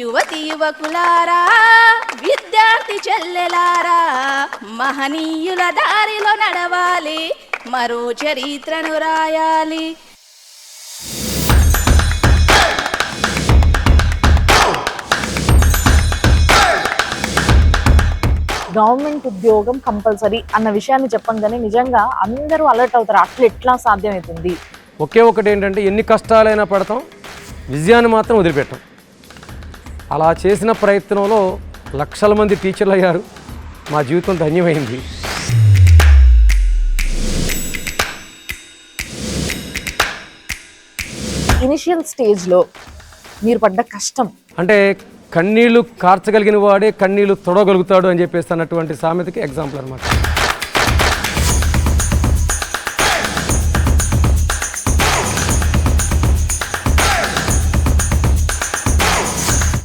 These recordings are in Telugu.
యువతి యువకులారా, విద్యార్థి చెల్లెలారా, మహనీయుల దారిలో నడవాలి, మరో చరిత్రను రాయాలి. గవర్నమెంట్ ఉద్యోగం కంపల్సరీ అన్న విషయాన్ని చెప్పంగానే నిజంగా అందరూ అలర్ట్ అవుతారు. అట్లా ఎట్లా సాధ్యమవుతుంది? ఒకే ఒకటి ఏంటంటే, ఎన్ని కష్టాలైనా పడతాం, విజయాన్ని మాత్రం వదిలిపెట్టాం. అలా చేసిన ప్రయత్నంలో లక్షల మంది టీచర్లు అయ్యారు. మా జీవితం ధన్యమైంది. ఇనిషియల్ స్టేజ్లో మీరు పడ్డ కష్టం అంటే కన్నీళ్లు కార్చగలిగిన వాడే కన్నీళ్లు తొడగలుగుతాడు అని చెప్పేసి అన్నటువంటి సామెతకి ఎగ్జాంపుల్ అనమాట.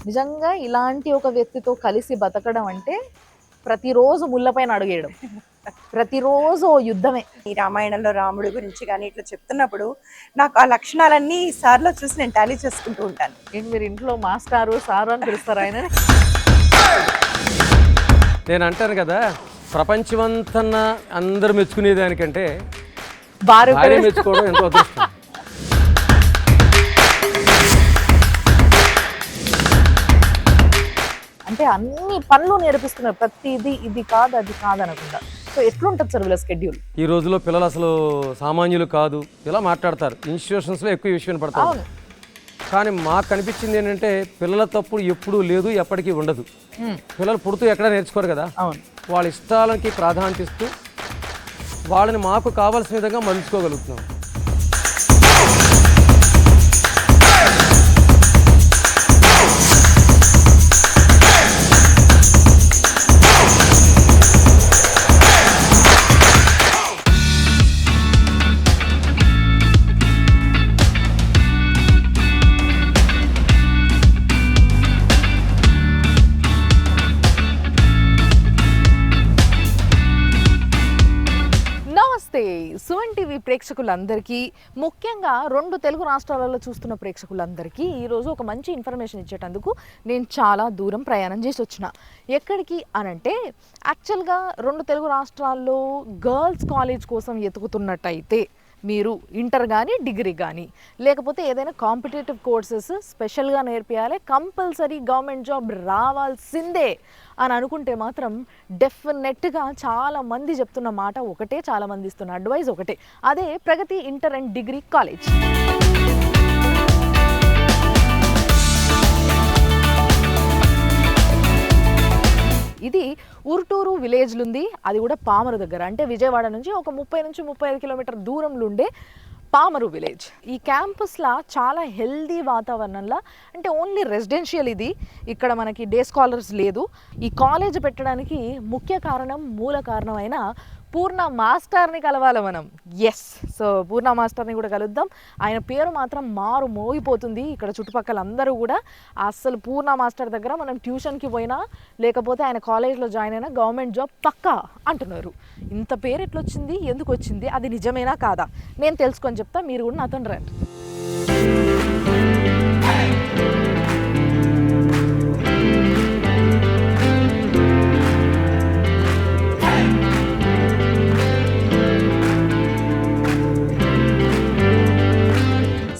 నిజంగా ఇలాంటి ఒక వ్యక్తితో కలిసి బతకడం అంటే ప్రతిరోజు ముళ్ళపైన అడుగేయడం, ప్రతిరోజు ఓ యుద్ధమే. ఈ రామాయణంలో రాముడి గురించి కానీ ఇట్లా చెప్తున్నప్పుడు నాకు ఆ లక్షణాలన్నీ సార్లో చూసి నేను టాలీ చేసుకుంటూ ఉంటాను. ఏంటి మీరు ఇంట్లో మాస్టారు సారు అని పిలుస్తారు ఆయన? నేను అంటాను కదా, ప్రపంచమంతా అందరూ మెచ్చుకునేదానికంటే భార్య మెచ్చుకోవడం ఎంతో అదృష్టం. అంటే అన్ని పనులు నేర్పిస్తున్నారు, ప్రతిదీ ఇది కాదు అది కాదు అనకుండా. సో ఎట్లుంటుంది సార్ వీళ్ళ షెడ్యూల్? ఈ రోజుల్లో పిల్లలు అసలు సామాన్యులు కాదు, ఇలా మాట్లాడతారు. ఇన్స్టిట్యూషన్స్లో ఎక్కువ విషయం పడతారు. కానీ మాకు కనిపించింది ఏంటంటే, పిల్లల తప్పుడు ఎప్పుడూ లేదు, ఎప్పటికీ ఉండదు. పిల్లలు పుడుతూ ఎక్కడ నేర్చుకోరు కదా. వాళ్ళ ఇష్టాలకి ప్రాధాన్యత ఇస్తూ వాళ్ళని మాకు కావాల్సిన విధంగా మలుచుకోగలుగుతున్నాం. సుమన్ టీవీ ప్రేక్షకులందరికీ, ముఖ్యంగా 2 తెలుగు రాష్ట్రాలలో చూస్తున్న ప్రేక్షకులందరికీ ఈరోజు ఒక మంచి ఇన్ఫర్మేషన్ ఇచ్చేటందుకు నేను చాలా దూరం ప్రయాణం చేసి వచ్చిన. ఎక్కడికి అనంటే, యాక్చువల్గా 2 తెలుగు రాష్ట్రాల్లో గర్ల్స్ కాలేజ్ కోసం ఎతుకుతున్నట్టయితే మీరు ఇంటర్ కానీ డిగ్రీ కానీ లేకపోతే ఏదైనా కాంపిటేటివ్ కోర్సెస్ స్పెషల్గా నేర్పియాలి, కంపల్సరీ గవర్నమెంట్ జాబ్ రావాల్సిందే అని అనుకుంటే మాత్రం డెఫినెట్గా చాలామంది చెప్తున్న మాట ఒకటే, చాలామంది ఇస్తున్న అడ్వైజ్ ఒకటే, అదే ప్రగతి ఇంటర్ అండ్ డిగ్రీ కాలేజ్. ఇది ఉరుటూరు విలేజ్లో ఉంది. అది కూడా పామరు దగ్గర, అంటే విజయవాడ నుంచి ఒక 30 నుంచి 35 కిలోమీటర్ దూరంలో ఉండే పామరు విలేజ్. ఈ క్యాంపస్లో చాలా హెల్దీ వాతావరణంలో, అంటే ఓన్లీ రెసిడెన్షియల్ ఇది, ఇక్కడ మనకి డే స్కాలర్స్ లేదు. ఈ కాలేజ్ పెట్టడానికి ముఖ్య కారణం, మూల కారణమైన పూర్ణ మాస్టర్ని కలవాలి మనం. ఎస్, సో పూర్ణ మాస్టర్ని కూడా కలుద్దాం. ఆయన పేరు మాత్రం మారు మోగిపోతుంది ఇక్కడ చుట్టుపక్కల అందరూ కూడా. అసలు పూర్ణ మాస్టర్ దగ్గర మనం ట్యూషన్కి పోయినా లేకపోతే ఆయన కాలేజ్లో జాయిన్ అయినా గవర్నమెంట్ జాబ్ పక్కా అంటున్నారు. ఇంత పేరు ఎట్లొచ్చింది, ఎందుకు వచ్చింది, అది నిజమేనా కాదా నేను తెలుసుకొని చెప్తా, మీరు కూడా నాతో రండి.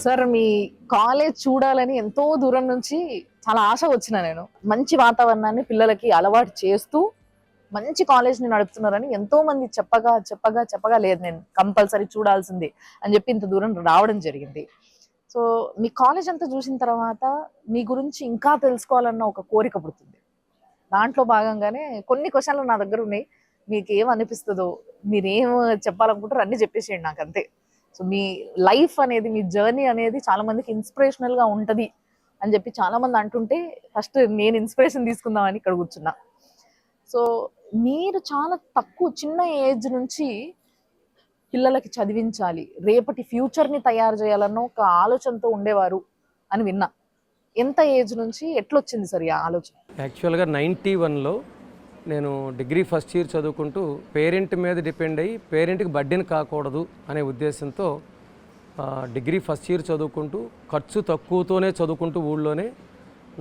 సార్, మీ కాలేజ్ చూడాలని ఎంతో దూరం నుంచి చాలా ఆశ వచ్చిన నేను. మంచి వాతావరణాన్ని పిల్లలకి అలవాటు చేస్తూ మంచి కాలేజ్ని నడుపుతున్నారని ఎంతో మంది చెప్పగా లేదు, నేను కంపల్సరీ చూడాల్సిందే అని చెప్పి ఇంత దూరం రావడం జరిగింది. సో మీ కాలేజ్ అంతా చూసిన తర్వాత మీ గురించి ఇంకా తెలుసుకోవాలన్న ఒక కోరిక పుడుతుంది. దాంట్లో భాగంగానే కొన్ని క్వశ్చన్లు నా దగ్గర ఉన్నాయి. మీకు ఏమనిపిస్తుందో, మీరేం చెప్పాలనుకుంటారో అన్నీ చెప్పేసేయండి నాకు, అంతే. సో మీ లైఫ్ అనేది, మీ జర్నీ అనేది చాలా మందికి ఇన్స్పిరేషనల్గా ఉంటుంది అని చెప్పి చాలామంది అంటుంటే ఫస్ట్ నేను ఇన్స్పిరేషన్ తీసుకుందామని ఇక్కడ కూర్చున్నా. సో మీరు చాలా చిన్న ఏజ్ నుంచి పిల్లలకి చదివించాలి, రేపటి ఫ్యూచర్ని తయారు చేయాలన్న ఒక ఆలోచనతో ఉండేవారు అని విన్నా. ఎంత ఏజ్ నుంచి ఎట్లొచ్చింది సార్ ఈ ఆలోచన? యాక్చువల్గా 91లో నేను డిగ్రీ ఫస్ట్ ఇయర్ చదువుకుంటూ పేరెంట్ మీద డిపెండ్ అయ్యి పేరెంట్కి బర్డెన్ కాకూడదు అనే ఉద్దేశంతో డిగ్రీ ఫస్ట్ ఇయర్ చదువుకుంటూ ఖర్చు తక్కువతోనే చదువుకుంటూ ఊళ్ళోనే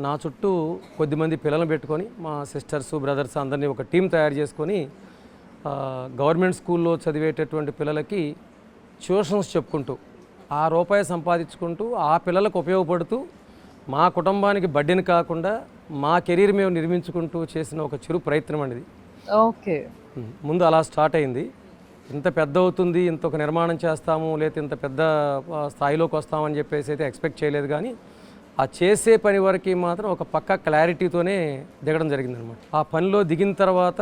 నా చుట్టూ కొద్దిమంది పిల్లలను పెట్టుకొని మా సిస్టర్స్ బ్రదర్స్ అందరినీ ఒక టీం తయారు చేసుకొని గవర్నమెంట్ స్కూల్లో చదివేటటువంటి పిల్లలకి ట్యూషన్స్ చెప్పుకుంటూ ఆ రూపాయి సంపాదించుకుంటూ ఆ పిల్లలకు ఉపయోగపడుతూ మా కుటుంబానికి బడ్డీని కాకుండా మా కెరీర్ మేము నిర్మించుకుంటూ చేసిన ఒక చిరు ప్రయత్నం అనేది. ఓకే, ముందు అలా స్టార్ట్ అయింది. ఇంత పెద్ద అవుతుంది, ఇంత ఒక నిర్మాణం చేస్తాము, లేకపోతే ఇంత పెద్ద స్థాయిలోకి వస్తామని చెప్పేసి అయితే ఎక్స్పెక్ట్ చేయలేదు. కానీ ఆ చేసే పని వరకు మాత్రం ఒక పక్క క్లారిటీతోనే దిగడం జరిగిందనమాట. ఆ పనిలో దిగిన తర్వాత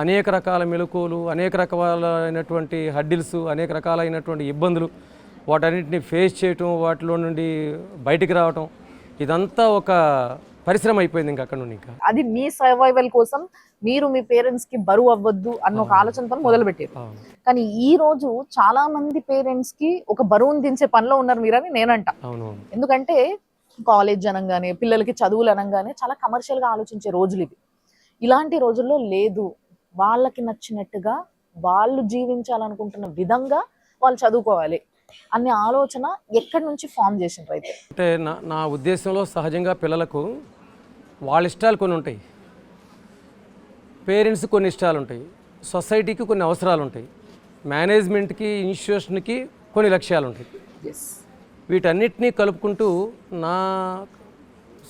అనేక రకాల మెలకువలు, అనేక రకాలైనటువంటి హడ్డిల్స్, అనేక రకాలైనటువంటి ఇబ్బందులు, వాటన్నిటిని ఫేస్ చేయటం, వాటిలో నుండి బయటికి రావటం, ఇదంతా ఒక పరిశ్రమ అయిపోయింది ఇంకా అక్కడ నుండి. ఇంకా అది మీ సర్వైవల్ కోసం మీరు మీ పేరెంట్స్ కి బరువు అవ్వద్దు అన్న ఒక ఆలోచనతో మొదలు పెట్టారు. కానీ ఈ రోజు చాలా మంది పేరెంట్స్ కి ఒక బరువును దించే పనిలో ఉన్నారు మీరని నేనంట. అవును, ఎందుకంటే కాలేజ్ అనగానే, పిల్లలకి చదువులు అనగానే చాలా కమర్షియల్ గా ఆలోచించే రోజులు ఇవి. ఇలాంటి రోజుల్లో లేదు, వాళ్ళకి నచ్చినట్టుగా వాళ్ళు జీవించాలనుకుంటున్న విధంగా వాళ్ళు చదువుకోవాలి అనే ఆలోచన ఎక్కడి నుంచి ఫామ్ చేసిండ్రు? అయితే అంటే నా ఉద్దేశంలో సహజంగా పిల్లలకు వాళ్ళ ఇష్టాలు కొన్ని ఉంటాయి, పేరెంట్స్ కొన్ని ఇష్టాలు ఉంటాయి, సొసైటీకి కొన్ని అవసరాలు ఉంటాయి, మేనేజ్మెంట్కి ఇన్స్టిట్యూషన్కి కొన్ని లక్ష్యాలు ఉంటాయి. వీటన్నిటినీ కలుపుకుంటూ నా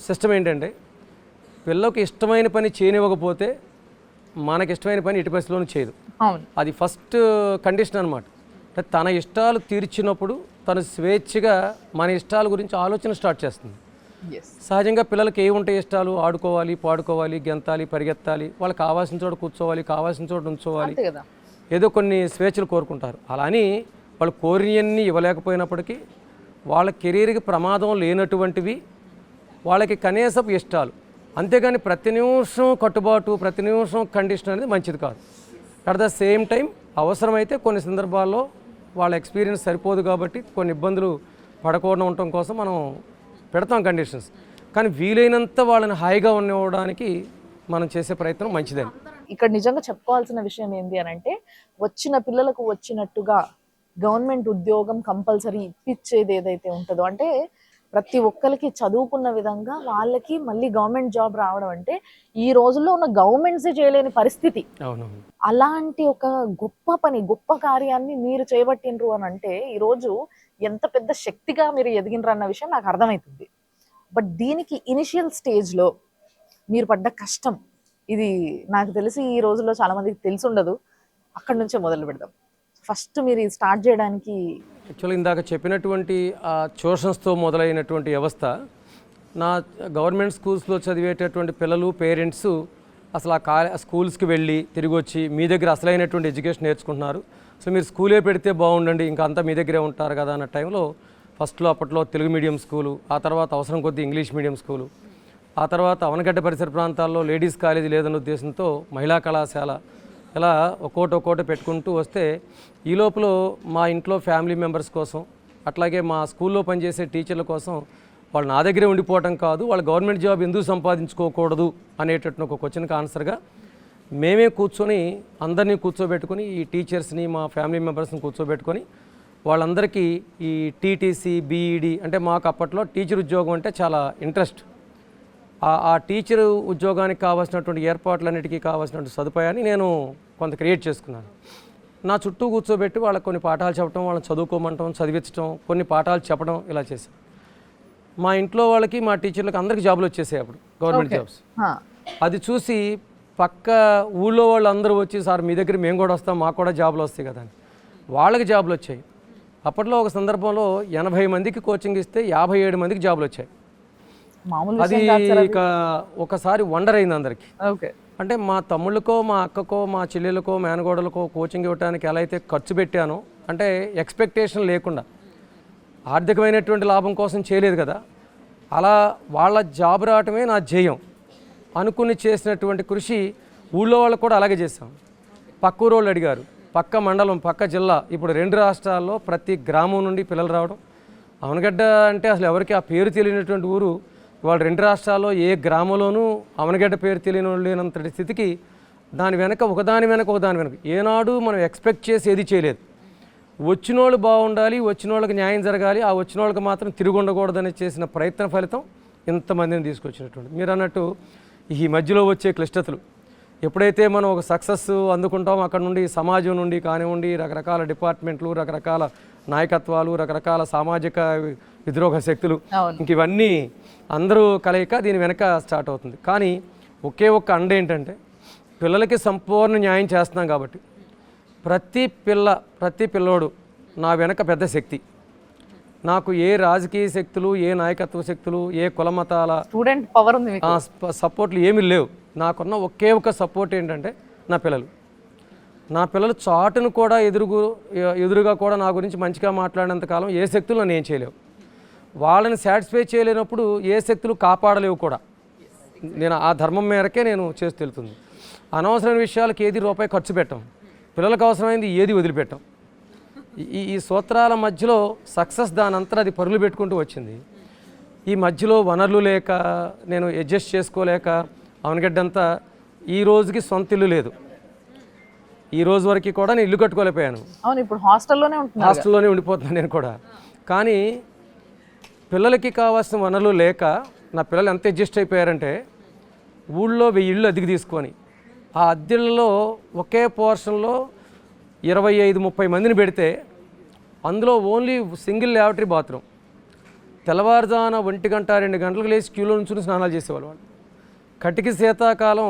సిస్టమ్ ఏంటంటే, పిల్లలకు ఇష్టమైన పని చేయనివ్వకపోతే మనకి ఇష్టమైన పని ఎట్టి పరిస్థితిలోనూ చేయదు. అది ఫస్ట్ కండిషన్ అనమాట. అంటే తన ఇష్టాలు తీర్చినప్పుడు తను స్వేచ్ఛగా మన ఇష్టాల గురించి ఆలోచన స్టార్ట్ చేస్తుంది. సహజంగా పిల్లలకి ఏ ఉంటాయి ఇష్టాలు? ఆడుకోవాలి, పాడుకోవాలి, గెంతాలి, పరిగెత్తాలి, వాళ్ళకి కావాల్సిన చోట కూర్చోవాలి, కావాల్సిన చోట ఉంచోవాలి, ఏదో కొన్ని స్వేచ్ఛలు కోరుకుంటారు. అలా అని వాళ్ళు కోరినవన్నీ ఇవ్వలేకపోయినప్పటికీ వాళ్ళ కెరీర్కి ప్రమాదం లేనటువంటివి వాళ్ళకి కనీసపు ఇష్టాలు. అంతేగాని ప్రతి నిమిషం కట్టుబాటు, ప్రతి నిమిషం కండిషన్ అనేది మంచిది కాదు. అట్ ద సేమ్ టైం అవసరమైతే కొన్ని సందర్భాల్లో వాళ్ళ ఎక్స్పీరియన్స్ సరిపోదు కాబట్టి కొన్ని ఇబ్బందులు పడకుండా ఉండటం కోసం మనం పెడతాం కండిషన్స్. కానీ వీలైనంత వాళ్ళని హాయిగా ఉండడానికి మనం చేసే ప్రయత్నం మంచిదని. ఇక్కడ నిజంగా చెప్పుకోవాల్సిన విషయం ఏంటి అని అంటే, వచ్చిన పిల్లలకు వచ్చినట్టుగా గవర్నమెంట్ ఉద్యోగం కంపల్సరీ ఇప్పించేది ఏదైతే ఉంటుందో, అంటే ప్రతి ఒక్కరికి చదువుకున్న విధంగా వాళ్ళకి మళ్ళీ గవర్నమెంట్ జాబ్ రావడం అంటే ఈ రోజుల్లో ఉన్న గవర్నమెంట్సే చేయలేని పరిస్థితి. అలాంటి ఒక గొప్ప పని, గొప్ప కార్యాన్ని మీరు చేపట్టినరు అని అంటే ఈరోజు ఎంత పెద్ద శక్తిగా మీరు ఎదిగినరు అన్న విషయం నాకు అర్థమవుతుంది. బట్ దీనికి ఇనిషియల్ స్టేజ్లో మీరు పడ్డ కష్టం, ఇది నాకు తెలిసి ఈ రోజుల్లో చాలా మందికి తెలిసి ఉండదు. అక్కడి నుంచే మొదలు పెడదాం. ఫస్ట్ మీరు స్టార్ట్ చేయడానికి యాక్చువల్గా ఇందాక చెప్పినటువంటి ఆ ట్యూషన్స్తో మొదలైనటువంటి వ్యవస్థ, నా గవర్నమెంట్ స్కూల్స్లో చదివేటటువంటి పిల్లలు, పేరెంట్స్ అసలు ఆ స్కూల్స్కి వెళ్ళి తిరిగి వచ్చి మీ దగ్గర అసలైనటువంటి ఎడ్యుకేషన్ నేర్చుకుంటున్నారు, సో మీరు స్కూలే పెడితే బాగుండండి, ఇంకా అంతా మీ దగ్గరే ఉంటారు కదా అన్న టైంలో ఫస్ట్లో అప్పట్లో తెలుగు మీడియం స్కూలు, ఆ తర్వాత అవసరం కొద్దీ ఇంగ్లీష్ మీడియం స్కూలు, ఆ తర్వాత అవనగడ్డ పరిసర ప్రాంతాల్లో లేడీస్ కాలేజీ లేదన్న ఉద్దేశంతో మహిళా కళాశాల, ఇలా ఒక్కోటి పెట్టుకుంటూ వస్తే ఈ లోపల మా ఇంట్లో ఫ్యామిలీ మెంబర్స్ కోసం, అట్లాగే మా స్కూల్లో పనిచేసే టీచర్ల కోసం వాళ్ళు నా దగ్గరే ఉండిపోవటం కాదు, వాళ్ళు గవర్నమెంట్ జాబ్ ఎందుకు సంపాదించుకోకూడదు అనేటట్టు ఒక క్వశ్చన్కి ఆన్సర్గా మేమే కూర్చొని అందరినీ కూర్చోబెట్టుకొని, ఈ టీచర్స్ని మా ఫ్యామిలీ మెంబర్స్ని కూర్చోబెట్టుకొని వాళ్ళందరికీ ఈ టీటీసీ, బీఈడి, అంటే మాకు అప్పట్లో టీచర్ ఉద్యోగం అంటే చాలా ఇంట్రెస్ట్. ఆ టీచర్ ఉద్యోగానికి కావాల్సినటువంటి ఏర్పాట్లన్నిటికీ కావాల్సినటువంటి సదుపాయాన్ని నేను కొంత క్రియేట్ చేసుకున్నాను. నా చుట్టూ కూర్చోబెట్టి వాళ్ళకి కొన్ని పాఠాలు చెప్పడం, వాళ్ళని చదువుకోమంటాం, చదివించడం, కొన్ని పాఠాలు చెప్పడం, ఇలా చేశాను. మా ఇంట్లో వాళ్ళకి, మా టీచర్లకి అందరికీ జాబులు వచ్చేసాయి అప్పుడు, గవర్నమెంట్ జాబ్స్. అది చూసి పక్క ఊళ్ళో వాళ్ళు అందరూ వచ్చి, సార్ మీ దగ్గర మేము కూడా వస్తాం, మాకు కూడా జాబులు వస్తాయి కదా అని వాళ్ళకి జాబులు వచ్చాయి. అప్పట్లో ఒక సందర్భంలో 80 మందికి కోచింగ్ ఇస్తే 57 మందికి జాబులు వచ్చాయి. అది ఇక ఒకసారి వండర్ అయింది అందరికి. అంటే మా తమ్ముళ్ళకో, మా అక్కకో, మా చెల్లెలకో, మేనగోడలకో కోచింగ్ ఇవ్వడానికి ఎలా అయితే ఖర్చు పెట్టానో, అంటే ఎక్స్పెక్టేషన్ లేకుండా, ఆర్థికమైనటువంటి లాభం కోసం చేయలేదు కదా, అలా వాళ్ళ జాబ్ రావటమే నా ధ్యేయం అనుకుని చేసినటువంటి కృషి ఊళ్ళో వాళ్ళకు కూడా అలాగే చేశాం. పక్క ఊరోళ్ళు అడిగారు, పక్క మండలం, పక్క జిల్లా, ఇప్పుడు 2 రాష్ట్రాల్లో ప్రతి గ్రామం నుండి పిల్లలు రావడం. అవనగడ్డ అంటే అసలు ఎవరికి ఆ పేరు తెలియనటువంటి ఊరు, వాళ్ళు 2 రాష్ట్రాల్లో ఏ గ్రామంలోనూ అవనగడ్డ పేరు తెలియనంతటి స్థితికి దాని వెనక ఒకదాని వెనక ఏనాడు మనం ఎక్స్పెక్ట్ చేసి ఏది చేయలేదు. వచ్చిన వాళ్ళు బాగుండాలి, వచ్చిన వాళ్ళకి న్యాయం జరగాలి, ఆ వచ్చిన వాళ్ళకి మాత్రం తిరిగి ఉండకూడదని చేసిన ప్రయత్న ఫలితం ఇంతమందిని తీసుకొచ్చినటువంటి. మీరు అన్నట్టు ఈ మధ్యలో వచ్చే క్లిష్టతలు ఎప్పుడైతే మనం ఒక సక్సెస్ అందుకుంటామో అక్కడ నుండి సమాజం నుండి కానివ్వండి, రకరకాల డిపార్ట్మెంట్లు, రకరకాల నాయకత్వాలు, రకరకాల సామాజిక విద్రోహ శక్తులు, ఇంక ఇవన్నీ అందరూ కలయిక దీని వెనక స్టార్ట్ అవుతుంది. కానీ ఒకే ఒక్క అండ ఏంటంటే పిల్లలకి సంపూర్ణ న్యాయం చేస్తున్నాం కాబట్టి ప్రతి పిల్లోడు నా వెనక పెద్ద శక్తి. నాకు ఏ రాజకీయ శక్తులు, ఏ నాయకత్వ శక్తులు, ఏ కులమతాల స్టూడెంట్ పవర్ ఉంది మీకు. సపోర్ట్లు ఏమీ లేవు. నాకున్న ఒకే ఒక సపోర్ట్ ఏంటంటే నా పిల్లలు చాటును కూడా ఎదురుగా కూడా నా గురించి మంచిగా మాట్లాడినంత కాలం ఏ శక్తులు నన్ను ఏం చేయలేవు. వాళ్ళని సాటిస్ఫై చేయలేనప్పుడు ఏ శక్తులు కాపాడలేవు కూడా. నేను ఆ ధర్మం మేరకే నేను చేస్తూ వెళ్తుంది. అనవసరమైన విషయాలకు ఏది రూపాయి ఖర్చు పెట్టాం, పిల్లలకు అవసరమైంది ఏది వదిలిపెట్టాం. ఈ సూత్రాల మధ్యలో సక్సెస్ దానంతా అది పరుగులు పెట్టుకుంటూ వచ్చింది. ఈ మధ్యలో వనరులు లేక నేను అడ్జస్ట్ చేసుకోలేక అవనగడ్డంతా ఈ రోజుకి సొంత ఇల్లు లేదు. ఈ రోజు వరకు కూడా నేను ఇల్లు కట్టుకోలేకపోయాను. అవును, ఇప్పుడు హాస్టల్లోనే ఉండిపోతున్నాను నేను కూడా. కానీ పిల్లలకి కావాల్సిన వనరులు లేక నా పిల్లలు ఎంత అడ్జస్ట్ అయిపోయారంటే ఊళ్ళో 1000 ఇళ్ళు అద్దెకి తీసుకొని ఆ అద్దెల్లో ఒకే పోర్షన్లో 25-30 మందిని పెడితే అందులో ఓన్లీ సింగిల్ ల్యాబరేటరీ బాత్రూమ్. తెల్లవారుజామున 1 గంట 2 గంటలకు లేచి క్యూలో నుంచి స్నానాలు చేసేవాళ్ళు. వాళ్ళు కటికి శీతాకాలం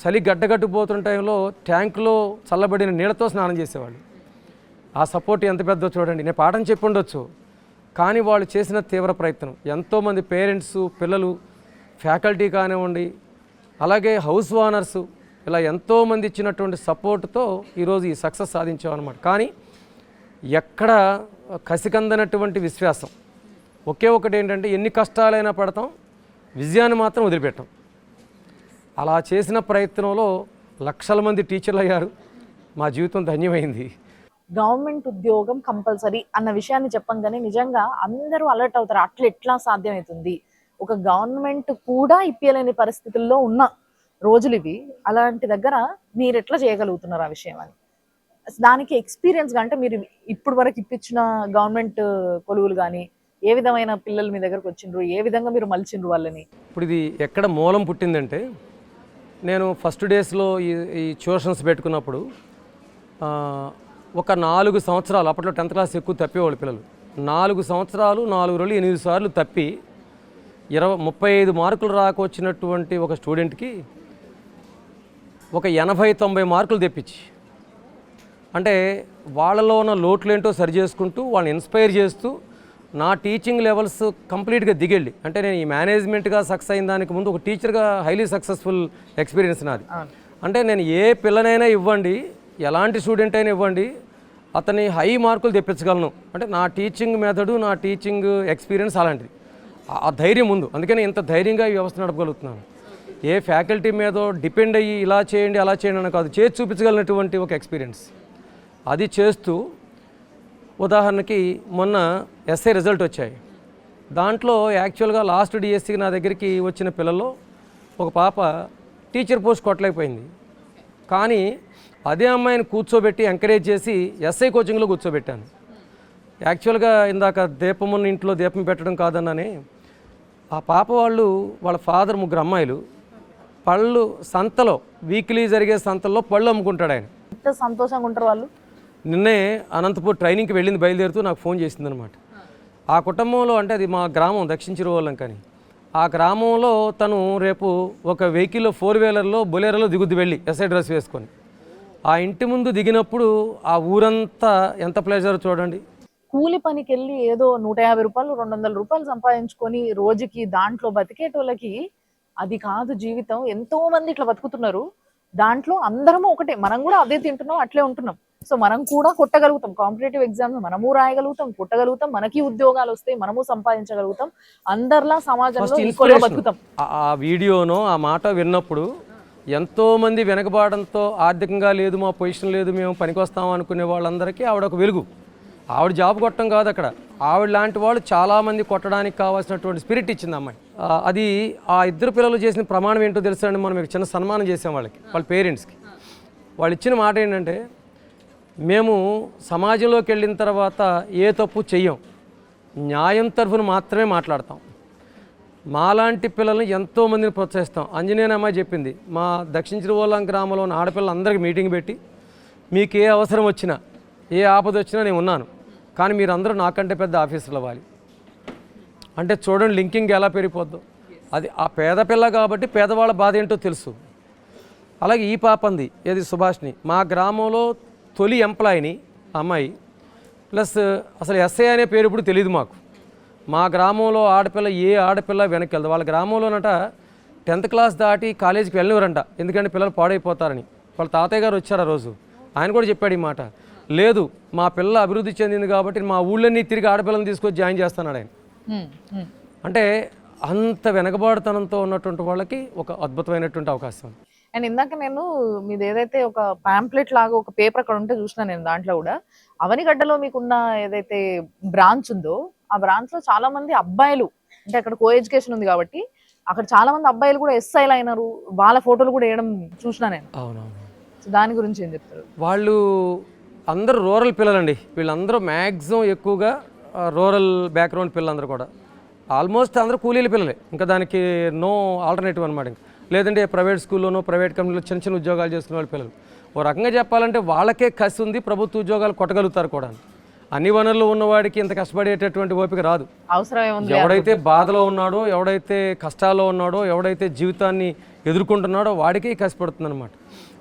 చలి గడ్డగట్టుకుపోతున్న టైంలో ట్యాంకులో చల్లబడిన నీళ్ళతో స్నానం చేసేవాళ్ళు. ఆ సపోర్ట్ ఎంత పెద్దో చూడండి. నేను పాఠం చెప్పి ఉండొచ్చు, కానీ వాళ్ళు చేసిన తీవ్ర ప్రయత్నం, ఎంతోమంది పేరెంట్స్, పిల్లలు, ఫ్యాకల్టీ కానివ్వండి, అలాగే హౌస్ ఓనర్సు, ఇలా ఎంతోమంది ఇచ్చినటువంటి సపోర్ట్తో ఈరోజు ఈ సక్సెస్ సాధించామన్నమాట. కానీ ఎక్కడ కసికందనటువంటి విశ్వాసం ఒకే ఒకటి ఏంటంటే ఎన్ని కష్టాలైనా పడతాం, విజయాన్ని మాత్రం వదిలిపెట్టాం. అలా చేసిన ప్రయత్నంలో లక్షల మంది టీచర్లు అయ్యారు. మా జీవితం ధన్యమైంది. గవర్నమెంట్ ఉద్యోగం కంపల్సరీ అన్న విషయాన్ని చెప్పంగానే నిజంగా అందరూ అలర్ట్ అవుతారు. అట్లా ఎట్లా సాధ్యమవుతుంది, ఒక గవర్నమెంట్ కూడా ఇప్పించలేని పరిస్థితుల్లో ఉన్న రోజులు ఇవి. అలాంటి దగ్గర మీరు ఎట్లా చేయగలుగుతున్నారు ఆ విషయం అని, దానికి ఎక్స్పీరియన్స్ అంటే మీరు ఇప్పుడు వరకు ఇప్పించిన గవర్నమెంట్ కొలువులు కానీ ఏ విధమైన పిల్లలు మీ దగ్గరకు వచ్చిండ్రు, ఏ విధంగా మీరు మలిచిండ్రు వాళ్ళని? ఇప్పుడు ఇది ఎక్కడ మూలం పుట్టిందంటే, నేను ఫస్ట్ డేస్లో ఈ ట్యూషన్స్ పెట్టుకున్నప్పుడు ఒక 4 సంవత్సరాలు, అప్పట్లో 10th క్లాస్ ఎక్కువ తప్పేవాళ్ళు పిల్లలు. 4 సంవత్సరాలు 4 రోజులు 8 సార్లు తప్పి 35 మార్కులు రాకొచ్చినటువంటి ఒక స్టూడెంట్కి ఒక 80-90 మార్కులు తెప్పించి, అంటే వాళ్ళలో ఉన్న లోట్లేంటో సరి చేసుకుంటూ వాళ్ళని ఇన్స్పైర్ చేస్తూ నా టీచింగ్ లెవెల్స్ కంప్లీట్గా దిగెళ్ళి, అంటే నేను ఈ మేనేజ్మెంట్గా సక్సెస్ అయిన దానికి ముందు ఒక టీచర్గా హైలీ సక్సెస్ఫుల్ ఎక్స్పీరియన్స్ నాది. అంటే నేను ఏ పిల్లనైనా ఇవ్వండి, ఎలాంటి స్టూడెంట్ అయినా ఇవ్వండి, అతని హై మార్కులు తెప్పించగలను. అంటే నా టీచింగ్ మెథడు, నా టీచింగ్ ఎక్స్పీరియన్స్ అలాంటిది. ఆ ధైర్యం ఉంది, అందుకని ఇంత ధైర్యంగా ఈ వ్యవస్థ నడపగలుగుతున్నాను. ఏ ఫ్యాకల్టీ మీదో డిపెండ్ అయ్యి ఇలా చేయండి అలా చేయండి అని కాదు, చేసి చూపించగలిగినటువంటి ఒక ఎక్స్పీరియన్స్ అది చేస్తూ. ఉదాహరణకి మొన్న ఎస్ఐ రిజల్ట్ వచ్చాయి. దాంట్లో యాక్చువల్గా లాస్ట్ డిఎస్సికి నా దగ్గరికి వచ్చిన పిల్లల్లో ఒక పాప టీచర్ పోస్ట్ కొట్టలేకపోయింది. కానీ అదే అమ్మాయిని కూర్చోబెట్టి ఎంకరేజ్ చేసి ఎస్ఐ కోచింగ్లో కూర్చోబెట్టాను. యాక్చువల్గా ఇందాక దీపమున్న ఇంట్లో దీపం పెట్టడం కాదన్నానే, ఆ పాప వాళ్ళ ఫాదర్ 3 అమ్మాయిలు పళ్ళు సంతలో, వీక్లీ జరిగే సంతల్లో పళ్ళు అమ్ముకుంటాడు ఆయన. ఎంత సంతోషంగా ఉంటారు వాళ్ళు. నిన్నే అనంతపూర్ ట్రైనింగ్కి వెళ్ళింది, బయలుదేరుతూ నాకు ఫోన్ చేసిందనమాట. ఆ కుటుంబంలో, అంటే అది మా గ్రామం దక్షిణ చిరువల్లం, కానీ ఆ గ్రామంలో తను రేపు ఒక వెహికల్లో 4-వీలర్లో బొలేరోలో దిగుద్ది వెళ్ళి ఎస్ఐ డ్రెస్ వేసుకొని. ఆ ఇంటి ముందు దిగినప్పుడు ఆ ఊరంతా ఎంత ప్లెజర్ చూడండి. కూలి పనికి వెళ్ళి ఏదో 150 రూపాయలు 200 రూపాయలు సంపాదించుకొని రోజుకి దాంట్లో బతికేటోళ్ళకి అది కాదు జీవితం. ఎంతో మంది ఇట్లా బతుకుతున్నారు. దాంట్లో అందరము ఒకటే, మనం కూడా అదే తింటున్నాం, అట్లే ఉంటున్నాం. సో మనం కూడా కొట్టగలుగుతాం, కాంపిటేటివ్ ఎగ్జామ్స్ మనము రాయగలుగుతాం, కొట్టగలుగుతాం, మనకి ఉద్యోగాలు వస్తాయి, మనము సంపాదించగలుగుతాం, అందరిలా సమాజంలో ఈక్వల్గా బతుకుతాం. ఆ వీడియోనో ఆ మాట విన్నప్పుడు ఎంతోమంది వెనకబాడంతో ఆర్థికంగా లేదు, మా పొజిషన్ లేదు, మేము పనికొస్తాం అనుకునే వాళ్ళందరికీ ఆవిడ ఒక వెలుగు. ఆవిడ జాబ్ కొట్టడం కాదు, అక్కడ ఆవిడ లాంటి వాళ్ళు చాలామంది కొట్టడానికి కావాల్సినటువంటి స్పిరిట్ ఇచ్చింది అమ్మాయి. అది ఆ 2 పిల్లలు చేసిన ప్రమాణం ఏంటో తెలుసండి. మనం మీకు చిన్న సన్మానం చేసాం వాళ్ళకి, వాళ్ళ పేరెంట్స్కి. వాళ్ళు ఇచ్చిన మాట ఏంటంటే, మేము సమాజంలోకి వెళ్ళిన తర్వాత ఏ తప్పు చెయ్యం, న్యాయం తరఫున మాత్రమే మాట్లాడతాం. మాలాంటి పిల్లల్ని ఎంతోమందిని ప్రోత్సహిస్తాం. అంజనేయ అమ్మాయి చెప్పింది, మా దక్షిణ తిరువల్లం గ్రామంలో ఉన్న ఆడపిల్లలందరికీ మీటింగ్ పెట్టి మీకు ఏ అవసరం వచ్చినా ఏ ఆపద వచ్చినా నేను ఉన్నాను, కానీ మీరందరూ నాకంటే పెద్ద ఆఫీసర్లు అవ్వాలి అంటే చూడండి లింకింగ్ ఎలా పెరిగిపోద్దో. అది ఆ పేద పిల్ల కాబట్టి పేదవాళ్ళ బాధ ఏంటో తెలుసు. అలాగే ఈ పాపంది ఏది సుభాష్ని, మా గ్రామంలో తొలి ఎంప్లాయీని అమ్మాయి, ప్లస్ అసలు ఎస్ఐ అనే పేరు ఇప్పుడు తెలియదు మాకు. మా గ్రామంలో ఆడపిల్ల ఏ ఆడపిల్ల వెనక్కి వెళ్దు. వాళ్ళ గ్రామంలోనట 10th క్లాస్ దాటి కాలేజీకి వెళ్ళినవారంట, ఎందుకంటే పిల్లలు పాడైపోతారని. వాళ్ళ తాతయ్య గారు వచ్చారు ఆ రోజు, ఆయన కూడా చెప్పాడు ఈ మాట. లేదు మా పిల్ల అభివృద్ధి చెందింది కాబట్టి మా ఊళ్ళన్నీ తిరిగి ఆడపిల్లని తీసుకొచ్చి జాయిన్ చేస్తున్నాడు ఆయన. అంటే అంత వెనకబాటుతనంతో ఉన్నటువంటి వాళ్ళకి ఒక అద్భుతమైనటువంటి అవకాశం. అండ్ ఇందాక నేను మీది ఏదైతే ఒక పాంప్లెట్ లాగా ఒక పేపర్ అక్కడ ఉంటే చూసినా నేను, దాంట్లో కూడా అవనిగడ్డలో మీకున్న ఏదైతే బ్రాంచ్ ఉందో ఆ బ్రాంచ్ లో చాలా మంది అబ్బాయిలు, అంటే అక్కడ కో ఎడ్యుకేషన్ ఉంది కాబట్టి అక్కడ చాలా మంది అబ్బాయిలు కూడా ఎస్ఐలు అయినారు, వాళ్ళ ఫోటోలు కూడా వేయడం చూసినా నేను. అవునవును. సో దాని గురించి ఏం చెప్తారు? వాళ్ళు అందరూ రూరల్ పిల్లలండి, వీళ్ళందరూ మ్యాక్సిమం ఎక్కువగా రూరల్ బ్యాక్గ్రౌండ్ పిల్లలందరూ కూడా ఆల్మోస్ట్ అందరూ కూలీల పిల్లలే, ఇంకా దానికి నో ఆల్టర్నేటివ్ అనమాట. ఇంకా లేదంటే ప్రైవేట్ స్కూల్లోనో ప్రైవేట్ కంపెనీలో చిన్న చిన్న ఉద్యోగాలు చేసుకునే వాళ్ళ పిల్లలు. ఓ రకంగా చెప్పాలంటే వాళ్ళకే కసి ఉంది, ప్రభుత్వ ఉద్యోగాలు కొట్టగలుగుతారు కూడా. అన్ని వనరులు ఉన్నవాడికి ఇంత కష్టపడేటటువంటి ఓపిక రాదు. అవసరం ఏముంది? ఎవడైతే బాధలో ఉన్నాడో, ఎవడైతే కష్టాల్లో ఉన్నాడో, ఎవడైతే జీవితాన్ని ఎదుర్కొంటున్నాడో వాడికి కష్టపడుతుంది అనమాట.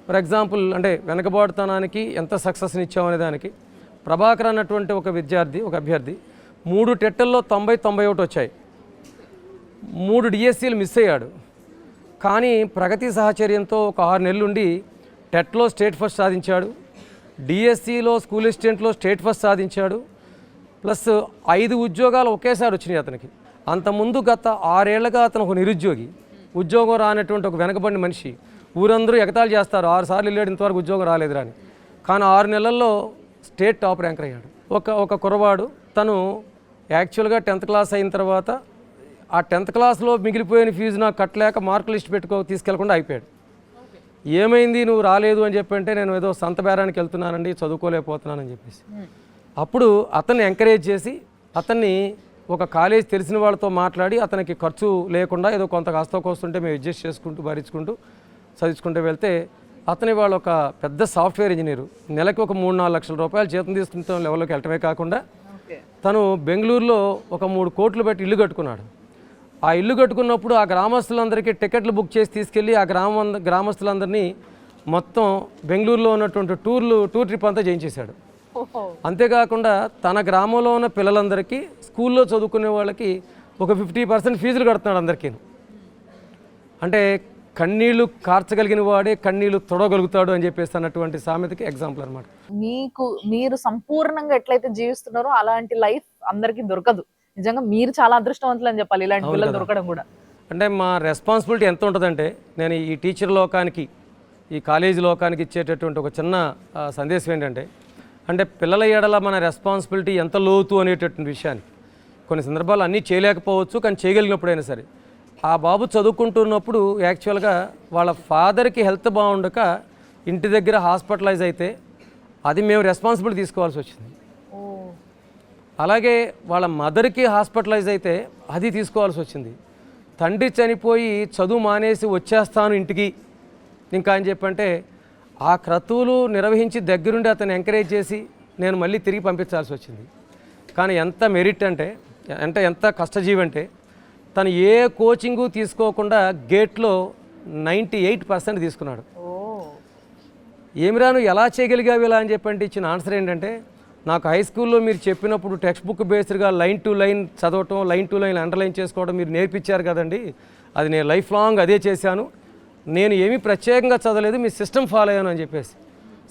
ఫర్ ఎగ్జాంపుల్ అంటే వెనకబాటుతనానికి ఎంత సక్సెస్ని ఇచ్చామనే దానికి ప్రభాకర్ అన్నటువంటి ఒక అభ్యర్థి 3 టెట్టల్లో 90-91 వచ్చాయి, 3 డిఎస్సీలు మిస్ అయ్యాడు. కానీ ప్రగతి సహచర్యంతో ఒక 6 నెలలు ఉండి టెట్లో స్టేట్ ఫస్ట్ సాధించాడు, డిఎస్సిలో స్కూల్ అసిస్టెంట్లో స్టేట్ ఫస్ట్ సాధించాడు, ప్లస్ 5 ఉద్యోగాలు ఒకేసారి వచ్చినాయి అతనికి. అంతకుముందు గత 6 ఏళ్లుగా అతను ఒక నిరుద్యోగి, ఉద్యోగం రానటువంటి ఒక వెనకబడిన మనిషి. ఊరందరూ ఎగతాళి చేస్తారు, 6 సార్లు వెళ్ళాడు ఇంతవరకు ఉద్యోగం రాలేదు అని. కానీ 6 నెలల్లో స్టేట్ టాప్ ర్యాంకర్ అయ్యాడు. ఒక కుర్రవాడు తను యాక్చువల్గా 10th క్లాస్ అయిన తర్వాత ఆ 10th క్లాస్లో మిగిలిపోయిన ఫీజు నాకు కట్టలేక మార్క్ లిస్ట్ తీసుకెళ్లకుండా అయిపోయాడు. ఏమైంది నువ్వు రాలేదు అని చెప్పంటే, నేను ఏదో సంత బేరానికి వెళ్తున్నానండి, చదువుకోలేకపోతున్నానని చెప్పేసి. అప్పుడు అతన్ని ఎంకరేజ్ చేసి అతన్ని ఒక కాలేజ్ తెలిసిన వాళ్ళతో మాట్లాడి అతనికి ఖర్చు లేకుండా ఏదో కొంత కాస్త వస్తుంటే మేము అడ్జస్ట్ చేసుకుంటూ భరించుకుంటూ చదువుకుంటూ వెళ్తే అతని వాళ్ళు ఒక పెద్ద సాఫ్ట్వేర్ ఇంజనీరు, నెలకి ఒక 3-4 లక్షల రూపాయలు జీతం తీసుకుంటాం లెవెల్లోకి వెళ్ళటమే కాకుండా తను బెంగళూరులో ఒక 3 కోట్లు పెట్టి ఇల్లు కట్టుకున్నాడు. ఆ ఇల్లు కట్టుకున్నప్పుడు ఆ గ్రామస్తులందరికీ టికెట్లు బుక్ చేసి తీసుకెళ్ళి ఆ గ్రామస్తులందరినీ మొత్తం బెంగళూరులో ఉన్నటువంటి టూర్ ట్రిప్ అంతా చేయించేశాడు. అంతేకాకుండా తన గ్రామంలో ఉన్న పిల్లలందరికీ స్కూల్లో చదువుకునే వాళ్ళకి ఒక 50% ఫీజులు కడుతున్నాడు అందరికీ. అంటే కన్నీళ్లు కార్చగలిగిన వాడే కన్నీళ్లు తొడగలుగుతాడు అని చెప్పేసి అన్నటువంటి సామెతకి ఎగ్జాంపుల్ అనమాట. మీరు సంపూర్ణంగా ఎట్లయితే జీవిస్తున్నారో అలాంటి లైఫ్ అందరికీ దొరకదు. నిజంగా మీరు చాలా అదృష్టవంతులు అని చెప్పాలి ఇలాంటి పిల్లలు దొరకడం కూడా. అంటే మా రెస్పాన్సిబిలిటీ ఎంత ఉంటుందంటే, నేను ఈ టీచర్ లోకానికి ఈ కాలేజీ లోకానికి ఇచ్చేటటువంటి ఒక చిన్న సందేశం ఏంటంటే, అంటే పిల్లల ఎడల మన రెస్పాన్సిబిలిటీ ఎంత లోతు అనేటటువంటి విషయాన్ని. కొన్ని సందర్భాలు అన్నీ చేయలేకపోవచ్చు, కానీ చేయగలిగినప్పుడైనా సరే. ఆ బాబు చదువుకుంటున్నప్పుడు యాక్చువల్గా వాళ్ళ ఫాదర్కి హెల్త్ బాగుండక ఇంటి దగ్గర హాస్పిటలైజ్ అయితే అది మేము రెస్పాన్సిబిలిటీ తీసుకోవాల్సి వచ్చింది. అలాగే వాళ్ళ మదర్కి హాస్పిటలైజ్ అయితే అది తీసుకోవాల్సి వచ్చింది. తండ్రి చనిపోయి చదువు మానేసి వచ్చేస్తాను ఇంటికి ఇంకా అని చెప్పంటే ఆ క్రతువులు నిర్వహించి దగ్గరుండి అతను ఎంకరేజ్ చేసి నేను మళ్ళీ తిరిగి పంపించాల్సి వచ్చింది. కానీ ఎంత మెరిట్ అంటే ఎంత కష్టజీవి అంటే, తను ఏ కోచింగు తీసుకోకుండా గేట్లో 98% తీసుకున్నాడు. ఏమిరా నువ్వు ఎలా చేయగలిగావు ఇలా అని చెప్పంటే ఇచ్చిన ఆన్సర్ ఏంటంటే, నాకు హై స్కూల్లో మీరు చెప్పినప్పుడు టెక్స్ట్ బుక్ బేస్డ్గా లైన్ టు లైన్ చదవటం, లైన్ టు లైన్ అండర్లైన్ చేసుకోవడం మీరు నేర్పించారు కదండి, అది నేను లైఫ్ లాంగ్ అదే చేశాను, నేను ఏమీ ప్రత్యేకంగా చదవలేదు, మీ సిస్టమ్ ఫాలో అయ్యాను అని చెప్పేసి.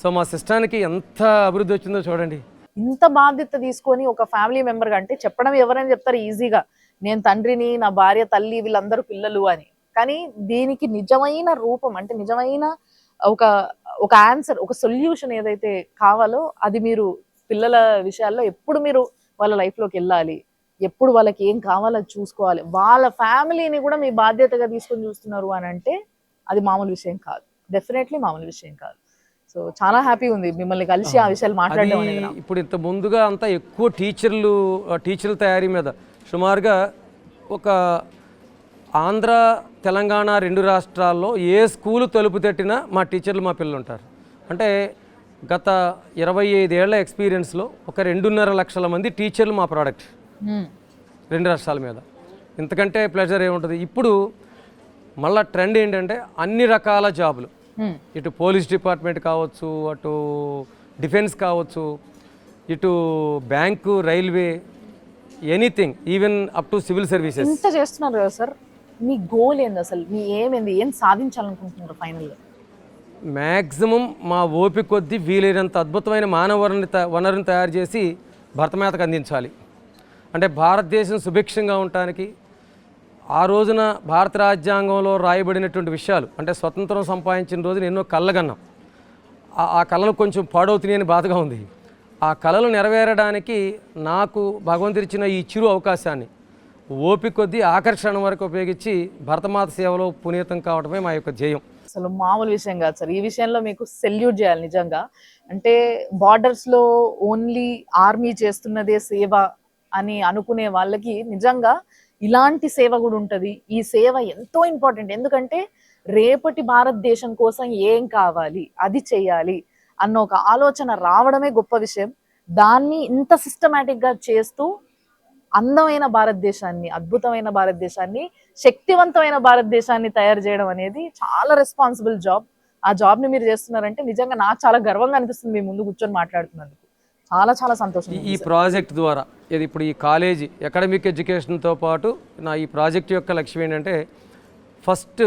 సో మా సిస్టానికి ఎంత అభివృద్ధి వచ్చిందో చూడండి. ఇంత బాధ్యత తీసుకొని ఒక ఫ్యామిలీ మెంబర్గా, అంటే చెప్పడం ఎవరైనా చెప్తారు ఈజీగా, నేను తండ్రిని, నా భార్య, తల్లి, వీళ్ళందరూ పిల్లలు అని. కానీ దీనికి నిజమైన రూపం, అంటే నిజమైన ఒక ఆన్సర్, ఒక సొల్యూషన్ ఏదైతే కావాలో అది మీరు పిల్లల విషయాల్లో ఎప్పుడు మీరు వాళ్ళ లైఫ్లోకి వెళ్ళాలి, ఎప్పుడు వాళ్ళకి ఏం కావాలో చూసుకోవాలి, వాళ్ళ ఫ్యామిలీని కూడా మీ బాధ్యతగా తీసుకొని చూస్తున్నారు అని అంటే అది మామూలు విషయం కాదు, డెఫినెట్లీ మామూలు విషయం కాదు. సో చాలా హ్యాపీ ఉంది మిమ్మల్ని కలిసి ఆ విషయాలు మాట్లాడడం అనేది. ఇప్పుడు ఇంత ముందుగా అంతా ఎక్కువ టీచర్ల తయారీ మీద సుమారుగా ఒక ఆంధ్ర తెలంగాణ 2 రాష్ట్రాల్లో ఏ స్కూలు తలుపు తట్టినా మా టీచర్లు మా పిల్లలు ఉంటారు. అంటే గత 25 ఏళ్ల ఎక్స్పీరియన్స్లో ఒక 2.5 లక్షల మంది టీచర్లు మా ప్రోడక్ట్ 2 రాష్ట్రాల మీద. ఇంతకంటే ప్లెజర్ ఏముంటుంది. ఇప్పుడు మళ్ళా ట్రెండ్ ఏంటంటే అన్ని రకాల జాబులు, ఇటు పోలీస్ డిపార్ట్మెంట్ కావచ్చు, అటు డిఫెన్స్ కావచ్చు, ఇటు bank, railway, anything, even up to civil services. ఇంత చేస్తున్నారు కదా సార్, మీ గోల్ ఏంది అసలు? మీ ఏమైంది? ఏం సాధించాలనుకుంటున్నారు ఫైనల్గా? మ్యాక్సిమం మా ఓపిక కొద్దీ వీలైనంత అద్భుతమైన మానవ వనరుని తయారు చేసి భరతమాతకు అందించాలి. అంటే భారతదేశం సుభిక్షంగా ఉండటానికి ఆ రోజున భారత రాజ్యాంగంలో రాయబడినటువంటి విషయాలు, అంటే స్వతంత్రం సంపాదించిన రోజున ఎన్నో కళ్ళగన్నాం. ఆ కళలు కొంచెం పాడవుతున్నాయని బాధగా ఉంది. ఆ కళలు నెరవేరడానికి నాకు భగవంతుడిచ్చిన ఈ చిరు అవకాశాన్ని ఓపిక కొద్దీ ఆకర్షణ వరకు ఉపయోగించి భరతమాత సేవలో పునీతం కావడమే మా యొక్క ధ్యేయం. అసలు మామూలు విషయం కాదు సార్. ఈ విషయంలో మీకు సెల్యూట్ చేయాలి నిజంగా. అంటే బార్డర్స్లో ఓన్లీ ఆర్మీ చేస్తున్నదే సేవ అని అనుకునే వాళ్ళకి నిజంగా ఇలాంటి సేవ కూడా ఉంటుంది. ఈ సేవ ఎంతో ఇంపార్టెంట్. ఎందుకంటే రేపటి భారతదేశం కోసం ఏం కావాలి అది చెయ్యాలి అన్న ఒక ఆలోచన రావడమే గొప్ప విషయం. దాన్ని ఇంత సిస్టమేటిక్గా చేస్తూ అందమైన భారతదేశాన్ని, అద్భుతమైన భారతదేశాన్ని, శక్తివంతమైన భారతదేశాన్ని తయారు చేయడం అనేది చాలా రెస్పాన్సిబుల్ జాబ్. ఆ జాబ్ని మీరు చేస్తున్నారంటే నిజంగా నాకు చాలా గర్వంగా అనిపిస్తుంది మీ ముందు కూర్చొని మాట్లాడుతున్నందుకు. చాలా చాలా సంతోషం. ఈ ప్రాజెక్ట్ ద్వారా ఇది ఇప్పుడు ఈ కాలేజీ అకాడమిక్ ఎడ్యుకేషన్తో పాటు నా ఈ ప్రాజెక్ట్ యొక్క లక్ష్యం ఏంటంటే ఫస్ట్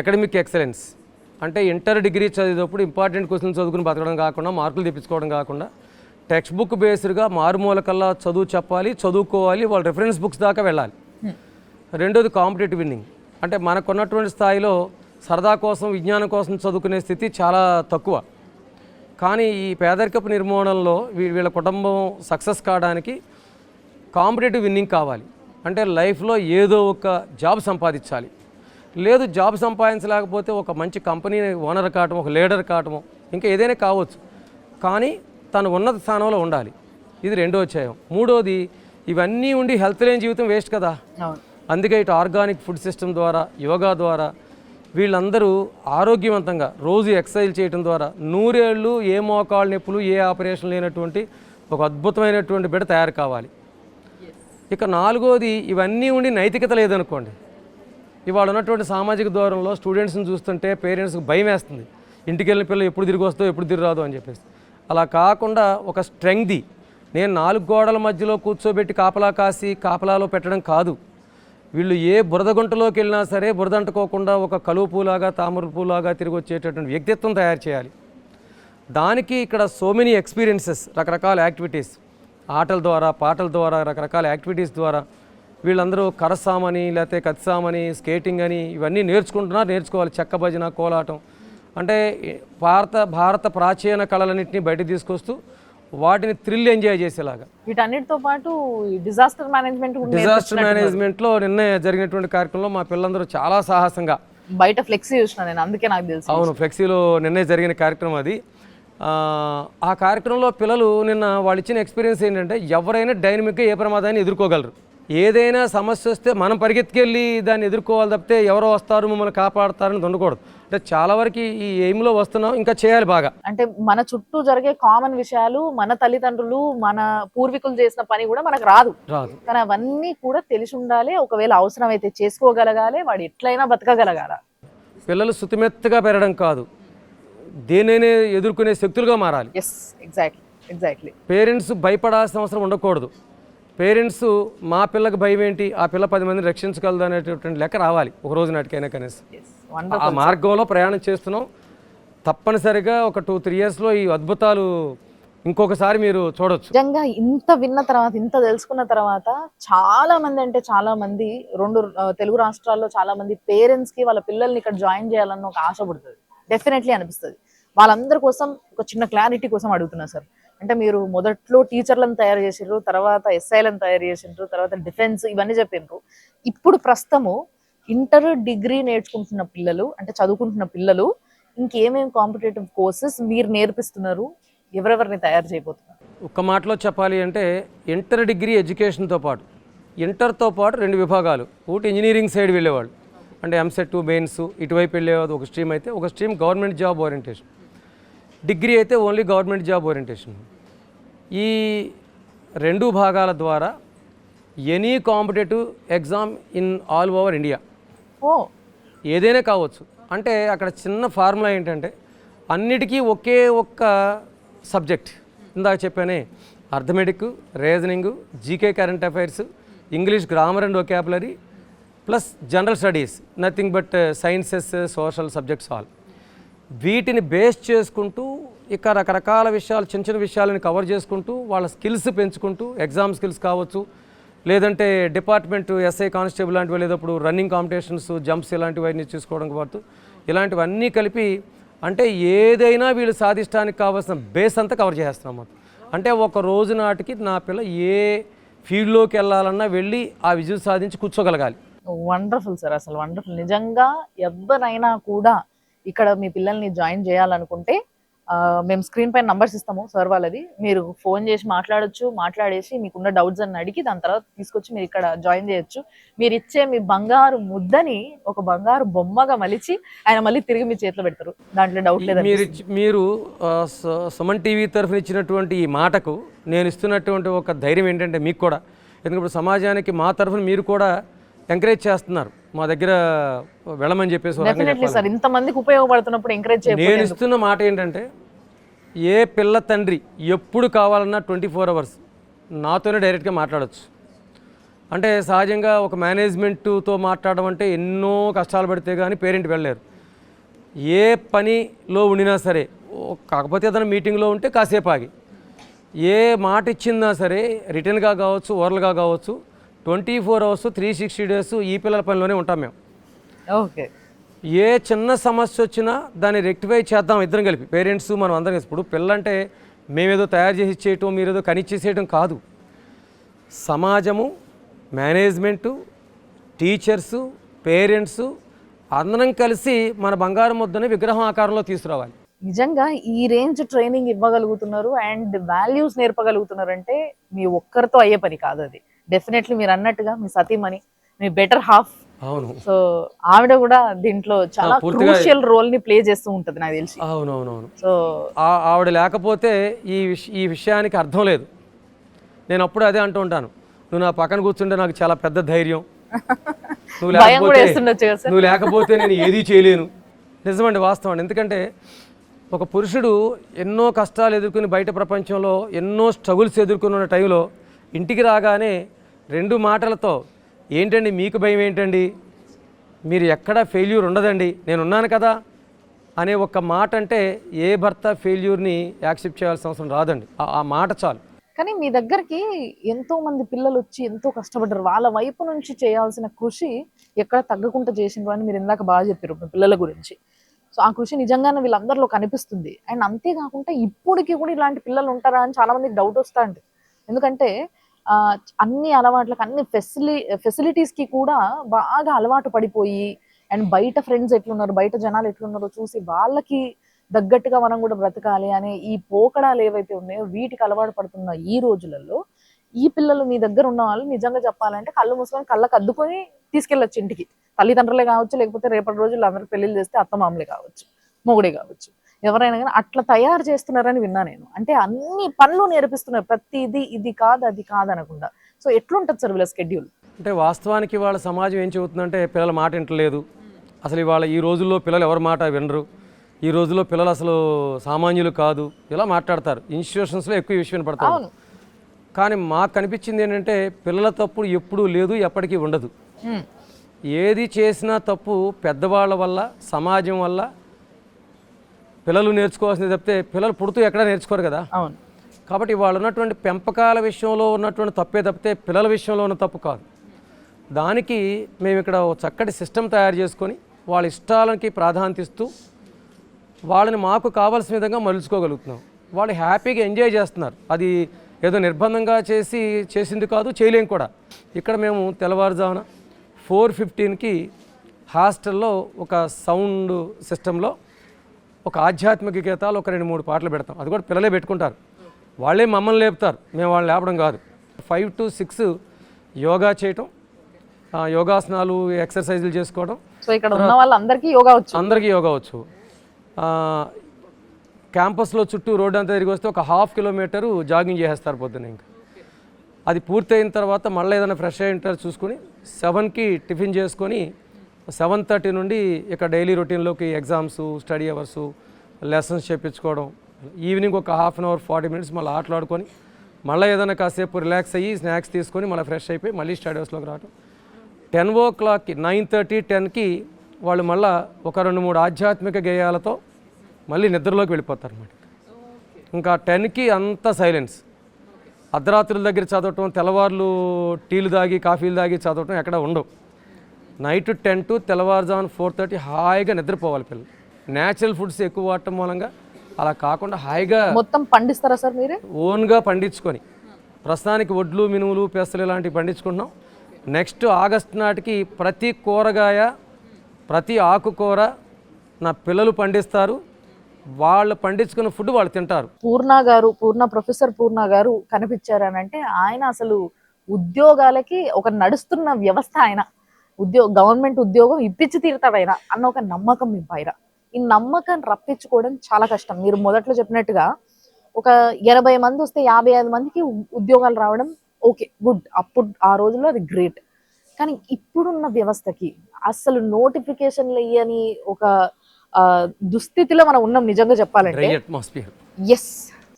అకాడమిక్ ఎక్సలెన్స్. అంటే ఇంటర్ డిగ్రీ చదివేటప్పుడు ఇంపార్టెంట్ క్వశ్చన్స్ చదువుకుని బతకడం కాకుండా, మార్కులు తెప్పించుకోవడం కాకుండా, టెక్స్ట్ బుక్ బేస్డ్గా మారుమూల కల్లా చదువు చెప్పాలి, చదువుకోవాలి, వాళ్ళ రెఫరెన్స్ బుక్స్ దాకా వెళ్ళాలి. రెండోది కాంపిటేటివ్ విన్నింగ్. అంటే మనకున్నటువంటి స్థాయిలో సరదా కోసం, విజ్ఞానం కోసం చదువుకునే స్థితి చాలా తక్కువ. కానీ ఈ పేదరికపు నిర్మూలనలో వీళ్ళ కుటుంబం సక్సెస్ కావడానికి కాంపిటేటివ్ విన్నింగ్ కావాలి. అంటే లైఫ్లో ఏదో ఒక జాబ్ సంపాదించాలి. లేదు జాబ్ సంపాదించలేకపోతే ఒక మంచి కంపెనీ ఓనర్ కావటం, ఒక లీడర్ కావటము, ఇంకా ఏదైనా కావచ్చు, కానీ తను ఉన్నత స్థానంలో ఉండాలి. ఇది రెండో అధ్యాయం. మూడోది ఇవన్నీ ఉండి హెల్త్ లేని జీవితం వేస్ట్ కదా. అందుకే ఇటు ఆర్గానిక్ ఫుడ్ సిస్టమ్ ద్వారా, యోగా ద్వారా వీళ్ళందరూ ఆరోగ్యవంతంగా రోజు ఎక్సర్సైజ్ చేయడం ద్వారా 100 ఏళ్ళు ఏ మోకాళ్ళ నొప్పులు, ఏ ఆపరేషన్ లేనటువంటి ఒక అద్భుతమైనటువంటి బిడ్డ తయారు కావాలి. ఇక నాలుగోది ఇవన్నీ ఉండి నైతికత లేదనుకోండి, ఇవాళ ఉన్నటువంటి సామాజిక దూరంలో స్టూడెంట్స్ని చూస్తుంటే పేరెంట్స్కి భయం వేస్తుంది. ఇంటికి వెళ్ళిన పిల్లలు ఎప్పుడు తిరిగి వస్తావు, ఎప్పుడు తిరిగి రాదు అని చెప్పేసి. అలా కాకుండా ఒక స్ట్రెంగ్ది నేను 4 గోడల మధ్యలో కూర్చోబెట్టి కాపలా కాసి కాపలాలో పెట్టడం కాదు. వీళ్ళు ఏ బురద గుంటలోకి వెళ్ళినా సరే బురద అంటుకోకుండా ఒక కలువ పూలాగా, తామర పూలాగా తిరిగి వచ్చేటటువంటి వ్యక్తిత్వం తయారు చేయాలి. దానికి ఇక్కడ సో మెనీ ఎక్స్పీరియన్సెస్, రకరకాల యాక్టివిటీస్, ఆటల ద్వారా, పాటల ద్వారా, రకరకాల యాక్టివిటీస్ ద్వారా వీళ్ళందరూ కరసామని, లేకపోతే కత్సామని, స్కేటింగ్ అని ఇవన్నీ నేర్చుకోవాలి. చెక్క భజన, కోలాటం, అంటే భారత ప్రాచీన కళలన్నింటినీ బయట తీసుకొస్తూ వాటిని థ్రిల్ ఎంజాయ్ చేసేలాగా. వీటన్నిటితో పాటు డిజాస్టర్ మేనేజ్మెంట్లో నిన్న జరిగినటువంటి కార్యక్రమంలో మా పిల్లలందరూ చాలా సాహసంగా బయట ఫ్లెక్సీ చూసిన నేను, అందుకే నాకు తెలుసు. అవును, ఫ్లెక్సీలో నిన్నే జరిగిన కార్యక్రమం అది. ఆ కార్యక్రమంలో పిల్లలు నిన్న వాళ్ళు ఇచ్చిన ఎక్స్పీరియన్స్ ఏంటంటే ఎవరైనా డైనమిక్గా ఏ ప్రమాదాన్ని ఎదుర్కోగలరు. ఏదైనా సమస్య వస్తే మనం పరిగెత్తుకెళ్ళి దాన్ని ఎదుర్కోవాలి తప్పితే ఎవరో వస్తారు మమ్మల్ని కాపాడతారని ఉండకూడదు. అంటే చాలా వరకు ఈ ఎయిమ్లో వస్తున్నాం, ఇంకా చేయాలి బాగా. అంటే మన చుట్టూ జరిగే కామన్ విషయాలు, మన తల్లిదండ్రులు, మన పూర్వీకులు చేసిన పని కూడా మనకు రాదు. కానీ అవన్నీ కూడా తెలిసి ఉండాలి. ఒకవేళ అవసరం అయితే చేసుకోగలగాలి, వాడు ఎట్లయినా బతకగలగాల. పిల్లలు శుతిమెత్తగా పెరగడం కాదు, దేనైనా ఎదుర్కొనే శక్తులుగా మారాలి. ఎగ్జాక్ట్లీ. పేరెంట్స్ భయపడాల్సిన అవసరం ఉండకూడదు. పేరెంట్స్ మా పిల్లకి భయం ఏంటి, ఆ పిల్ల 10 మందిని రక్షించగలదు అనేటటువంటి లెక్క రావాలి ఒక రోజు నాటికైనా కనీసం. ఆ మార్గంలో ప్రయాణం చేస్తున్నాం. తప్పనిసరిగా ఒక 2-3 ఇయర్స్లో ఈ అద్భుతాలు ఇంకొకసారి మీరు చూడొచ్చు. నిజంగా ఇంత విన్న తర్వాత, ఇంత తెలుసుకున్న తర్వాత చాలా మంది, అంటే చాలా మంది 2 తెలుగు రాష్ట్రాల్లో చాలా మంది పేరెంట్స్కి వాళ్ళ పిల్లల్ని ఇక్కడ జాయిన్ చేయాలన్న ఒక ఆశ పడుతుంది. డెఫినెట్లీ అనిపిస్తుంది. వాళ్ళందరి కోసం ఒక చిన్న క్లారిటీ కోసం అడుగుతున్నా సార్. అంటే మీరు మొదట్లో టీచర్లను తయారు చేసిండ్రు, తర్వాత ఎస్ఐలను తయారు చేసిండ్రు, తర్వాత డిఫెన్స్, ఇవన్నీ చెప్పిండ్రు. ఇప్పుడు ప్రస్తుతము ఇంటర్ డిగ్రీ నేర్చుకుంటున్న పిల్లలు, అంటే చదువుకుంటున్న పిల్లలు, ఇంకేమేమి కాంపిటేటివ్ కోర్సెస్ మీరు నేర్పిస్తున్నారు, ఎవరెవరిని తయారు చేయబోతున్నారు? ఒక్క మాటలో చెప్పాలి అంటే ఇంటర్ డిగ్రీ ఎడ్యుకేషన్తో పాటు, ఇంటర్తో పాటు 2 విభాగాలు. ఒకటి ఇంజనీరింగ్ సైడ్ వెళ్ళేవాళ్ళు, అంటే ఎంసెట్ మెయిన్స్ ఇటువైపు వెళ్ళేది ఒక స్ట్రీమ్ అయితే, ఒక stream government job orientation. Degree అయితే ఓన్లీ గవర్నమెంట్ జాబ్ ఓరియంటేషన్. ఈ 2 భాగాల ద్వారా any competitive exam in all over India ఓ ఏదైనా కావచ్చు. అంటే అక్కడ చిన్న ఫార్ములా ఏంటంటే అన్నిటికీ ఒకే ఒక్క సబ్జెక్ట్, ఇందాక చెప్పానే, arithmetic, reasoning, GK current affairs, English grammar and vocabulary plus general studies, nothing but sciences, social subjects all. వీటిని బేస్ చేసుకుంటూ ఇక రకరకాల విషయాలు, చిన్న చిన్న విషయాలను కవర్ చేసుకుంటూ వాళ్ళ స్కిల్స్ పెంచుకుంటూ, ఎగ్జామ్ స్కిల్స్ కావచ్చు, లేదంటే డిపార్ట్మెంట్ ఎస్ఐ కానిస్టేబుల్ లాంటివి వెళ్ళేటప్పుడు రన్నింగ్ కాంపిటీషన్స్, జంప్స్ ఇలాంటివన్నీ చూసుకోవడం పాటు ఇలాంటివన్నీ కలిపి, అంటే ఏదైనా వీళ్ళు సాధించడానికి కావాల్సిన బేస్ అంతా కవర్ చేస్తున్నాం మొత్తం. అంటే ఒక రోజు నాటికి నా పిల్ల ఏ ఫీల్డ్లోకి వెళ్ళాలన్నా వెళ్ళి ఆ విజయం సాధించి కూర్చోగలగాలి. వండర్ఫుల్ సార్, అసలు వండర్ఫుల్. నిజంగా ఎవరైనా కూడా ఇక్కడ మీ పిల్లల్ని జాయిన్ చేయాలనుకుంటే మేము స్క్రీన్ పైన నంబర్స్ ఇస్తాము సార్ వాళ్ళది, మీరు ఫోన్ చేసి మాట్లాడొచ్చు, మాట్లాడేసి మీకున్న డౌట్స్ అని అడిగి దాని తర్వాత తీసుకొచ్చి మీరు ఇక్కడ జాయిన్ చేయొచ్చు. మీరు ఇచ్చే మీ బంగారు ముద్దని ఒక బంగారు బొమ్మగా మలిచి ఆయన మళ్ళీ తిరిగి మీ చేతిలో పెడతారు, దాంట్లో డౌట్ లేదు. మీరు సుమన్ టీవీ తరఫున ఇచ్చినటువంటి ఈ మాటకు నేను ఇస్తున్నటువంటి ఒక ధైర్యం ఏంటంటే మీకు కూడా, ఎందుకంటే సమాజానికి మా తరఫున మీరు కూడా ఎంకరేజ్ చేస్తున్నారు, మా దగ్గర వెళ్ళమని చెప్పేసి. డెఫినెట్లీ సార్, ఇంతమందికి ఉపయోగపడుతున్నప్పుడు ఎంకరేజ్ చేయాలి. నేను ఇస్తున్న మాట ఏంటంటే ఏ పిల్ల తండ్రి ఎప్పుడు కావాలన్నా 24 hours నాతోనే డైరెక్ట్గా మాట్లాడవచ్చు. అంటే సహజంగా ఒక మేనేజ్మెంట్తో మాట్లాడడం అంటే ఎన్నో కష్టాలు పడితే కానీ పేరెంట్ వెళ్ళలేరు. ఏ పనిలో ఉండినా సరే, కాకపోతే ఏదైనా మీటింగ్లో ఉంటే కాసేపు ఆగి, ఏ మాట ఇచ్చిందా సరే రిటర్న్గా కావచ్చు, ఓరల్గా కావచ్చు, 24 hours 360 days ఈ పిల్లల పనిలోనే ఉంటాం మేము. ఓకే, ఏ చిన్న సమస్య వచ్చినా దాన్ని రెక్టిఫై చేద్దాం ఇద్దరం కలిపి, పేరెంట్స్ మనం అందరం కలిసి. ఇప్పుడు పిల్లంటే మేమేదో తయారు చేసి ఇచ్చేయటం, మీరేదో కనిచ్చేసేయటం కాదు. సమాజము, మేనేజ్మెంటు, టీచర్సు, పేరెంట్స్ అందరం కలిసి మన బంగారం ముద్దని విగ్రహం ఆకారంలో తీసుకురావాలి. నిజంగా ఈ రేంజ్ ట్రైనింగ్ ఇవ్వగలుగుతున్నారు అండ్ వాల్యూస్ నేర్పగలుగుతున్నారు అంటే మీ ఒక్కరితో అయ్యే పని కాదు అది. డెఫినెట్లీ మీరు అన్నట్టుగా మీ సతీమణి, మీ బెటర్ హాఫ్, అవును, సో ఆవిడ కూడా దీంట్లో చాలా క్రూషియల్ రోల్ ని ప్లే చేస్తూ ఉంటది నాకు తెలిసి. అవునవునవును. సో ఆవిడ లేకపోతే ఈ విషయానికి అర్థం లేదు. నేను అప్పుడు అదే అంటూ ఉంటాను, నువ్వు నా పక్కన కూర్చుంటే నాకు చాలా పెద్ద ధైర్యం, నువ్వు లేకపోతే నేను ఏదీ చేయలేను. నిజమండి, వాస్తవం అండి. ఎందుకంటే ఒక పురుషుడు ఎన్నో కష్టాలు ఎదుర్కొని బయట ప్రపంచంలో ఎన్నో స్ట్రగుల్స్ ఎదుర్కొన్న టైంలో ఇంటికి రాగానే 2 మాటలతో, ఏంటండి మీకు భయం ఏంటండి, మీరు ఎక్కడా ఫెయిల్యూర్ ఉండదండి, నేను ఉన్నాను కదా అనే ఒక్క మాట అంటే ఏ భర్త ఫెయిల్యూర్ని యాక్సెప్ట్ చేయాల్సిన అవసరం రాదండి. ఆ మాట చాలు. కానీ మీ దగ్గరికి ఎంతో మంది పిల్లలు వచ్చి ఎంతో కష్టపడ్డారు, వాళ్ళ వైపు నుంచి చేయాల్సిన కృషి ఎక్కడ తగ్గకుండా చేసిండ్రు అని మీరు ఇందాక బాగా చెప్పారు మీ పిల్లల గురించి. సో ఆ కృషి నిజంగానే వీళ్ళందరిలో కనిపిస్తుంది. అండ్ అంతేకాకుండా ఇప్పటికి కూడా ఇలాంటి పిల్లలు ఉంటారా అని చాలా మందికి డౌట్ వస్తా ఉంటుంది. ఎందుకంటే అన్ని అలవాట్లకు, అన్ని ఫెసిలిటీస్కి కూడా బాగా అలవాటు పడిపోయి, అండ్ బయట ఫ్రెండ్స్ ఎట్లున్నారు, బయట జనాలు ఎట్లున్నారో చూసి వాళ్ళకి తగ్గట్టుగా మనం కూడా బ్రతకాలి అనే ఈ పోకడాలు ఏవైతే ఉన్నాయో వీటికి అలవాటు పడుతున్న ఈ రోజులలో ఈ పిల్లలు మీ దగ్గర ఉన్న వాళ్ళు నిజంగా చెప్పాలంటే కళ్ళు మూసుకొని కళ్ళకు అద్దుకొని తీసుకెళ్ళొచ్చు ఇంటికి. తల్లిదండ్రులే కావచ్చు, లేకపోతే రేపటి రోజుల్లో అందరికి పెళ్లిళ్ళు చేస్తే అత్తమామలే కావచ్చు, మొగుడే కావచ్చు, ఎవరైనా కానీ అట్లా తయారు చేస్తున్నారని విన్నా నేను. అంటే అన్ని పనులు నేర్పిస్తున్నారు, ప్రతిదీ ఇది కాదు అది కాదు అనకుండా. సో ఎట్లుంటుంది సార్ వీళ్ళ స్కెడ్యూల్? అంటే వాస్తవానికి వాళ్ళ సమాజం ఏం చెబుతుందంటే పిల్లల మాట వింటలేదు, అసలు ఇవాళ ఈ రోజుల్లో పిల్లలు ఎవరి మాట వినరు, ఈ రోజుల్లో పిల్లలు అసలు సామాన్యులు కాదు, ఇలా మాట్లాడతారు. ఇన్స్టిట్యూషన్స్లో ఎక్కువ విషయం పడతారు. కానీ మాకు కనిపించింది ఏంటంటే పిల్లల తప్పుడు ఎప్పుడూ లేదు, ఎప్పటికీ ఉండదు. ఏది చేసినా తప్పు పెద్దవాళ్ళ వల్ల, సమాజం వల్ల పిల్లలు నేర్చుకోవాల్సింది తప్పితే పిల్లలు పుడుతూ ఎక్కడా నేర్చుకోరు కదా. అవును. కాబట్టి వాళ్ళు ఉన్నటువంటి పెంపకాల విషయంలో ఉన్నటువంటి తప్పే తప్పితే పిల్లల విషయంలో ఉన్న తప్పు కాదు. దానికి మేము ఇక్కడ ఒక చక్కటి సిస్టమ్ తయారు చేసుకొని వాళ్ళ ఇష్టాలకి ప్రాధాన్యత ఇస్తూ వాళ్ళని మాకు కావాల్సిన విధంగా మలుచుకోగలుగుతున్నాం. వాళ్ళు హ్యాపీగా ఎంజాయ్ చేస్తున్నారు. అది ఏదో నిర్బంధంగా చేసింది కాదు, చేయలేం కూడా. ఇక్కడ మేము తెల్లవారుజామున 4:15కి హాస్టల్లో ఒక సౌండ్ సిస్టంలో ఒక ఆధ్యాత్మిక గీతాలు ఒక 2-3 పాటలు పెడతాం. అది కూడా పిల్లలే పెట్టుకుంటారు, వాళ్ళే మమ్మల్ని లేపుతారు, మేము వాళ్ళని లేపడం కాదు. 5 to 6 యోగా చేయటం, యోగాసనాలు, ఎక్సర్సైజులు చేసుకోవడం, సో ఇక్కడ ఉన్న వాళ్ళందరికీ యోగా వచ్చు. అందరికీ యోగా వచ్చు. క్యాంపస్లో చుట్టూ రోడ్డు అంతా తిరిగి వస్తే ఒక 1/2 కిలోమీటరు జాగింగ్ చేసేస్తారు పొద్దున్న. ఇంకా అది పూర్తయిన తర్వాత మళ్ళీ ఏదైనా ఫ్రెష్ అయ్యి ఉంటారు చూసుకొని 7కి టిఫిన్ చేసుకొని 7:30 నుండి ఇక డైలీ రొటీన్లోకి ఎగ్జామ్స్, స్టడీ అవర్సు, లెసన్స్ చేయించుకోవడం. ఈవినింగ్ ఒక 1/2 అవర్ 40 మినిట్స్ మళ్ళీ ఆటలాడుకొని మళ్ళీ ఏదైనా కాసేపు రిలాక్స్ అయ్యి స్నాక్స్ తీసుకొని మళ్ళీ ఫ్రెష్ అయిపోయి మళ్ళీ స్టడీ అవర్స్లోకి రావడం. 10 o'clockకి 9:30, 10కి వాళ్ళు మళ్ళీ ఒక 2-3 ఆధ్యాత్మిక గేయాలతో మళ్ళీ నిద్రలోకి వెళ్ళిపోతారు అన్నమాట. ఇంకా 10కి అంతా సైలెన్స్. అర్ధరాత్రుల దగ్గర చదవటం, తెల్లవార్లు టీలు తాగి కాఫీలు తాగి చదవటం ఎక్కడ ఉండవు. నైట్ 10 to తెల్లవారుజామున 4:30 హాయిగా నిద్రపోవాలి పిల్లలు. న్యాచురల్ ఫుడ్స్ ఎక్కువ వాడటం మూలంగా అలా కాకుండా హాయిగా మొత్తం పండిస్తారా సార్ మీరే? ఓన్గా పండించుకొని ప్రస్తుతానికి వడ్లు, మినుములు, పెసలు ఇలాంటివి పండించుకుంటున్నాం. నెక్స్ట్ ఆగస్ట్ నాటికి ప్రతి కూరగాయ, ప్రతి ఆకుకూర నా పిల్లలు పండిస్తారు. వాళ్ళు పండించుకున్న ఫుడ్ వాళ్ళు తింటారు. ప్రొఫెసర్ పూర్ణ గారు కనిపించారనంటే ఆయన అసలు ఉద్యోగాలకి ఒక నడుస్తున్న వ్యవస్థ. ఆయన గవర్నమెంట్ ఉద్యోగం ఇప్పించి తీరుతాడు ఆయన అన్న ఒక నమ్మకం మీ పైన. ఈ నమ్మకాన్ని రప్పించుకోవడం చాలా కష్టం. మీరు మొదట్లో చెప్పినట్టుగా ఒక 80 మంది వస్తే 55 మందికి ఉద్యోగాలు రావడం ఓకే, గుడ్. అప్పుడు ఆ రోజుల్లో అది గ్రేట్. కానీ ఇప్పుడున్న వ్యవస్థకి అసలు నోటిఫికేషన్లు ఇయ్యని ఒక దుస్థితిలో మనం ఉన్నాం నిజంగా చెప్పాలంటే. ఎస్.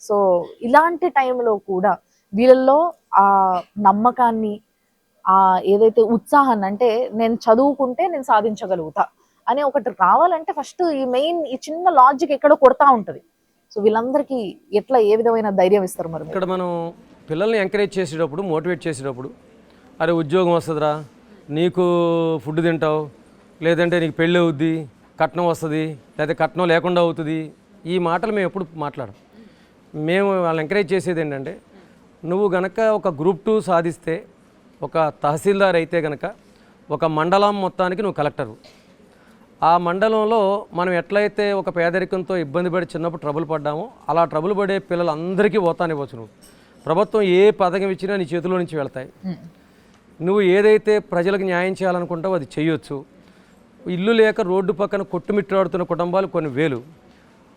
సో ఇలాంటి టైంలో కూడా వీళ్ళల్లో ఆ నమ్మకాన్ని, ఆ ఏదైతే ఉత్సాహాన్ని, అంటే నేను చదువుకుంటే నేను సాధించగలుగుతా అనే ఒకటి రావాలంటే ఫస్ట్ ఈ చిన్న లాజిక్ ఎక్కడో కొడతా ఉంటది. సో వీళ్ళందరికీ ఎట్లా, ఏ విధమైన ధైర్యం ఇస్తారు మరి? ఇక్కడ మనం పిల్లల్ని ఎంకరేజ్ చేసేటప్పుడు, మోటివేట్ చేసేటప్పుడు, అరే ఉద్యోగం వస్తుందిరా, నీకు ఫుడ్ తింటావు, లేదంటే నీకు పెళ్ళి అవుద్ది, కట్నం వస్తుంది, లేదా కట్నం లేకుండా అవుతుంది, ఈ మాటలు మేము ఎప్పుడు మాట్లాడం. మేము వాళ్ళని ఎంకరేజ్ చేసేది ఏంటంటే, నువ్వు గనక ఒక గ్రూప్ 2 సాధిస్తే, ఒక తహసీల్దార్ అయితే గనక ఒక మండలం మొత్తానికి నువ్వు కలెక్టరు. ఆ మండలంలో మనం ఎట్లయితే ఒక పేదరికంతో ఇబ్బంది పడి చిన్నప్పుడు ట్రబుల్ పడ్డామో అలా ట్రబుల్ పడే పిల్లలందరికీ పోతానివ్వచ్చు. నువ్వు ప్రభుత్వం ఏ పథకం ఇచ్చినా నీ చేతిలో నుంచి వెళ్తాయి. నువ్వు ఏదైతే ప్రజలకు న్యాయం చేయాలనుకుంటావో అది చేయొచ్చు. ఇల్లు లేక రోడ్డు పక్కన కొట్టుమిట్టాడుతున్న కుటుంబాలు కొన్ని వేలు.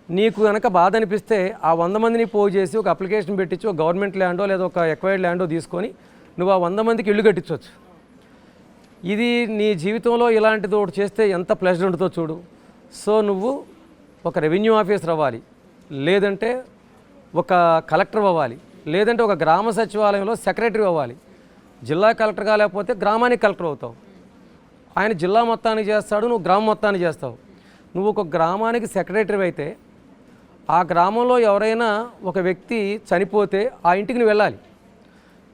నీకు కనుక బాధ అనిపిస్తే ఆ 100 మందిని పోగు చేసి ఒక అప్లికేషన్ పెట్టించి ఒక గవర్నమెంట్ ల్యాండో లేదా ఒక ఎక్వైర్డ్ ల్యాండో తీసుకొని నువ్వు ఆ 100 మందికి ఇల్లు కట్టించవచ్చు. ఇది నీ జీవితంలో ఇలాంటిది ఒకటి చేస్తే ఎంత ప్లెజర్ ఉంటుందో చూడు. సో నువ్వు ఒక రెవెన్యూ ఆఫీసర్ అవ్వాలి, లేదంటే ఒక కలెక్టర్ అవ్వాలి, లేదంటే ఒక గ్రామ సచివాలయంలో సెక్రటరీ అవ్వాలి. జిల్లా కలెక్టర్ కాలేకపోతే గ్రామానికి కలెక్టర్ అవుతావు. ఆయన జిల్లా మొత్తానికి చేస్తాడు, నువ్వు గ్రామం మొత్తానికి చేస్తావు. నువ్వు ఒక గ్రామానికి సెక్రటరీ అయితే ఆ గ్రామంలో ఎవరైనా ఒక వ్యక్తి చనిపోతే ఆ ఇంటికి నువ్వు వెళ్ళాలి.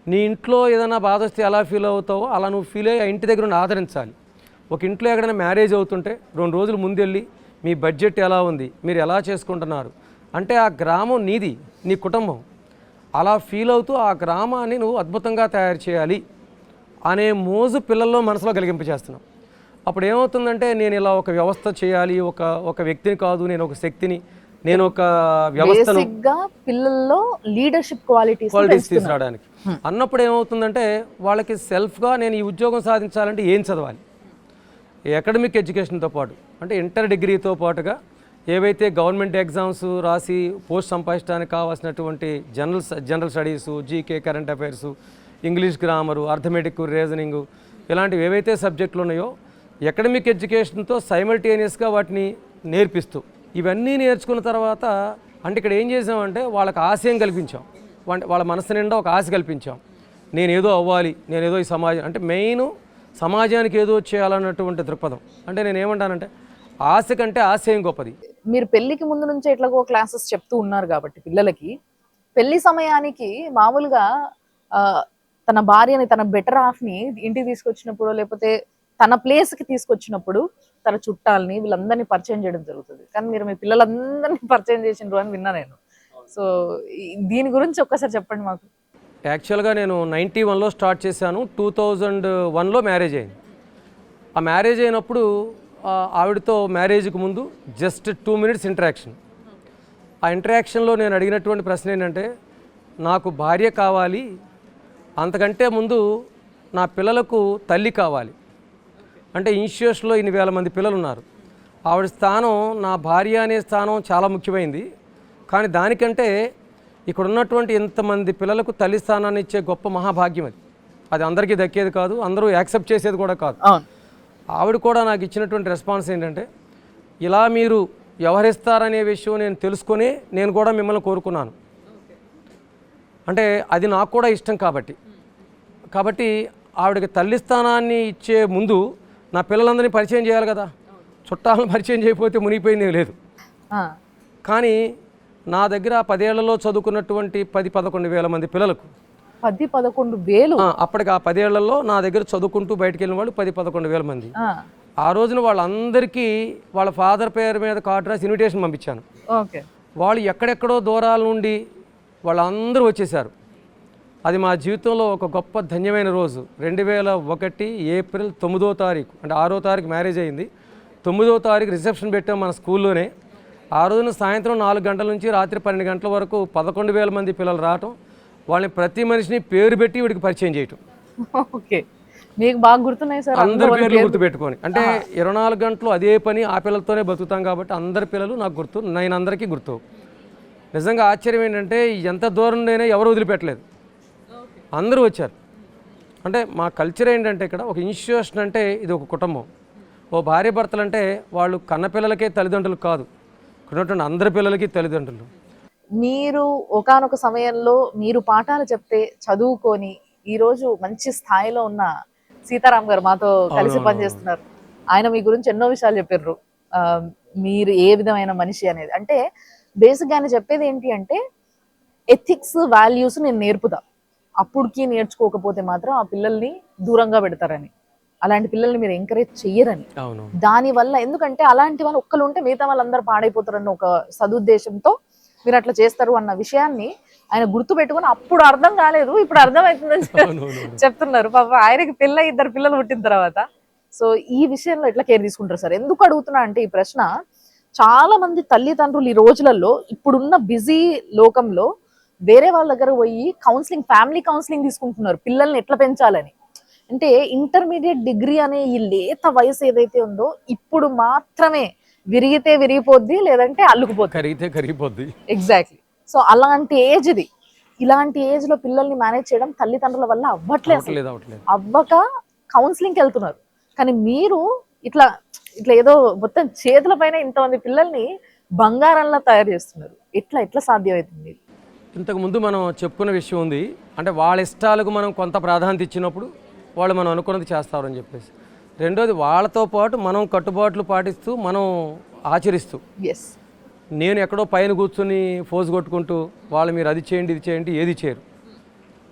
నీ ఇంట్లో ఏదైనా బాధ వస్తే ఎలా ఫీల్ అవుతావో అలా నువ్వు ఫీల్ అయ్యి ఆ ఇంటి దగ్గర నుండి ఆదరించాలి. ఒక ఇంట్లో ఎక్కడైనా మ్యారేజ్ అవుతుంటే 2 రోజులు ముందెళ్ళి మీ బడ్జెట్ ఎలా ఉంది, మీరు ఎలా చేసుకుంటున్నారు అంటే ఆ గ్రామం నీది, నీ కుటుంబం. అలా ఫీల్ అవుతూ ఆ గ్రామాన్ని నువ్వు అద్భుతంగా తయారు చేయాలి అనే మోజు పిల్లల్లో మనసులో కలిగింపచేస్తున్నావు. అప్పుడు ఏమవుతుందంటే నేను ఇలా ఒక వ్యవస్థ చేయాలి, ఒక వ్యక్తిని కాదు, నేను ఒక శక్తిని, నేను ఒక వ్యవస్థను పిల్లల్లో లీడర్షిప్ క్వాలిటీస్ తీసుకురావడానికి అన్నప్పుడు ఏమవుతుందంటే వాళ్ళకి సెల్ఫ్గా నేను ఈ ఉద్యోగం సాధించాలంటే ఏం చదవాలి, అకాడమిక్ ఎడ్యుకేషన్తో పాటు అంటే ఇంటర్ డిగ్రీతో పాటుగా ఏవైతే గవర్నమెంట్ ఎగ్జామ్స్ రాసి పోస్ట్ సంపాదించడానికి కావాల్సినటువంటి general studies, GK, current affairs, English grammar, arithmetic, reasoning ఇలాంటివి ఏవైతే సబ్జెక్టులు ఉన్నాయో అకాడమిక్ ఎడ్యుకేషన్తో సైమల్టేనియస్గా వాటిని నేర్పిస్తూ ఇవన్నీ నేర్చుకున్న తర్వాత అంటే ఇక్కడ ఏం చేసామంటే వాళ్ళకి ఆశయం కల్పించాం. వాళ్ళ మనసు నిండా ఒక ఆశ కల్పించాం. నేనేదో అవ్వాలి, నేనేదో ఈ సమాజం అంటే మెయిన్ సమాజానికి ఏదో చేయాలన్నటువంటి దృక్పథం. అంటే నేను ఏమంటానంటే ఆశ కంటే ఆశయం గొప్పది. మీరు పెళ్లికి ముందు నుంచే ఎట్లాగో క్లాసెస్ చెప్తూ ఉన్నారు కాబట్టి పిల్లలకి పెళ్లి సమయానికి మామూలుగా తన భార్యని, తన బెటర్ హాఫ్ని ఇంటికి తీసుకొచ్చినప్పుడు లేకపోతే తన ప్లేస్కి తీసుకొచ్చినప్పుడు తన చుట్టాలని వీళ్ళందరినీ పరిచయం చేయడం జరుగుతుంది. కానీ మీరు మీ పిల్లలందరినీ పరిచయం చేసినారు అని విన్నా నేను. సో దీని గురించి ఒక్కసారి చెప్పండి మాకు. యాక్చువల్గా నేను 91లో స్టార్ట్ చేశాను. 2001లో మ్యారేజ్ అయింది. ఆ మ్యారేజ్ అయినప్పుడు ఆవిడతో మ్యారేజ్కి ముందు జస్ట్ 2 minutes ఇంటరాక్షన్. ఆ ఇంటరాక్షన్లో నేను అడిగినటువంటి ప్రశ్న ఏంటంటే నాకు భార్య కావాలి, అంతకంటే ముందు నా పిల్లలకు తల్లి కావాలి. అంటే ఇన్స్టిట్యూషన్లో ఇన్ని వేల మంది పిల్లలు ఉన్నారు. ఆవిడ స్థానం, నా భార్య అనే స్థానం చాలా ముఖ్యమైంది. కానీ దానికంటే ఇక్కడ ఉన్నటువంటి ఇంతమంది పిల్లలకు తల్లి స్థానాన్ని ఇచ్చే గొప్ప మహాభాగ్యం అది. అది అందరికీ దక్కేది కాదు, అందరూ యాక్సెప్ట్ చేసేది కూడా కాదు. ఆవిడ కూడా నాకు ఇచ్చినటువంటి రెస్పాన్స్ ఏంటంటే, ఇలా మీరు వ్యవహరిస్తారనే విషయం నేను తెలుసుకొని నేను కూడా మిమ్మల్ని కోరుకున్నాను. అంటే అది నాకు కూడా ఇష్టం కాబట్టి ఆవిడకి తల్లి స్థానాన్ని ఇచ్చే ముందు నా పిల్లలందరినీ పరిచయం చేయాలి కదా. చుట్టాలను పరిచయం చేయకపోతే మునిగిపోయింది లేదు. కానీ నా దగ్గర 10 ఏళ్లలో చదువుకున్నటువంటి 10-11 వేల మంది పిల్లలకు 10-11 వేలు అప్పటికి ఆ 10 ఏళ్లలో నా దగ్గర చదువుకుంటూ బయటకు వెళ్ళిన వాళ్ళు 10-11 వేల మంది. ఆ రోజున వాళ్ళందరికీ వాళ్ళ ఫాదర్ పేరు మీద కార్డు రాసి ఇన్విటేషన్ పంపించాను. వాళ్ళు ఎక్కడెక్కడో దూరాల నుండి వాళ్ళందరూ వచ్చేసారు. అది మా జీవితంలో ఒక గొప్ప ధన్యమైన రోజు. 2001 ఏప్రిల్ 9వ తారీఖు, అంటే 6వ తారీఖు మ్యారేజ్ అయింది, 9వ తారీఖు రిసెప్షన్ పెట్టాం మన స్కూల్లోనే. ఆ రోజున సాయంత్రం 4 గంటల నుంచి రాత్రి 12 గంటల వరకు 11,000 మంది పిల్లలు రావటం, వాళ్ళని ప్రతి మనిషిని పేరు పెట్టి వీడికి పరిచయం చేయటం. ఓకే, మీకు బాగా గుర్తున్నాయి సార్ అందరి పేర్లు గుర్తుపెట్టుకొని. అంటే 24 గంటలు అదే పని, ఆ పిల్లలతోనే బతుకుతాం కాబట్టి అందరి పిల్లలు నాకు గుర్తు, నేను అందరికీ గుర్తు. నిజంగా ఆశ్చర్యం ఏంటంటే ఎంత దూరం నేనే ఎవరు వదిలిపెట్టలేదు, అందరూ వచ్చారు. అంటే మా కల్చర్ ఏంటంటే ఇక్కడ ఒక ఇన్స్టిట్యూషన్ అంటే ఇది ఒక కుటుంబం. ఓ భార్య భర్తలు అంటే వాళ్ళు కన్న పిల్లలకే తల్లిదండ్రులు కాదు, ఇక్కడ అందరి పిల్లలకి తల్లిదండ్రులు. మీరు ఒకానొక సమయంలో మీరు పాఠాలు చెప్తే చదువుకొని ఈరోజు మంచి స్థాయిలో ఉన్న సీతారాం గారు మాతో కలిసి పనిచేస్తున్నారు. ఆయన మీ గురించి ఎన్నో విషయాలు చెప్పారు, మీరు ఏ విధమైన మనిషి అనేది. అంటే బేసిక్గా ఆయన చెప్పేది ఏంటి అంటే ఎథిక్స్, వాల్యూస్ నేను నేర్పుతా, అప్పుడుకి నేర్చుకోకపోతే మాత్రం ఆ పిల్లల్ని దూరంగా పెడతారని, అలాంటి పిల్లల్ని మీరు ఎంకరేజ్ చెయ్యరని. దానివల్ల ఎందుకంటే అలాంటి వాళ్ళు ఒక్కరు ఉంటే మిగతా వాళ్ళందరూ పాడైపోతారన్న ఒక సదుద్దేశంతో మీరు అట్లా చేస్తారు అన్న విషయాన్ని ఆయన గుర్తు పెట్టుకుని, అప్పుడు అర్థం కాలేదు ఇప్పుడు అర్థమవుతుందని చెప్తున్నారు. పాప ఆయనకి పెళ్ళి 2 పిల్లలు పుట్టిన తర్వాత. సో ఈ విషయంలో ఎట్లా కేర్ తీసుకుంటారు సార్? ఎందుకు అడుగుతున్నా అంటే ఈ ప్రశ్న, చాలా మంది తల్లిదండ్రులు ఈ రోజులలో ఇప్పుడున్న బిజీ లోకంలో వేరే వాళ్ళ దగ్గర పోయి కౌన్సిలింగ్, ఫ్యామిలీ కౌన్సిలింగ్ తీసుకుంటున్నారు పిల్లల్ని ఎట్లా పెంచాలని. అంటే ఇంటర్మీడియట్ డిగ్రీ అనే ఈ లేత వయసు ఏదైతే ఉందో ఇప్పుడు మాత్రమే విరిగితే విరిగిపోద్ది, లేదంటే కరిగిపోద్ది. ఎగ్జాక్ట్లీ. సో అలాంటి ఏజ్ ఇది. ఇలాంటి ఏజ్ లో పిల్లల్ని మేనేజ్ చేయడం తల్లిదండ్రుల వల్ల అవ్వక కౌన్సిలింగ్కి వెళ్తున్నారు. కానీ మీరు ఇట్లా ఏదో మొత్తం చేతుల పైన ఇంతమంది పిల్లల్ని బంగారంలా తయారు చేస్తున్నారు. ఎట్లా సాధ్యమవుతుంది? ఇంతకుముందు మనం చెప్పుకున్న విషయం ఉంది, అంటే వాళ్ళ ఇష్టాలకు మనం కొంత ప్రాధాన్యత ఇచ్చినప్పుడు వాళ్ళు మనం అనుకున్నది చేస్తారని చెప్పేసి. రెండోది, వాళ్ళతో పాటు మనం కట్టుబాట్లు పాటిస్తూ మనం ఆచరిస్తూ. నేను ఎక్కడో పైన కూర్చొని ఫోజు కొట్టుకుంటూ వాళ్ళు మీరు అది చేయండి ఇది చేయండి ఏది చేయరు,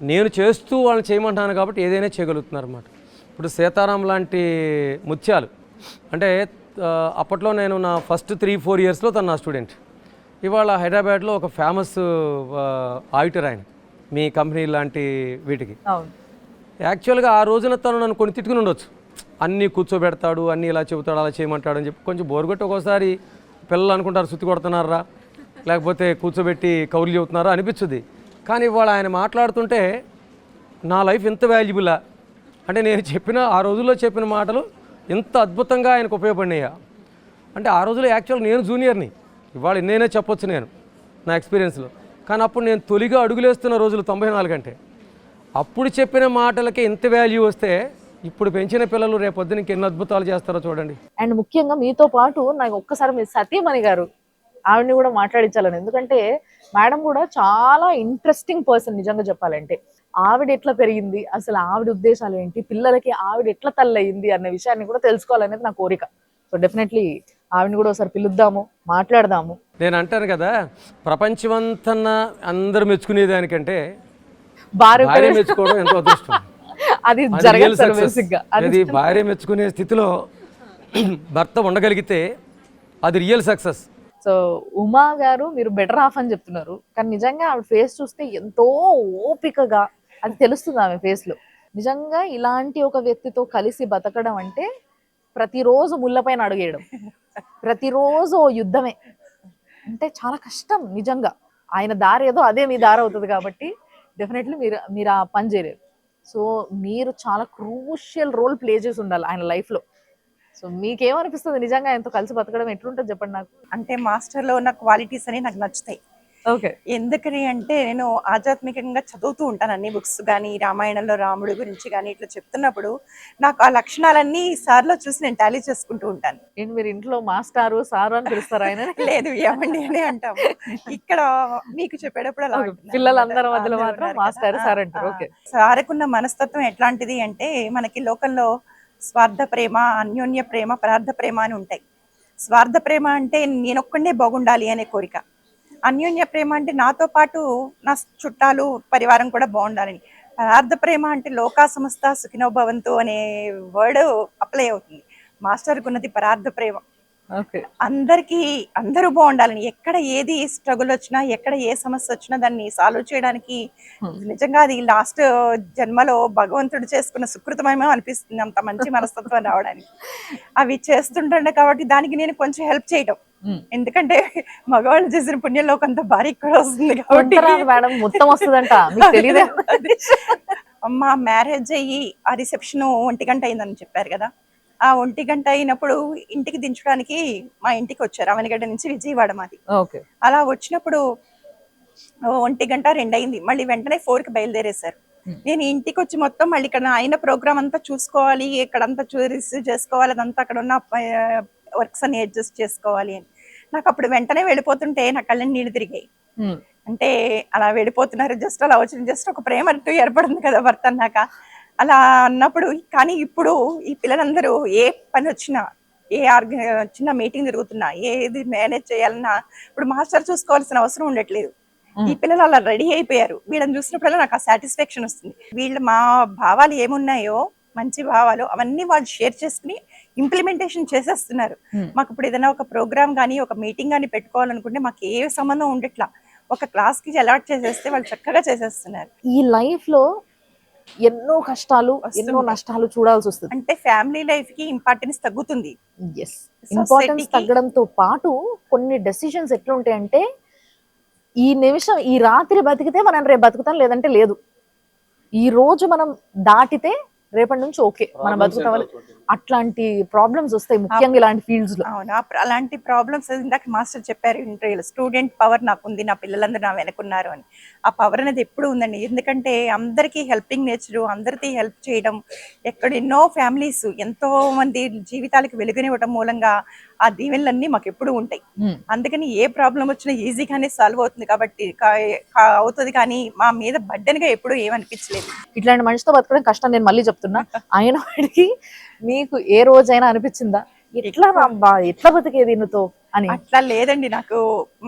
నేను చేస్తూ వాళ్ళని చేయమంటాను కాబట్టి ఏదైనా చేయగలుగుతున్నారు అన్నమాట. ఇప్పుడు సీతారాం లాంటి ముత్యాలు అంటే అప్పట్లో నేను నా ఫస్ట్ 3-4 ఇయర్స్లో తను నా స్టూడెంట్. ఇవాళ హైదరాబాద్లో ఒక ఫేమస్ ఆడిటర్ ఆయన, మీ కంపెనీ లాంటి వీటికి. యాక్చువల్గా ఆ రోజున తను నన్ను కొన్ని తిట్టుకుని ఉండొచ్చు, అన్నీ కూర్చోబెడతాడు, అన్నీ ఇలా చెబుతాడు, అలా చేయమంటాడు అని చెప్పి కొంచెం బోరుగొట్టి ఒక్కోసారి పిల్లలు అనుకుంటారు సుత్తి కొడుతున్నారా, లేకపోతే కూర్చోబెట్టి కౌరులు చెబుతున్నారా అనిపించుద్ది. కానీ ఇవాళ ఆయన మాట్లాడుతుంటే నా లైఫ్ ఎంత వాల్యుబులా, అంటే నేను చెప్పిన ఆ రోజుల్లో చెప్పిన మాటలు ఎంత అద్భుతంగా ఆయనకు ఉపయోగపడినాయా. అంటే ఆ రోజుల్లో యాక్చువల్గా నేను జూనియర్ని, ఇవాళ ఎన్నైనా చెప్పొచ్చు నేను నా ఎక్స్పీరియన్స్లో. కానీ అప్పుడు నేను తొలిగా అడుగులేస్తున్న రోజులు 94 అంటే అప్పుడు చెప్పిన మాటలకి ఎంత వాల్యూ వస్తే ఇప్పుడు పెంచిన పిల్లలు రేపొద్దున ఎన్ని అద్భుతాలు చేస్తారో చూడండి. అండ్ ముఖ్యంగా మీతో పాటు నాకు ఒక్కసారి మీ సతీమణి గారు ఆవిడని కూడా మాట్లాడించాలని, ఎందుకంటే మేడం కూడా చాలా ఇంట్రెస్టింగ్ పర్సన్ నిజంగా చెప్పాలంటే. ఆవిడ ఎట్లా పెరిగింది, అసలు ఆవిడ ఉద్దేశాలు ఏంటి, పిల్లలకి ఆవిడ ఎట్లా తల్లయింది అనే విషయాన్ని కూడా తెలుసుకోవాలనేది నా కోరిక. సో డెఫినెట్లీ ఆవిడని కూడా ఒకసారి పిలుద్దాము, మాట్లాడదాము. నేను అంటాను కదా, ప్రపంచమంతా అందరూ మెచ్చుకునేదానికంటే భార్య మెచ్చుకోవడం ఎంతో అదృష్టం. అది భార్య మెచ్చుకునే స్థితిలో భర్త ఉండగలిగితే అది రియల్ సక్సెస్. సో ఉమా గారు మీరు బెటర్ హాఫ్ అని చెప్తున్నారు, కానీ నిజంగా ఆవిడ ఫేస్ చూస్తే ఎంతో ఓపికగా అది తెలుస్తుంది ఆమె ఫేస్ లో. నిజంగా ఇలాంటి ఒక వ్యక్తితో కలిసి బతకడం అంటే ప్రతిరోజు ముళ్ళపైన అడుగేయడం, ప్రతిరోజు యుద్ధమే, అంటే చాలా కష్టం నిజంగా. ఆయన దారి ఏదో అదే మీ దారి అవుతుంది కాబట్టి డెఫినెట్లీ మీరు ఆ పని చేయలేరు. సో మీరు చాలా క్రూషియల్ రోల్ ప్లే చేసి ఉండాలి ఆయన లైఫ్లో. సో మీకేమనిపిస్తుంది నిజంగా ఆయనతో కలిసి బతకడం ఎట్లుంటుంది చెప్పండి నాకు. అంటే మాస్టర్లో ఉన్న క్వాలిటీస్ అని నాకు నచ్చుతాయి. ఓకే. ఎందుకని అంటే నేను ఆధ్యాత్మికంగా చదువుతూ ఉంటాను అన్ని బుక్స్ కానీ, రామాయణంలో రాముడి గురించి కానీ ఇట్లా చెప్తున్నప్పుడు నాకు ఆ లక్షణాలన్నీ సార్లో చూసి నేను టాలీ చేసుకుంటూ ఉంటాను. ఏంటి మీరు ఇంట్లో మాస్టారు సారు అని పిలుస్తారు ఆయన? లేదు ఏమండి అని అంటాము. ఇక్కడ మీకు చెప్పేటప్పుడు అలా అంటున్నాను. పిల్లలందరి మధ్యలో అందరూ మాత్రం ఉన్నారు మాస్టారు కదా. సార్ అంటారు. ఓకే. సార్కున్న మనస్తత్వం ఎట్లాంటిది అంటే మనకి లోకంలో స్వార్థ ప్రేమ, అన్యోన్య ప్రేమ, పరార్థ ప్రేమ అని ఉంటాయి. స్వార్థ ప్రేమ అంటే నేనొక్కడే బాగుండాలి అనే కోరిక. అన్యోన్య ప్రేమ అంటే నాతో పాటు నా చుట్టాలు పరివారం కూడా బాగుండాలని. పరార్థ ప్రేమ అంటే లోకా సమస్త సుఖినో భవంతు అనే వర్డ్ అప్లై అవుతుంది. మాస్టర్కి ఉన్నది పరార్థ ప్రేమ. ఓకే. అందరూ బాగుండాలని, ఎక్కడ ఏది స్ట్రగుల్ వచ్చినా, ఎక్కడ ఏ సమస్య వచ్చినా దాన్ని సాల్వ్ చేయడానికి నిజంగా అది లాస్ట్ జన్మలో భగవంతుడు చేసుకున్న సుకృతమేమో అనిపిస్తుంది, అంత మంచి మనస్తత్వం రావడానికి. అవి చేస్తుంటే కాబట్టి దానికి నేను కొంచెం హెల్ప్ చేయడం. ఎందుకంటే మగవాళ్ళు చేసిన పుణ్యంలో కొంత భారీ కూడా వస్తుంది కాబట్టి మేడం మొత్తం వస్తుందంట, మీకు తెలియదు. అమ్మ మ్యారేజ్ అయ్యి ఆ రిసెప్షన్ 1 గంట అయిందని చెప్పారు కదా. ఆ 1 గంట అయినప్పుడు ఇంటికి దించడానికి మా ఇంటికి వచ్చారు. అవనిగడ్డ నుంచి విజయవాడ మాది. ఓకే. అలా వచ్చినప్పుడు 1 గంట 2 అయింది. మళ్ళీ వెంటనే 4కి బయలుదేరేశారు. నేను ఇంటికి వచ్చి మొత్తం మళ్ళీ ఇక్కడ అయిన ప్రోగ్రామ్ అంతా చూసుకోవాలి, ఇక్కడంతా రిసీవ్ చేసుకోవాలి, అదంతా అక్కడ ఉన్న వర్క్స్ అన్ని అడ్జస్ట్ చేసుకోవాలి అని. నాకు అప్పుడు వెంటనే వెళ్ళిపోతుంటే నా కళ్ళని నీళ్ళు తిరిగాయి. అంటే అలా వెళ్ళిపోతున్నారు, జస్ట్ అలా వచ్చిన జస్ట్ ఒక ప్రేమ అంటూ ఏర్పడింది కదా భర్త అన్నాక. అలా అన్నప్పుడు కానీ ఇప్పుడు ఈ పిల్లలందరూ ఏ పని వచ్చినా, ఏ చిన్న మీటింగ్ జరుగుతున్నా, ఏది మేనేజ్ చేయాలన్నా ఇప్పుడు మాస్టర్ చూసుకోవాల్సిన అవసరం ఉండట్లేదు. ఈ పిల్లలు అలా రెడీ అయిపోయారు. వీళ్ళని చూసినప్పుడల్లా నాకు ఆ సాటిస్ఫాక్షన్ వస్తుంది. వీళ్ళు మా భావాలు ఏమున్నాయో మంచి భావాలు అవన్నీ వాళ్ళు షేర్ చేసుకుని ఇంప్లిమెంటేషన్ చేసేస్తున్నారు. మాకు ఇప్పుడు ఏదైనా ఒక ప్రోగ్రామ్ కానీ ఒక మీటింగ్ కానీ పెట్టుకోవాలనుకుంటే మాకు ఏ సంబంధం ఉండట్లా, ఒక క్లాస్ కి అలాట్ చేసేస్తే వాళ్ళు చక్కగా చేసేస్తున్నారు. ఈ లైఫ్ లో ఎన్నో కష్టాలు ఎన్నో నష్టాలు చూడాల్సి వస్తుంది. అంటే ఫ్యామిలీ లైఫ్ కి ఇంపార్టెన్స్ తగ్గుతుంది. ఇంపార్టెన్స్ తగ్గడంతో పాటు కొన్ని డెసిషన్స్ ఎట్లుంటాయంటే ఈ నిమిషం ఈ రాత్రి బతికితే మనం రేపు బతుకుతాం, లేదంటే లేదు. ఈ రోజు మనం దాటితే రేపటి నుంచి ఓకే మనం బతుకుతాం. అట్లాంటి ప్రాబ్లమ్స్ వస్తాయి ముఖ్యంగా ఇలాంటి ఫీల్డ్స్ లో. అవునా, అలాంటి ప్రాబ్లమ్స్ ఇందాక మాస్టర్ చెప్పారు ఇంటర్వ్యూలో, స్టూడెంట్ పవర్ నాకుంది, నా పిల్లలందరూ నా వెనకున్నారు అని. ఆ పవర్ అనేది ఎప్పుడు ఉందండి. ఎందుకంటే అందరికీ హెల్పింగ్ నేచరు, అందరికీ హెల్ప్ చేయడం, ఎక్కడ ఎన్నో ఫ్యామిలీస్ ఎంతో మంది జీవితాలకు వెలుగునివ్వడం మూలంగా ఆ దీవెనలన్నీ మాకు ఎప్పుడు ఉంటాయి. అందుకని ఏ ప్రాబ్లం వచ్చినా ఈజీగానే సాల్వ్ అవుతుంది కాబట్టి అవుతుంది, కానీ మా మీద బడ్డెన్ గా ఎప్పుడు ఏమనిపించలేదు. ఇట్లాంటి మనిషితో బతకడం కష్టం, నేను మళ్ళీ చెప్తున్నా. ఆయన వాడికి మీకు ఏ రోజైనా అనిపించిందా ఎట్లా ఎట్లా బతికేది నువ్వుతో అని? అట్లా లేదండి, నాకు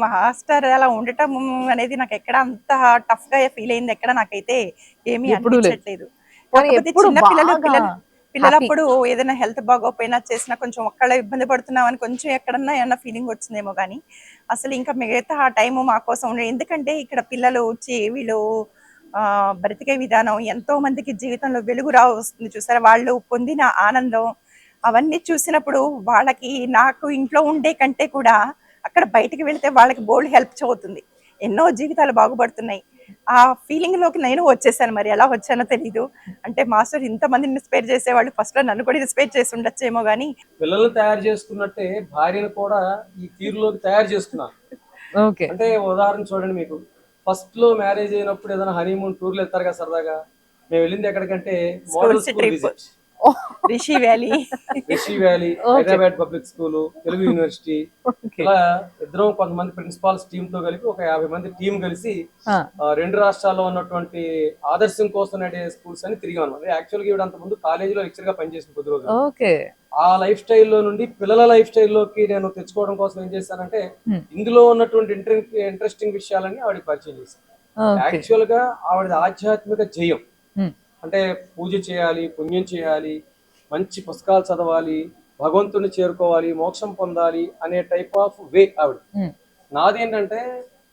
మాస్టర్ అలా ఉండటం అనేది నాకు ఎక్కడ అంత టఫ్ గా ఫీల్ అయింది ఎక్కడ నాకైతే ఏమీ అనిపించట్లేదు. చిన్న పిల్లలప్పుడు ఏదైనా హెల్త్ బాగోపోయినా చేసినా కొంచెం ఒక్కళ్ళ ఇబ్బంది పడుతున్నామని కొంచెం ఎక్కడన్నా ఏమన్నా ఫీలింగ్ వచ్చిందేమో కానీ అసలు ఇంకా మిగతా ఆ టైము మా కోసం ఉండే. ఎందుకంటే ఇక్కడ పిల్లలు వచ్చి వీళ్ళు బ్రతికే విధానం ఎంతో మందికి జీవితంలో వెలుగు వస్తుంది చూసారా, వాళ్ళు పొందిన ఆనందం అవన్నీ చూసినప్పుడు వాళ్ళకి నాకు ఇంట్లో ఉండే కంటే కూడా అక్కడ బయటికి వెళితే వాళ్ళకి బోల్డ్ హెల్ప్ అవుతుంది, ఎన్నో జీవితాలు బాగుపడుతున్నాయి. ఆ ఫీలింగ్ లోకి నేను వచ్చేసాను. మరి ఎలా వచ్చానో తెలీదు. అంటే మాస్టర్ ఇంతమందిని ఇన్స్పైర్ చేసేవాళ్ళు, ఫస్ట్ లో నన్ను కూడా ఇన్స్పైర్ చేసి ఉండొచ్చేమో గానీ పిల్లల్ని తయారు చేసుకున్నట్టే భార్యను కూడా ఈ తీరులోకి తయారు చేసుకున్నాను. అంటే ఉదాహరణ చూడండి, మీకు ఫస్ట్ లో మ్యారేజ్ అయినప్పుడు ఏదైనా హనీమూన్ టూర్లు వెళ్తారు కదా సరదాగా. మేము వెళ్ళింది ఎక్కడికంటే model school visit, Rishi valley, Hyderabad public school, Telugu university. ఇలా ఇద్దరం కొంతమంది ప్రిన్సిపాల్స్ టీమ్ తో కలిపి ఒక 50 మంది టీం కలిసి 2 రాష్ట్రాల్లో ఉన్నటువంటి ఆదర్శం కోసం నడే స్కూల్స్ అని తిరిగాం అనమాట. యాక్చువల్గా ఈవిడ అంత ముందు కాలేజీలో లెక్చర్ గా పనిచేసిన కొద్ది రోజులు. ఆ లైఫ్ స్టైల్లో నుండి పిల్లల లైఫ్ స్టైల్లోకి నేను తెచ్చుకోవడం కోసం ఏం చేశానంటే ఇందులో ఉన్నటువంటి ఇంట్రెస్టింగ్ విషయాలని ఆవిడకి పరిచయం చేశాను. యాక్చువల్ గా ఆవిడ ఆధ్యాత్మిక జయం అంటే పూజ చేయాలి, పుణ్యం చేయాలి, మంచి పుస్తకాలు చదవాలి, భగవంతుని చేరుకోవాలి, మోక్షం పొందాలి అనే టైప్ ఆఫ్ వే ఆవిడ. నాదేంటంటే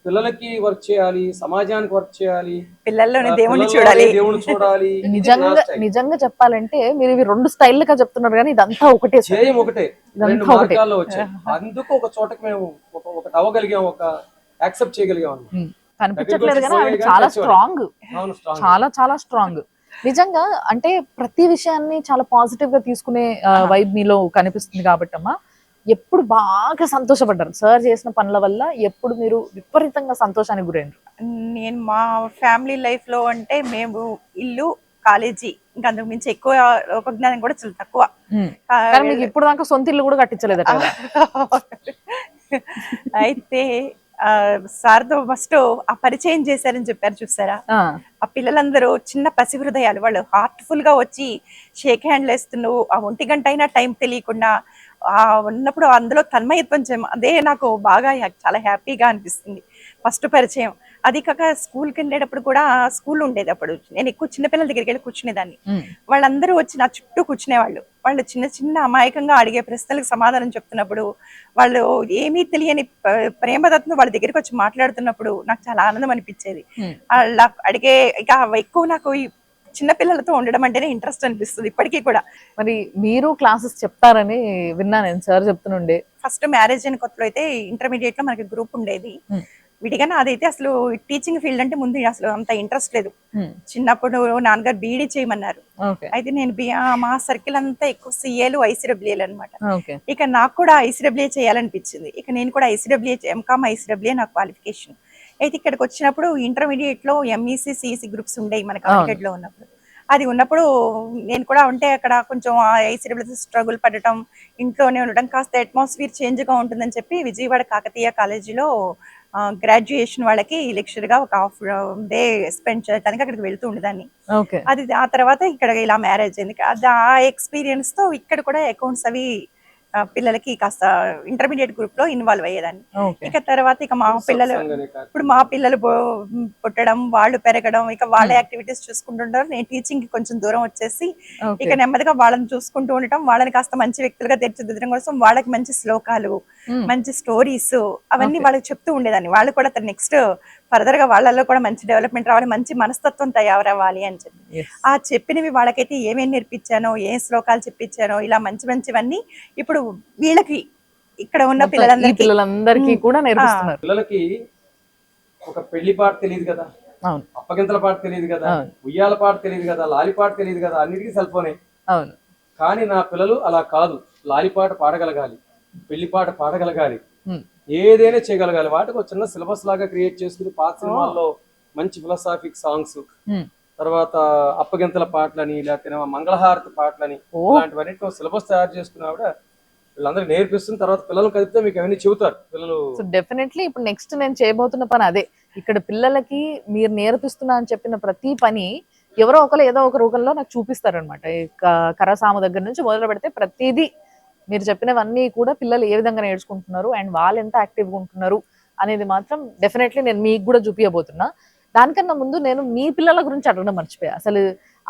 పిల్లలకి వర్క్ చేయాలి, సమాజానికి వర్క్ చేయాలి, పిల్లల్లోనే దేవుని చూడాలి, దేవుని చూడాలి. నిజంగా చెప్పాలంటే మీరు ఇవి 2 స్టైల్గా చెప్తున్నారు కానీ ఇదంతా ఒకటే, జయం ఒకటే, 2 మార్గాల్లో వచ్చాయి. అందుకు ఒక చోటకి మేము ఒకటి అవ్వగలిగాం, ఒక యాక్సెప్ట్ చేయగలిగాం. కనిపించట్లేదు కానీ ఆవిడ చాలా స్ట్రాంగ్, చాలా చాలా స్ట్రాంగ్. నిజంగా అంటే ప్రతి విషయాన్ని చాలా పాజిటివ్ గా తీసుకునే వైబ్ మీలో కనిపిస్తుంది కాబట్టి అమ్మా, ఎప్పుడు బాగా సంతోషపడ్డారు సార్ చేసిన పనుల వల్ల? ఎప్పుడు మీరు విపరీతంగా సంతోషానికి గురైనారు? నేను మా ఫ్యామిలీ లైఫ్ లో అంటే మేము ఇల్లు, కాలేజీ, ఇంకా అంతకు మించి ఎక్కువ లోకజ్ఞానం కూడా చాలా తక్కువ. కానీ మీకు ఇప్పుడు దాకా సొంత ఇల్లు కూడా కట్టించలేదట కదా? అయితే సార్తో ఫస్ట్ ఆ పరిచయం చేశారని చెప్పారు చూసారా, ఆ పిల్లలందరూ చిన్న పసి హృదయాలు, వాళ్ళు హార్ట్ఫుల్ గా వచ్చి షేక్ హ్యాండ్లు వేస్తున్నావు, ఆ 1 గంట అయినా టైం తెలియకుండా ఉన్నప్పుడు అందులో తన్మయత్వం అదే నాకు బాగా చాలా హ్యాపీగా అనిపిస్తుంది. ఫస్ట్ పరిచయం అది కాక స్కూల్కి వెళ్ళేటప్పుడు కూడా, స్కూల్ ఉండేది అప్పుడు, నేను ఎక్కువ చిన్నపిల్లల దగ్గరికి వెళ్ళి కూర్చునేదాన్ని. వాళ్ళందరూ వచ్చి నా చుట్టూ కూర్చునేవాళ్ళు. వాళ్ళు చిన్న చిన్న అమాయకంగా అడిగే ప్రశ్నలకు సమాధానం చెప్తున్నప్పుడు, వాళ్ళు ఏమీ తెలియని ప్రేమదత్తును వాళ్ళ దగ్గరికి వచ్చి మాట్లాడుతున్నప్పుడు నాకు చాలా ఆనందం అనిపించేది. వాళ్ళ అడిగే ఇక ఎక్కువ నాకు ఈ చిన్న పిల్లలతో ఉండడం అంటేనే ఇంట్రెస్ట్ అనిపిస్తుంది ఇప్పటికీ కూడా. మరి మీరు క్లాసెస్ చెప్తారని విన్నా నేను, సార్ చెప్తుండే. ఫస్ట్ మ్యారేజ్ అయిన కొత్తలో అయితే ఇంటర్మీడియట్ లో మనకి గ్రూప్ ఉండేది విడిగానే. అదైతే అసలు టీచింగ్ ఫీల్డ్ అంటే ముందు అసలు అంత ఇంట్రెస్ట్ లేదు. చిన్నప్పుడు నాన్నగారు బీఈడీ చేయమన్నారు. అయితే నేను మా సర్కిల్ అంతా ఎక్కువ సిఏలు, ఐసీడబ్ల్యూఏలు అనమాట. ఇక నాకు కూడా ఐసీడబ్ల్యూఏ చేయాలనిపించింది. ఇక నేను కూడా ఐసీడబ్ల్యూఏ, ఎంకామ్ ఐసీడబ్ల్యూఏ నా క్వాలిఫికేషన్. అయితే ఇక్కడికి వచ్చినప్పుడు ఇంటర్మీడియట్ లో ఎంఈసీ, సిఈసీ గ్రూప్స్ ఉండేవి మనకి ఆర్కిటెడ్ లో ఉన్నప్పుడు. అది ఉన్నప్పుడు నేను కూడా ఉంటే అక్కడ కొంచెం ఐసీడబ్ల్యూఏ స్ట్రగుల్ పడటం, ఇంట్లోనే ఉండడం, కాస్త అట్మాస్ఫియర్ చేంజ్ గా ఉంటుందని చెప్పి విజయవాడ కాకతీయ కాలేజీలో గ్రాడ్యుయేషన్ వాళ్ళకి లెక్చర్ గా ఒక హాఫ్ డే స్పెండ్ చేయడానికి అక్కడికి వెళ్తూ ఉండేదాన్ని. అది ఆ తర్వాత ఇక్కడ ఇలా మ్యారేజ్ అయింది. ఆ ఎక్స్పీరియన్స్ తో ఇక్కడ కూడా అకౌంట్స్ అవి పిల్లలకి కాస్త ఇంటర్మీడియట్ గ్రూప్ లో ఇన్వాల్వ్ అయ్యేదాన్ని. ఇక తర్వాత ఇక మా పిల్లలు, ఇప్పుడు మా పిల్లలు పుట్టడం, వాళ్ళు పెరగడం, ఇక వాళ్ళ యాక్టివిటీస్ చూసుకుంటుంటారు. నేను టీచింగ్ కి కొంచెం దూరం వచ్చేసి ఇక నెమ్మదిగా వాళ్ళని చూసుకుంటూ ఉండటం, వాళ్ళని కాస్త మంచి వ్యక్తులుగా తీర్చిదిద్దడం కోసం వాళ్ళకి మంచి శ్లోకాలు, మంచి స్టోరీస్ అవన్నీ వాళ్ళకి చెప్తూ ఉండేదాన్ని. వాళ్ళు కూడా నెక్స్ట్ ఫర్దర్ గా వాళ్ళలో కూడా మంచి డెవలప్మెంట్ రావాలి, మంచి మనస్తత్వం తయారవ్వాలి అని చెప్పి ఆ చెప్పినవి వాళ్ళకైతే ఏమేమి నేర్పించానో, ఏ శ్లోకాలు చెప్పించానో, ఇలా మంచి మంచివన్నీ ఇప్పుడు వీళ్ళకి ఇక్కడ ఉన్న పిల్లలందరికీ కూడా నేర్పిస్తున్నారు. పిల్లలకి ఒక పెళ్లి పాట తెలియదు కదా, అప్పగింతల పాట తెలియదు కదా, ఉయ్యాల పాట తెలియదు కదా, లాలి పాట తెలియదు కదా, అన్నిటికీ సెల్ ఫోనే. కానీ నా పిల్లలు అలా కాదు, లాలి పాట పాడగలగాలి, పెళ్లి పాట పాడగలగాలి, ఏదైనా చేయగలగాలి. వాటికి ఒక చిన్న సిలబస్ లాగా క్రియేట్ చేసుకుని పాత సినిమాల్లో మంచి ఫిలాసాఫిక్ సాంగ్స్, తర్వాత అప్పగింతల పాటలని, లేకపోతే మంగళహారతి పాటలని, ఇలాంటివన్నిటి సిలబస్ తయారు చేసుకుని ఆవిడ వీళ్ళందరూ నేర్పిస్తున్న తర్వాత పిల్లలు కలిపితే మీకు అవన్నీ చెబుతారు పిల్లలు. సో డెఫినెట్లీ ఇప్పుడు నెక్స్ట్ నేను చేయబోతున్న పని అదే. ఇక్కడ పిల్లలకి మీరు నేర్పిస్తున్నా అని చెప్పిన ప్రతి పని ఎవరో ఒకరు ఏదో ఒక రూపంలో నాకు చూపిస్తారనమాట. కరసామ దగ్గర నుంచి మొదలు పెడితే ప్రతిదీ మీరు చెప్పినవన్నీ కూడా పిల్లలు ఏ విధంగా నేర్చుకుంటున్నారు అండ్ వాళ్ళు ఎంత యాక్టివ్గా ఉంటున్నారు అనేది మాత్రం డెఫినెట్లీ నేను మీకు కూడా చూపించబోతున్నా. దానికన్నా ముందు నేను మీ పిల్లల గురించి అడగడం మర్చిపోయా. అసలు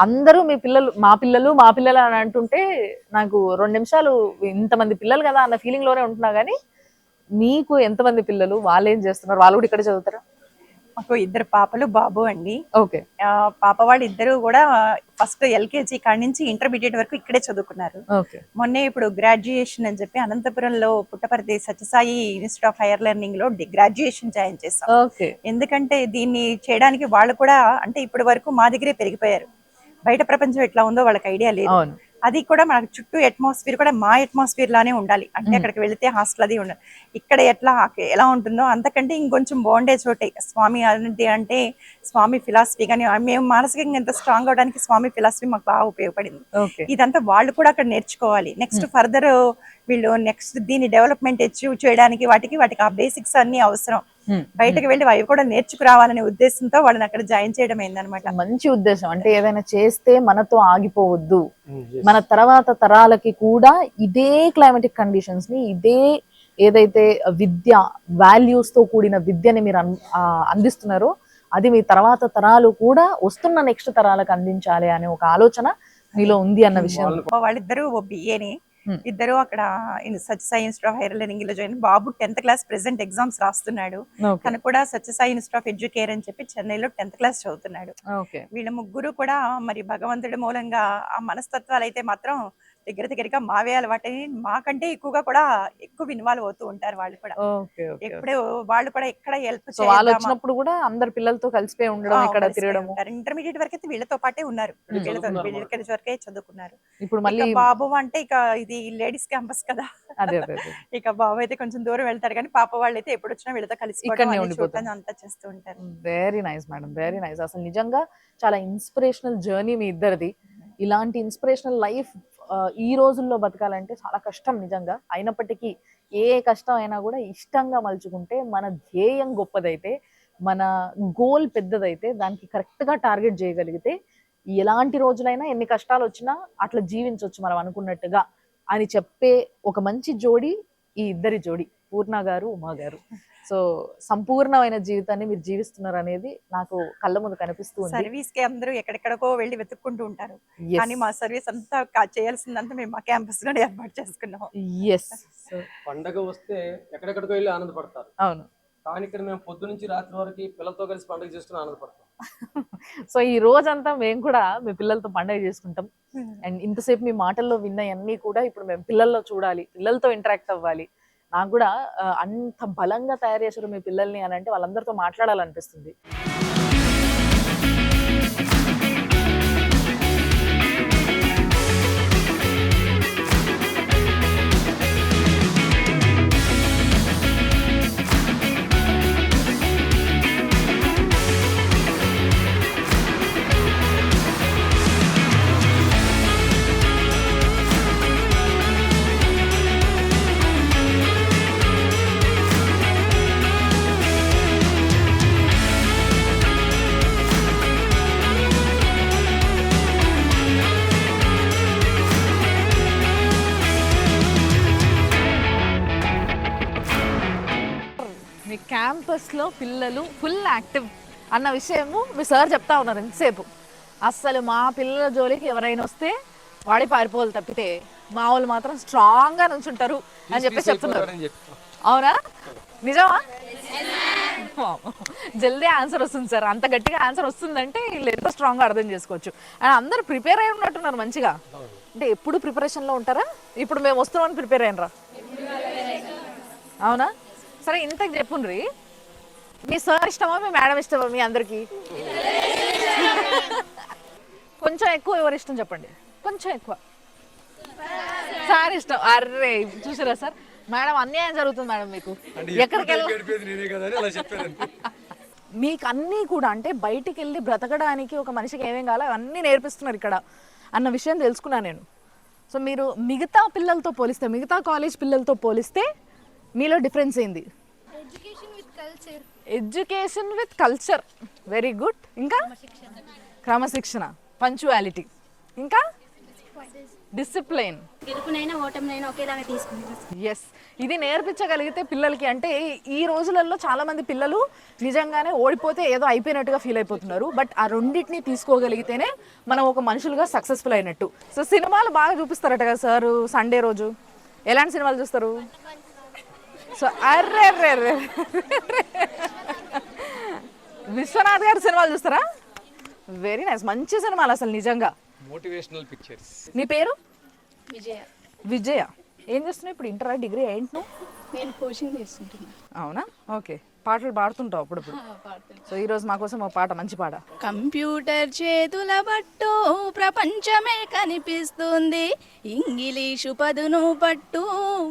అందరూ మీ పిల్లలు, మా పిల్లలు, మా పిల్లలు అని అంటుంటే నాకు 2 నిమిషాలు ఇంతమంది పిల్లలు కదా అన్న ఫీలింగ్ లోనే ఉంటున్నా. కానీ మీకు ఎంతమంది పిల్లలు, వాళ్ళు ఏం చేస్తున్నారు, వాళ్ళు కూడా ఇక్కడ చదువుతారా? మాకు 2 పాపలు, బాబు అండి. ఓకే. పాప వాళ్ళు ఇద్దరు కూడా ఫస్ట్ ఎల్కేజీ కాడి నుంచి ఇంటర్మీడియట్ వరకు ఇక్కడే చదువుకున్నారు. మొన్నే ఇప్పుడు గ్రాడ్యుయేషన్ అని చెప్పి అనంతపురంలో Puttaparthi Sathya Sai institute of higher learning లో గ్రాడ్యుయేషన్ జాయిన్ చేస్తాం. ఎందుకంటే దీన్ని చేయడానికి వాళ్ళు కూడా అంటే ఇప్పటి వరకు మా దగ్గరే పెరిగిపోయారు. బయట ప్రపంచం ఎట్లా ఉందో వాళ్ళకి ఐడియా లేదు. అది కూడా మనకు చుట్టూ అట్మాస్ఫియర్ కూడా మా అట్మాస్ఫియర్ లానే ఉండాలి. అంటే అక్కడికి వెళితే హాస్టల్ అది ఉండాలి. ఇక్కడ ఎలా ఉంటుందో అంతకంటే ఇంకొంచెం బాగుండే చోటే స్వామి అంటే స్వామి ఫిలాసఫీ. కానీ మేము మానసికంగా ఎంత స్ట్రాంగ్ అవడానికి స్వామి ఫిలాసఫీ మాకు బాగా ఉపయోగపడింది. ఇదంతా వాళ్ళు కూడా అక్కడ నేర్చుకోవాలి. నెక్స్ట్ ఫర్దర్ వీళ్ళు నెక్స్ట్ దీని డెవలప్మెంట్ అచీవ్ చేయడానికి వాటికి ఆ బేసిక్స్ అన్ని అవసరం. బయటకు వెళ్ళి అవి కూడా నేర్చుకురావాలనే ఉద్దేశంతో వాళ్ళని అక్కడ జాయిన్ చేయడం అయిందనమాట. మంచి ఉద్దేశం. అంటే ఏదైనా చేస్తే మనతో ఆగిపోవద్దు, మన తర్వాత తరాలకి కూడా ఇదే క్లైమాటిక్ కండిషన్స్ ని, ఇదే ఏదైతే విద్య వాల్యూస్ తో కూడిన విద్యని మీరు అందిస్తున్నారో అది మీ తర్వాత తరాలు కూడా వస్తున్న నెక్స్ట్ తరాలకు అందించాలి అనే ఒక ఆలోచన మీలో ఉంది అన్న విషయం. వాళ్ళిద్దరూ బిఏని, ఇద్దరు అక్కడ Sathya Sai institute of higher learning లో join. Babu 10th class present exams రాస్తున్నాడు. తను కూడా సత్యసాయి ఇన్స్టిట్యూట్ ఆఫ్ ఎడ్యుకేర్ అని చెప్పి చెన్నైలో 10th క్లాస్ చదువుతున్నాడు. వీళ్ళ ముగ్గురు కూడా మరి భగవంతుడి మూలంగా ఆ మనస్తత్వాలు అయితే మాత్రం దగ్గరగా మావే అలవాటు మాకంటే ఎక్కువగా కూడా ఎక్కువ ఇన్వాల్వ్ అవుతూ ఉంటారు వాళ్ళు కూడా. Okay okay. ఎప్పుడే వాళ్ళు కూడా ఎక్కడ హెల్ప్ సో వాళ్ళు వచ్చినప్పుడు కూడా అందరు పిల్లలతో కలిసిపోయి ఉండడం, ఇక్కడ తిరగడము. ఇంటర్మీడియట్ వరకు అయితే వీళ్ళతో పాటే ఉన్నారు. వీళ్ళతో వరకే చదువుకున్నారు. ఇప్పుడు మళ్ళీ ఇక బాబు అంటే ఇక ఇది లేడీస్ క్యాంపస్ కదా, అదే అదే అదే. ఇక బాబు అయితే కొంచెం దూరం వెళ్తారు కానీ పాప వాళ్ళు అయితే ఎప్పుడు వచ్చినా వీళ్ళతో ఇక్కడనే కలిసి ఉండిపోతారు. అంతా చేస్తూ ఉంటారు. Very nice madam, very nice. అసలు నిజంగా చాలా ఇన్స్పిరేషనల్ జర్నీ మీ ఇద్దరిది. ఇలాంటి ఇన్స్పిరేషనల్ లైఫ్ ఈ రోజుల్లో బతకాలంటే చాలా కష్టం నిజంగా. అయినప్పటికీ ఏ కష్టం అయినా కూడా ఇష్టంగా మలుచుకుంటే, మన ధ్యేయం గొప్పదైతే, మన గోల్ పెద్దదైతే, దానికి కరెక్ట్గా టార్గెట్ చేయగలిగితే ఎలాంటి రోజులైనా ఎన్ని కష్టాలు వచ్చినా అట్లా జీవించవచ్చు మనం అనుకున్నట్టుగా అని చెప్పే ఒక మంచి జోడి ఈ ఇద్దరి జోడి, పూర్ణ గారు, ఉమా గారు. సో సంపూర్ణమైన జీవితాన్ని మీరు జీవిస్తున్నారు అనేది నాకు కళ్ళ ముందు కనిపిస్తూ ఉంది. సర్వీస్ కి అందరూ ఎక్కడెక్కడికో వెళ్ళి వెతుక్కుంటూ ఉంటారు, Yes. కానీ మా సర్వీస్ అంతా చేయాల్సిందంతా మేము మా క్యాంపస్ లోనే ఏర్పాటు చేసుకున్నాం. Yes. So, పండగ వస్తే ఎక్కడెక్కడికో వెళ్ళి ఆనందపడతారు, అవును. కానీ ఇక్కడ మేము పొద్దు నుంచి రాత్రి వరకు పిల్లలతో కలిసి పండుగ చేసుకుని ఆనందపడతాం. సో ఈ రోజంతా మేము కూడా మీ పిల్లలతో పండుగ చేసుకుంటాం. అండ్ ఇంతసేపు మీ మాటల్లో విన్నవన్నీ కూడా ఇప్పుడు మేము పిల్లల్లో చూడాలి, పిల్లలతో ఇంటరాక్ట్ అవ్వాలి. నాకు కూడా అంత బలంగా తయారు చేశారు మీ పిల్లల్ని అని అంటే వాళ్ళందరితో మాట్లాడాలనిపిస్తుంది. మీ క్యాంపస్లో పిల్లలు ఫుల్ యాక్టివ్ అన్న విషయము మీ సార్ చెప్తా ఉన్నారు ఎంతసేపు. అస్సలు మా పిల్లల జోలికి ఎవరైనా వస్తే వాడి పారిపోవాలి తప్పితే మా వాళ్ళు మాత్రం స్ట్రాంగ్గా నుంచుంటారు అని చెప్పేసి చెప్తున్నారు. అవునా, నిజమా? జల్దీ ఆన్సర్ వస్తుంది సార్. అంత గట్టిగా ఆన్సర్ వస్తుందంటే వీళ్ళు ఎంత స్ట్రాంగ్గా అర్థం చేసుకోవచ్చు. అండ్ అందరూ ప్రిపేర్ అయి ఉన్నట్టున్నారు మంచిగా. అంటే ఎప్పుడు ప్రిపరేషన్లో ఉంటారా? ఇప్పుడు మేము వస్తున్నామని ప్రిపేర్ అయినరా? అవునా? సరే, ఇంతకు చెప్పుండ్రి, మీ సార్ ఇష్టమా మీ మేడం ఇష్టమా మీ అందరికి? కొంచెం ఎక్కువ ఎవరు ఇష్టం చెప్పండి, కొంచెం ఎక్కువ. సార్ ఇష్టం. అర్రే చూసారా సార్, మేడం అన్యాయం జరుగుతుంది మేడం మీకు. ఎక్కడికి మీకు అన్నీ కూడా అంటే బయటికి వెళ్ళి బ్రతకడానికి ఒక మనిషికి ఏమేం కావాలో అవన్నీ నేర్పిస్తున్నారు ఇక్కడ అన్న విషయం తెలుసుకున్నాను నేను. సో మీరు మిగతా పిల్లలతో పోలిస్తే, మిగతా కాలేజ్ పిల్లలతో పోలిస్తే మీలో డిఫరెన్స్ ఏంది? Education with culture, very good. ఇంకా క్రమశిక్షణ, పంచువాలిటీ, ఇంకా డిసిప్లైన్. గెలుపునైనా ఓటమినైనా ఒకేలాగా తీసుకుంటాం. ఎస్, ఇది నేర్పించగలిగితే పిల్లలకి. అంటే ఈ రోజులలో చాలా మంది పిల్లలు నిజంగానే ఓడిపోతే ఏదో అయిపోయినట్టుగా ఫీల్ అయిపోతున్నారు. బట్ ఆ రెండింటిని తీసుకోగలిగితేనే మనం ఒక మనుషులుగా సక్సెస్ఫుల్ అయినట్టు. సో సినిమాలు బాగా చూపిస్తారట కదా సార్ సండే రోజు. ఎలాంటి సినిమాలు చూస్తారు? సో అర్రే విశ్వనాథ్ గారి సినిమాలు చూస్తారా? వెరీ నైస్, మంచి సినిమాలు అసలు నిజంగా. Motivational pictures. నీ పేరు? విజయ. విజయ. ఏం చేస్తున్నావు ఇప్పుడు? ఇంటరా, డిగ్రీ ఏంటి నువ్వు? నేను కోచింగ్ చేస్తుంటున్నా. అవునా? ఓకే. పాటలు పాడుతుంటావు అప్పుడప్పుడు. సో ఈరోజు మా కోసం ఒక పాట, మంచి పాట. కంప్యూటర్ చేతుల పట్టు ప్రపంచమే కనిపిస్తుంది, ఇంగ్లీషు పదును పట్టు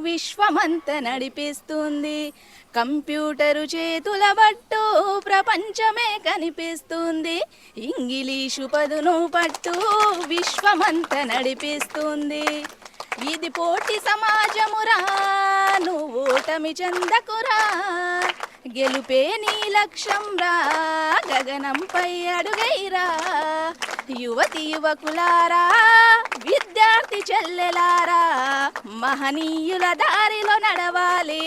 విశ్వమంత నడిపిస్తుంది. కంప్యూటరు చేతుల పట్టు ప్రపంచమే కనిపిస్తుంది, ఇంగ్లీషు పదును పట్టు విశ్వమంత నడిపిస్తుంది. ఇది పోటీ సమాజమురా, నువ్వు ఓటమి చెందకురా, గెలుపే నీ లక్ష్యం రా, గగనంపై అడుగైరా. యువతి యువకులారా, విద్యార్థి చెల్లెలారా, మహనీయుల దారిలో నడవాలి,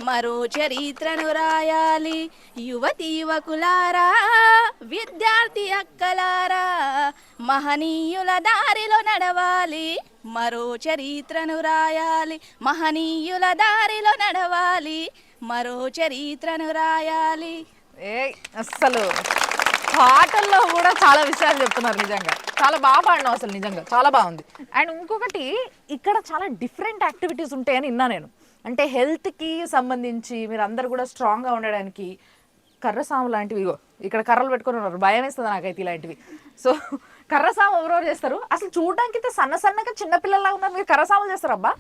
మరో చరిత్రను రాయాలి. యువతి యువకులారా, విద్యార్థి అక్కలారా, మహనీయుల దారిలో నడవాలి, మరో చరిత్రను రాయాలి. మహనీయుల దారిలో నడవాలి, మరో చరిత్రను రాయాలి. ఏ అస్సలు పాటల్లో కూడా చాలా విషయాలు చెప్తున్నారు నిజంగా. చాలా బాగా పాడినావు అసలు, నిజంగా చాలా బాగుంది. అండ్ ఇంకొకటి, ఇక్కడ చాలా డిఫరెంట్ యాక్టివిటీస్ ఉంటాయని విన్నా నేను. అంటే హెల్త్కి సంబంధించి మీరు అందరు కూడా స్ట్రాంగ్గా ఉండడానికి కర్రసాము లాంటివి, ఇగో ఇక్కడ కర్రలు పెట్టుకొని ఉన్నారు, భయం వేస్తుంది నాకైతే ఇలాంటివి. సో కర్రసాము ఎవరెవరు చేస్తారు? అసలు చూడడానికి అయితే సన్న సన్నగా చిన్నపిల్లల్లా ఉన్నారు, మీరు కర్రసాములు చేస్తారు అబ్బా?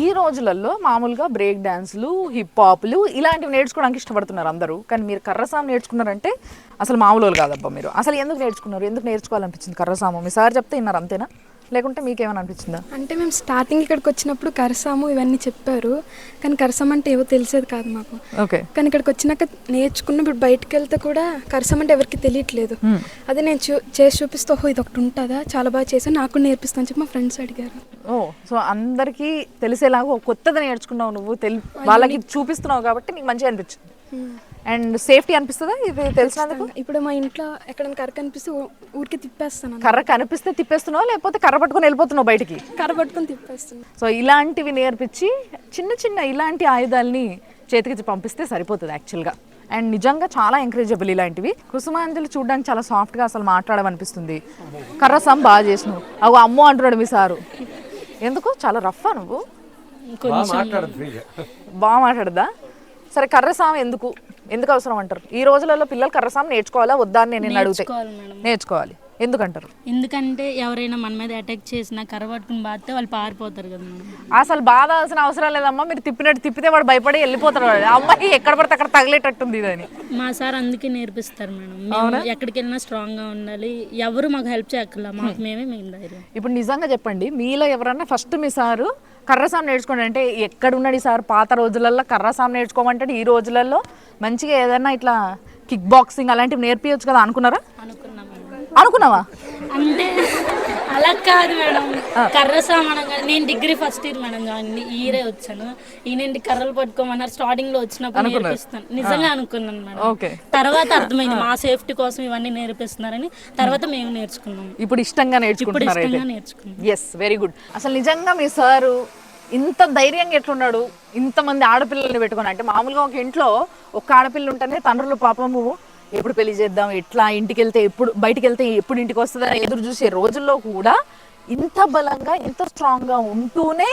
ఈ రోజులలో మామూలుగా బ్రేక్ డాన్స్లు, హిప్ హాప్లు ఇలాంటివి నేర్చుకోవడానికి ఇష్టపడుతున్నారు అందరూ. కానీ మీరు కర్రసాము నేర్చుకున్నారంటే అసలు మామూలు కాదబ్బా మీరు. అసలు ఎందుకు నేర్చుకున్నారు? ఎందుకు నేర్చుకోవాలనిపించింది కర్రసాము? మీ సార్ చెప్తే విన్నారు అంతేనా, లేకుంటే మీకేమైనా అనిపించిందా? అంటే మేము స్టార్టింగ్ ఇక్కడికి వచ్చినప్పుడు కరసాము ఇవన్నీ చెప్పారు, కానీ కరసం అంటే ఏవో తెలిసేది కాదు మాకు. ఓకే. కానీ ఇక్కడికి వచ్చినాక నేర్చుకున్న, ఇప్పుడు బయటకు వెళ్తే కూడా కరసం అంటే ఎవరికి తెలియట్లేదు. అదే నేను చేసి చూపిస్తూ, ఓహో ఇది ఒకటి ఉంటుందా, చాలా బాగా చేసాను, నాకు నేర్పిస్తాను చెప్పి మా ఫ్రెండ్స్ అడిగారు. ఓ, సో అందరికీ తెలిసేలాగా ఒక కొత్తది నేర్చుకున్నావు నువ్వు, వాళ్ళకి చూపిస్తున్నావు కాబట్టి నీకు మంచిగా అనిపించింది. అండ్ సేఫ్టీ అనిపిస్తుందా ఇది తెలిసినందుకు? ఇప్పుడు మా ఇంట్లో ఎక్కడైనా కర్ర కనిపిస్తే ఊరికి తిప్పేస్తాను. కర్ర కనిపిస్తే తిప్పేస్తున్నావు, లేకపోతే కర్ర పట్టుకొని వెళ్ళిపోతున్నావు బయటికి? కర్ర పట్టుకొని తిప్పేస్తాను. సో ఇలాంటివి నేర్పించి చిన్న చిన్న ఇలాంటి ఆయుధాలని చేతికి పంపిస్తే సరిపోతుంది యాక్చువల్గా. అండ్ నిజంగా చాలా ఎంకరేజబుల్ ఇలాంటివి. కుసుమాంజలి చూడడానికి చాలా సాఫ్ట్గా అసలు మాట్లాడమనిపిస్తుంది. కర్రసాం బాగా చేసినావు, అవు అమ్మో అంటున్నాడు మీ సారు. ఎందుకు చాలా రఫ్ఫా నువ్వు? బాగా మాట్లాడదా? సరే, కర్రసాం ఎందుకు అవసరం అంటారు? ఈ రోజులలో పిల్లలు కర్రసాం నేర్చుకోవాలా వద్దా అని నేను అడిగితే నేర్చుకోవాలి ఎందుకంటారు? ఎందుకంటే ఎవరైనా మన మీద అటాక్ చేసినా కర్ర పట్టుకుని బాధితే వాళ్ళు పారిపోతారు కదా మేడం. అసలు బాధాల్సిన అవసరం లేదమ్మా, మీరు తిప్పితే వాడు భయపడి వెళ్ళిపోతారు. అమ్మాయి ఎక్కడ పడితే అక్కడ తగిలేటట్టుంది ఇదని. మా సార్ అందుకే నేర్పిస్తారు మేడం. మేము ఎక్కడికి వెళ్ళినా స్ట్రాంగ్ గా ఉండాలి, ఎవరు మాకు హెల్ప్ చేయక్కర్లా, మాకు మేమే మెయిన్ ధైర్యం. ఇప్పుడు నిజంగా చెప్పండి, మీలో ఎవరన్నా ఫస్ట్ మీ సారు కర్రసాం నేర్చుకోండి అంటే ఎక్కడున్నాడు ఈ సార్? పాత రోజులలో కర్రసాం నేర్చుకోమంటే ఈ రోజులలో మంచిగా ఏదైనా ఇట్లా కిక్ బాక్సింగ్ అలాంటివి నేర్పించచ్చు కదా అనుకున్నారా? అనుకున్నావా? అంటే అలా కాదు మేడం, కర్ర సామానంగా నేను డిగ్రీ ఫస్ట్ ఇయర్ మేడం, ఈరే వచ్చాను. ఈయనండి కర్రలు పట్టుకోమన్నారు, స్టార్టింగ్ లో వచ్చినప్పుడు నేర్పిస్తాను నిజంగా అనుకున్నాను మేడం. తర్వాత అర్థమైంది మా సేఫ్టీ కోసం ఇవన్నీ నేర్పిస్తున్నారని, తర్వాత మేము నేర్చుకున్నాం. ఇప్పుడు ఇష్టంగా నేర్చుకుంటున్నారు. Yes, very good. అసలు నిజంగా మీ సారు ఇంత ధైర్యంగా ఎట్లున్నాడు ఇంతమంది ఆడపిల్లల్ని పెట్టుకుని? అంటే మామూలుగా ఒక ఇంట్లో ఒక ఆడపిల్ల ఉంటేనే తండ్రులు పాపము ఎప్పుడు పెళ్లి చేద్దాం, ఎట్లా ఇంటికి వెళ్తే ఎప్పుడు, బయటికి వెళ్తే ఎప్పుడు ఇంటికి వస్తుందని ఎదురు చూసే రోజుల్లో కూడా ఇంత బలంగా ఇంత స్ట్రాంగ్గా ఉంటూనే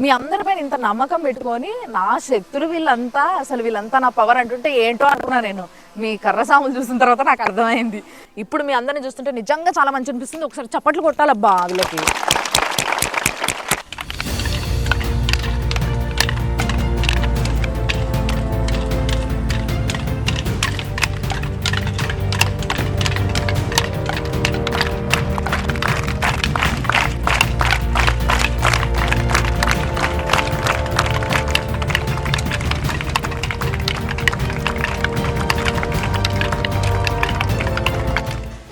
మీ అందరిపైన ఇంత నమ్మకం పెట్టుకొని నా శక్తులు వీళ్ళంతా, అసలు వీళ్ళంతా నా పవర్ అంటుంటే ఏంటో అనుకున్నా నేను. మీ కర్రసాములు చూసిన తర్వాత నాకు అర్థమైంది. ఇప్పుడు మీ అందరిని చూస్తుంటే నిజంగా చాలా మంచి అనిపిస్తుంది. ఒకసారి చప్పట్లు కొట్టాలబ్బా అందులోకి.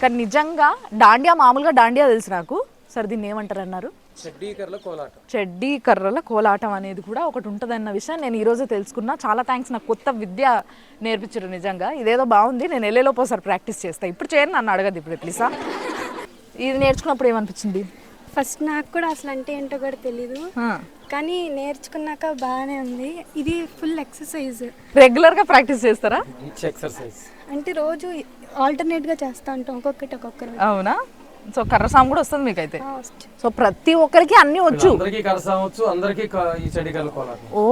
కానీ నిజంగా దాండియా, మామూలుగా దాండియా తెలుసు నాకు. సరే, దీన్ని ఏమంటారు అన్నారు? చెడ్డీ కర్రల కోలాటం అనేది కూడా ఒకటి ఉంటుందన్న విషయం నేను ఈరోజే తెలుసుకున్నా. చాలా థ్యాంక్స్, నాకు కొత్త విద్య నేర్పించారు నిజంగా. ఇదేదో బాగుంది, నేను వెళ్ళేలోపు ఒకసారి ప్రాక్టీస్ చేస్తాను. ఇప్పుడు చేయను, నన్ను అడగదు ఇప్పుడు ప్లీజా. ఇది నేర్చుకున్నప్పుడు ఏమనిపించింది? ఫస్ట్ నాకు కూడా అసలు అంటే ఏంటో కూడా తెలీదు, కానీ నేర్చుకున్నాక బాగానే ఉంది. ఇది ఫుల్ ఎక్సర్సైజ్. రెగ్యులర్గా ప్రాక్టీస్ చేస్తారా? అంటే రోజు ఆల్టర్నేట్గా చేస్తూ ఉంటాం, ఒక్కొక్కరు. అవునా? సో కర్రసాం కూడా వస్తుంది మీకైతే? సో ప్రతి ఒక్కరికి అన్ని వచ్చు. ఓ,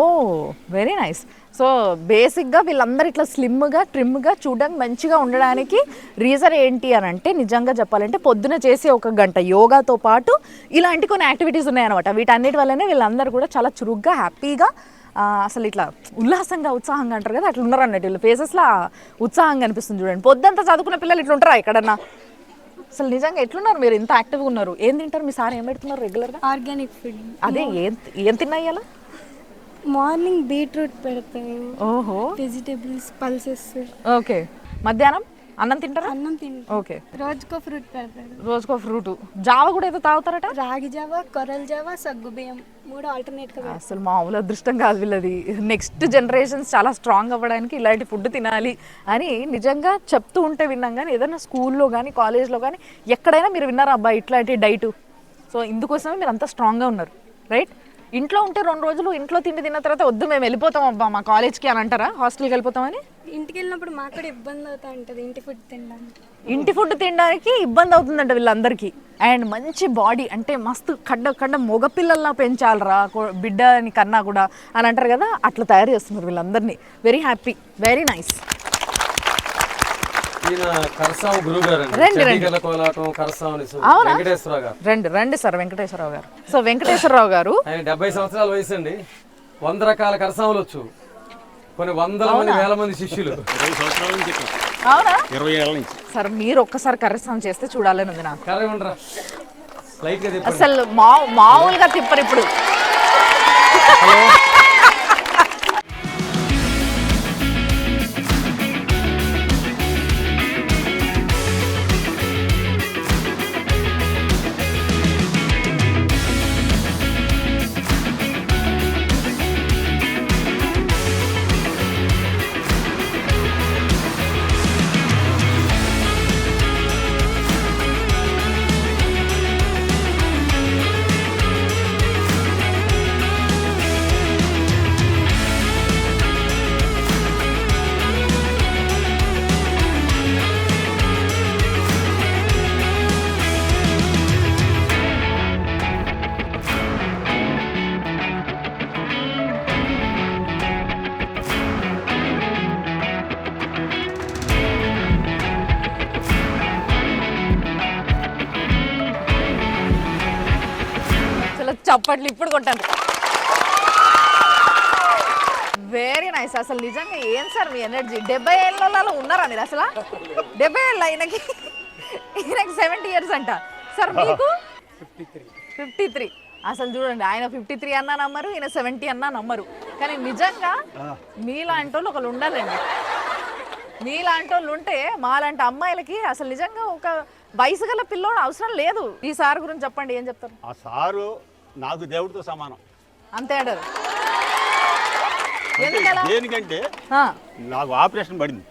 వెరీ నైస్. సో బేసిక్గా వీళ్ళందరూ ఇట్లా స్లిమ్గా ట్రిమ్గా చూడడానికి మంచిగా ఉండడానికి రీజన్ ఏంటి అని అంటే, నిజంగా చెప్పాలంటే పొద్దున చేసే 1 గంట యోగాతో పాటు ఇలాంటి కొన్ని యాక్టివిటీస్ ఉన్నాయన్నమాట. వీటన్నిటి వల్లనే వీళ్ళందరూ కూడా చాలా చురుగ్గా, హ్యాపీగా, అసలు ఇట్లా ఉల్లాసంగా, ఉత్సాహంగా అంటారు కదా, అట్లా ఉన్నారు అన్నట్టు. వీళ్ళ ఫేసెస్లో ఉత్సాహంగా అనిపిస్తుంది చూడండి. పొద్దుంతా చదువుకున్న పిల్లలు ఇట్లా ఉంటారా ఎక్కడన్నా? అసలు నిజంగా ఎట్లున్నారు మీరు, ఇంత యాక్టివ్గా ఉన్నారు? ఏం తింటారు మీ సార్? ఏం పెడుతున్నారు రెగ్యులర్గా? Organic food. అదే ఏం తిన్నాయాల? మార్నింగ్ బీట్రూట్ పెడతారు. ఓహో, వెజిటేబుల్స్, పల్సెస్. ఓకే. మధ్యాహ్నం అన్నం తింటారా? అన్నం తింటాం. ఓకే, రోజుకో ఫ్రూట్ పెడతారు. రోజుకో ఫ్రూట్. జావ కూడా ఏదో తాగుతారట. రాగి జావ, కొర్రల జావ, సగ్గు బియ్యం 3 ఆల్టర్నేట్గా పెడతారు. అసలు మామూలు అదృష్టం కాదు వీళ్ళది. నెక్స్ట్ జనరేషన్స్ చాలా స్ట్రాంగ్ అవ్వడానికి ఇలాంటి ఫుడ్ తినాలి అని నిజంగా చెప్తూ ఉంటే విన్నాం. కానీ ఏదైనా స్కూల్లో కానీ కాలేజ్లో కానీ ఎక్కడైనా మీరు విన్నారా అబ్బా ఇట్లాంటి డైటు? సో ఇందుకోసమే మీరు అంత స్ట్రాంగ్గా ఉన్నారు, రైట్? ఇంట్లో ఉంటే 2 రోజులు ఇంట్లో తిండి తిన్న తర్వాత వద్దు మేము వెళ్ళిపోతాం అబ్బా మా కాలేజ్కి అని అంటారా? హాస్టల్కి వెళ్ళిపోతామని? ఇంటికి వెళ్ళినప్పుడు మాకు కూడా ఇబ్బంది అవుతా ఉంటుంది ఇంటి ఫుడ్ తినడానికి. ఇంటి ఫుడ్ తినడానికి ఇబ్బంది అవుతుందంట వీళ్ళందరికీ. అండ్ మంచి బాడీ అంటే మస్తు కడ్డ మగపిల్లల్లా పెంచాలరా బిడ్డని కన్నా కూడా అని అంటారు కదా, అట్లా తయారు చేస్తున్నారు వీళ్ళందరినీ. Very happy, very nice. రండి సార్ వెంకటేశ్వరరావు గారు. సో వెంకటేశ్వరరావు గారు 70 సంవత్సరాల వయసు అండి. 100 రకాల కరసాములు వచ్చు, కొన్ని వందల మంది వేల మంది శిష్యులు. 20 సంవత్సరాల నుంచి. అవునా? 20 ఏళ్ళ నుంచి. సార్ మీరు ఒక్కసారి కర్రసాం చేస్తే చూడాలని ఉంది నాకు. అసలు మామూలుగా తిప్పరు ఇప్పుడు. చప్పట్లు ఇప్పుడు కొట్టాను. Very nice. అసలు నిజంగా ఏం సార్ మీ ఎనర్జీ. 70 ఏళ్ళలో ఉన్నారా మీరు అసలు? 70 ఏళ్ళ ఈయనకి 70 years అంట. సార్ మీకు 53. అసలు చూడండి, ఆయన 53 అన్నా నమ్మరు, ఈయన 70 అన్నా నమ్మరు. కానీ నిజంగా మీలాంటి వాళ్ళు ఒకళ్ళు ఉండాలండి. మీలాంటి వాళ్ళు ఉంటే మాలాంటి అమ్మాయిలకి అసలు నిజంగా ఒక వయసు గల పిల్లోడు అవసరం లేదు. ఈ సార్ గురించి చెప్పండి, ఏం చెప్తారు? ఆ సారు నాకు దేవుడితో సమానం. అంతే అంటారు? దేనికంటే నాకు ఆపరేషన్ పడింది.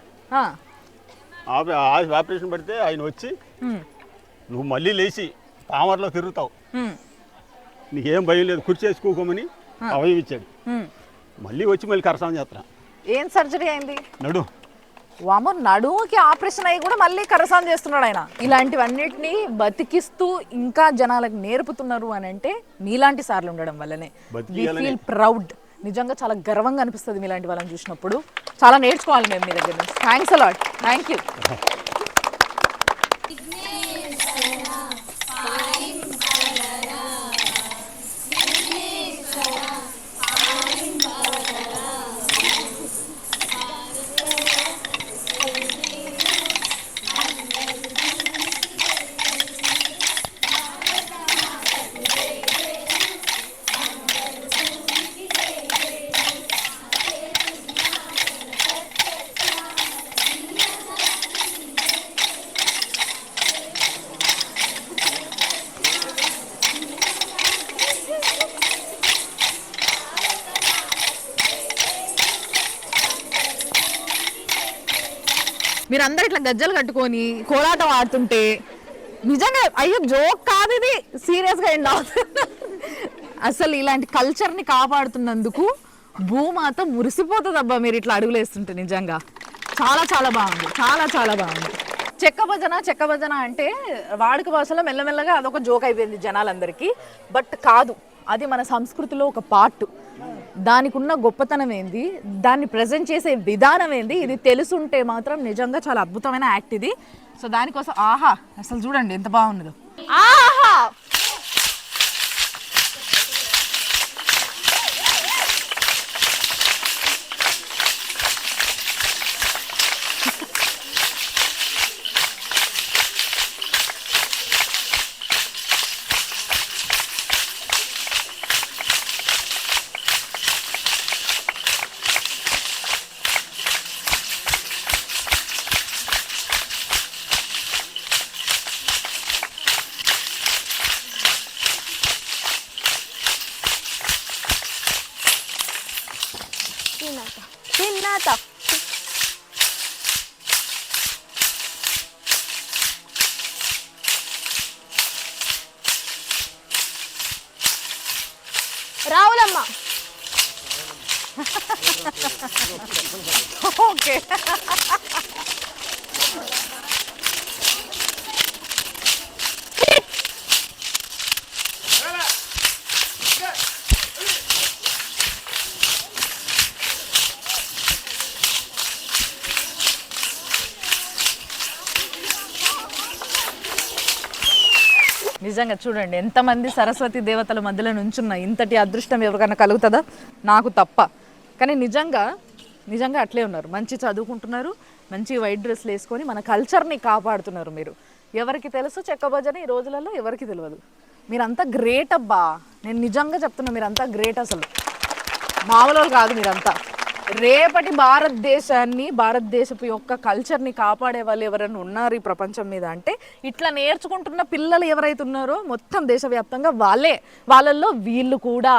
ఆపరేషన్ పడితే ఆయన వచ్చి నువ్వు మళ్ళీ లేచి పామర్లో తిరుగుతావు, నీకేం భయం లేదు, కుర్చీ వేసుకోమని అవయం ఇచ్చాడు. మళ్ళీ వచ్చి మళ్ళీ కరసాం చేస్తా. ఏం సర్జరీ అయింది? నడు వామో, నడుముకి ఆపరేషన్ అయ్యి కూడా మళ్ళీ కరసాం చేస్తున్నాడు ఆయన. ఇలాంటివన్నిటిని బతికిస్తూ ఇంకా జనాలకు నేర్పుతున్నారు అని అంటే మీలాంటి సార్లు ఉండడం వల్లనే. We feel proud. నిజంగా చాలా గర్వంగా అనిపిస్తుంది మీలాంటి వాళ్ళని చూసినప్పుడు. చాలా నేర్చుకోవాలి మేము మీ దగ్గర నుంచి. Thanks a lot. Thank you. మీరందరూ ఇట్లా గజ్జలు కట్టుకొని కోలాటం ఆడుతుంటే నిజంగా అయ్యో జోక్ కాదు ఇది, సీరియస్గా ఎండ్ అవుతుంది. అసలు ఇలాంటి కల్చర్ని కాపాడుతున్నందుకు భూమాత మురిసిపోతుంది అబ్బా మీరు ఇట్లా అడుగులు వేస్తుంటే. నిజంగా చాలా చాలా బాగుంది, చాలా చాలా బాగుంది. చెక్క భజన అంటే వాడుక భాషలో మెల్లమెల్లగా అదొక జోక్ అయిపోయింది జనాలందరికీ. బట్ కాదు, అది మన సంస్కృతిలో ఒక పార్ట్. దానికి ఉన్న గొప్పతనం ఏంది, దాన్ని ప్రజెంట్ చేసే విధానం ఏంది, ఇది తెలుసుంటే మాత్రం నిజంగా చాలా అద్భుతమైన యాక్ట్ ఇది. సో దానికోసం ఆహా, అసలు చూడండి ఎంత బాగున్నదో. ఆహా, శ్రీమాత. రావులమ్మ. ఓకే. నిజంగా చూడండి ఎంతమంది సరస్వతి దేవతల మధ్యలో నుంచున్న ఇంతటి అదృష్టం ఎవరికైనా కలుగుతుందా? నాకు తప్ప. కానీ నిజంగా అట్లే ఉన్నారు. మంచి చదువుకుంటున్నారు, మంచి వైట్ డ్రెస్లు వేసుకొని మన కల్చర్ని కాపాడుతున్నారు. మీరు ఎవరికి తెలుసు చెక్క భజన ఈ రోజులలో? ఎవరికి తెలియదు. మీరంతా గ్రేట్ అబ్బా. నేను నిజంగా చెప్తున్నా, మీరంతా గ్రేట్. అసలు మామూలు కాదు మీరంతా. రేపటి భారతదేశపు యొక్క కల్చర్ని కాపాడే వాళ్ళు ఎవరైనా ఉన్నారు ఈ ప్రపంచం మీద అంటే ఇట్లా నేర్చుకుంటున్న పిల్లలు ఎవరైతే ఉన్నారో మొత్తం దేశవ్యాప్తంగా వాళ్ళల్లో వీళ్ళు కూడా.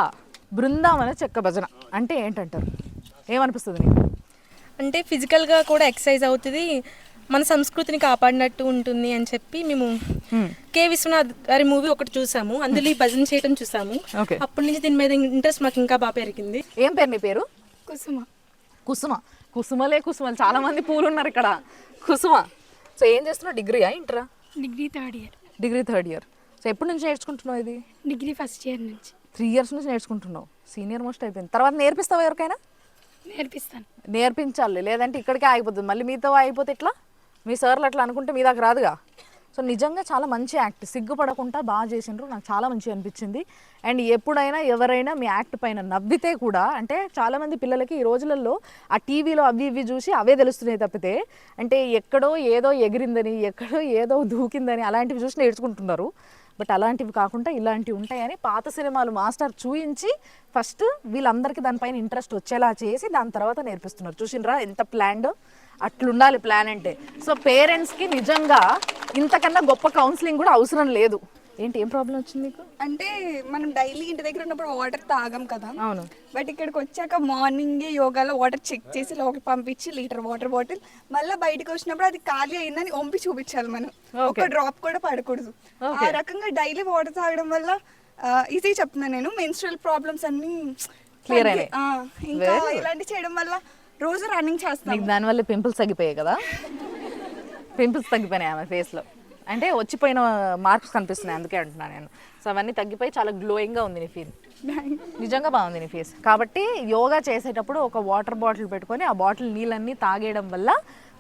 బృందావన చెక్క భజన అంటే ఏంటంటారు? ఏమనిపిస్తుంది నీకు? అంటే ఫిజికల్గా కూడా ఎక్సర్సైజ్ అవుతుంది, మన సంస్కృతిని కాపాడినట్టు ఉంటుంది అని చెప్పి మేము కె విశ్వనాథ్ గారి మూవీ ఒకటి చూసాము, అందులో ఈ భజన చేయడం చూసాము. అప్పటి నుంచి దీని మీద ఇంట్రెస్ట్ మాకు ఇంకా బాగా పెరిగింది. ఏం పేరు నీ పేరు? కుసుమలే కుసుమలు చాలా మంది పూలు ఉన్నారు ఇక్కడ. కుసుమ. సో ఏం చేస్తున్నావు? డిగ్రీయా ఇంటరా? Degree third year. సో ఎప్పటి నుంచి నేర్చుకుంటున్నావు ఇది? డిగ్రీ ఫస్ట్ ఇయర్ నుంచి. 3 years నుంచి నేర్చుకుంటున్నావు. సీనియర్ మోస్ట్ అయిపోయింది. తర్వాత నేర్పిస్తావా ఎవరికైనా? నేర్పిస్తాను. నేర్పించాలి, లేదంటే ఇక్కడికే ఆగిపోతుంది. మళ్ళీ మీతో అయిపోతే ఎట్లా? మీ సార్లు అట్లా అనుకుంటే మీ దాకా రాదుగా. సో నిజంగా చాలా మంచి యాక్ట్, సిగ్గుపడకుండా బాగా చేసిండ్రు. నాకు చాలా మంచిగా అనిపించింది. అండ్ ఎప్పుడైనా ఎవరైనా మీ యాక్ట్ పైన నవ్వితే కూడా, అంటే చాలామంది పిల్లలకి ఈ రోజులలో ఆ టీవీలో అవి ఇవి చూసి అవే తెలుస్తున్నాయి తప్పితే, అంటే ఎక్కడో ఏదో ఎగిరిందని, ఎక్కడో ఏదో దూకిందని అలాంటివి చూసి నేర్చుకుంటున్నారు. బట్ అలాంటివి కాకుండా ఇలాంటివి ఉంటాయని పాత సినిమాలు మాస్టర్ చూయించి ఫస్ట్ వీళ్ళందరికీ దానిపైన ఇంట్రెస్ట్ వచ్చేలా చేసి దాని తర్వాత నేర్పిస్తున్నారు. చూసిండ్రా ఎంత ప్లాన్డ్? అట్లుండాలి ప్లాన్ అంటే. సో పేరెంట్స్కి నిజంగా ఇంతకన్నా గొప్ప కౌన్సిలింగ్ కూడా అవసరం లేదు. ఏంటి, ఏం ప్రాబ్లం వచ్చింది నీకు? అంటే మనం డైలీ ఇంటి దగ్గర ఉన్నప్పుడు వాటర్ తాగం కదా. అవును. బట్ ఇక్కడికి వచ్చాక మార్నింగే యోగాలో వాటర్ చెక్ చేసి లోపలికి పంపించి లీటర్ వాటర్ బాటిల్, మళ్ళీ బయటకు వచ్చినప్పుడు అది ఖాళీ అయిందని ఒంపి చూపించాలి మనం. ఒక డ్రాప్ కూడా పడకూడదు. ఆ రకంగా డైలీ వాటర్ తాగడం వల్ల ఈజీ చెప్తున్నాను నేను, మెన్స్ట్రువల్ ప్రాబ్లమ్స్ అన్ని క్లియర్ అయ్యాయి. ఇంకా ఇలాంటి చేయడం వల్ల రోజు రన్నింగ్ చేస్తాను. దానివల్ల పింపుల్స్ తగ్గిపోయాయి కదా? పింపుల్స్ తగ్గిపోయినాయి ఆమె ఫేస్లో. అంటే వచ్చిపోయిన మార్క్స్ కనిపిస్తున్నాయి, అందుకే అంటున్నాను నేను. సో అవన్నీ తగ్గిపోయి చాలా గ్లోయింగ్గా ఉంది నీ ఫీల్. నిజంగా బాగుంది నీ ఫేస్. కాబట్టి యోగా చేసేటప్పుడు ఒక వాటర్ బాటిల్ పెట్టుకొని ఆ బాటిల్ నీళ్ళన్నీ తాగేయడం వల్ల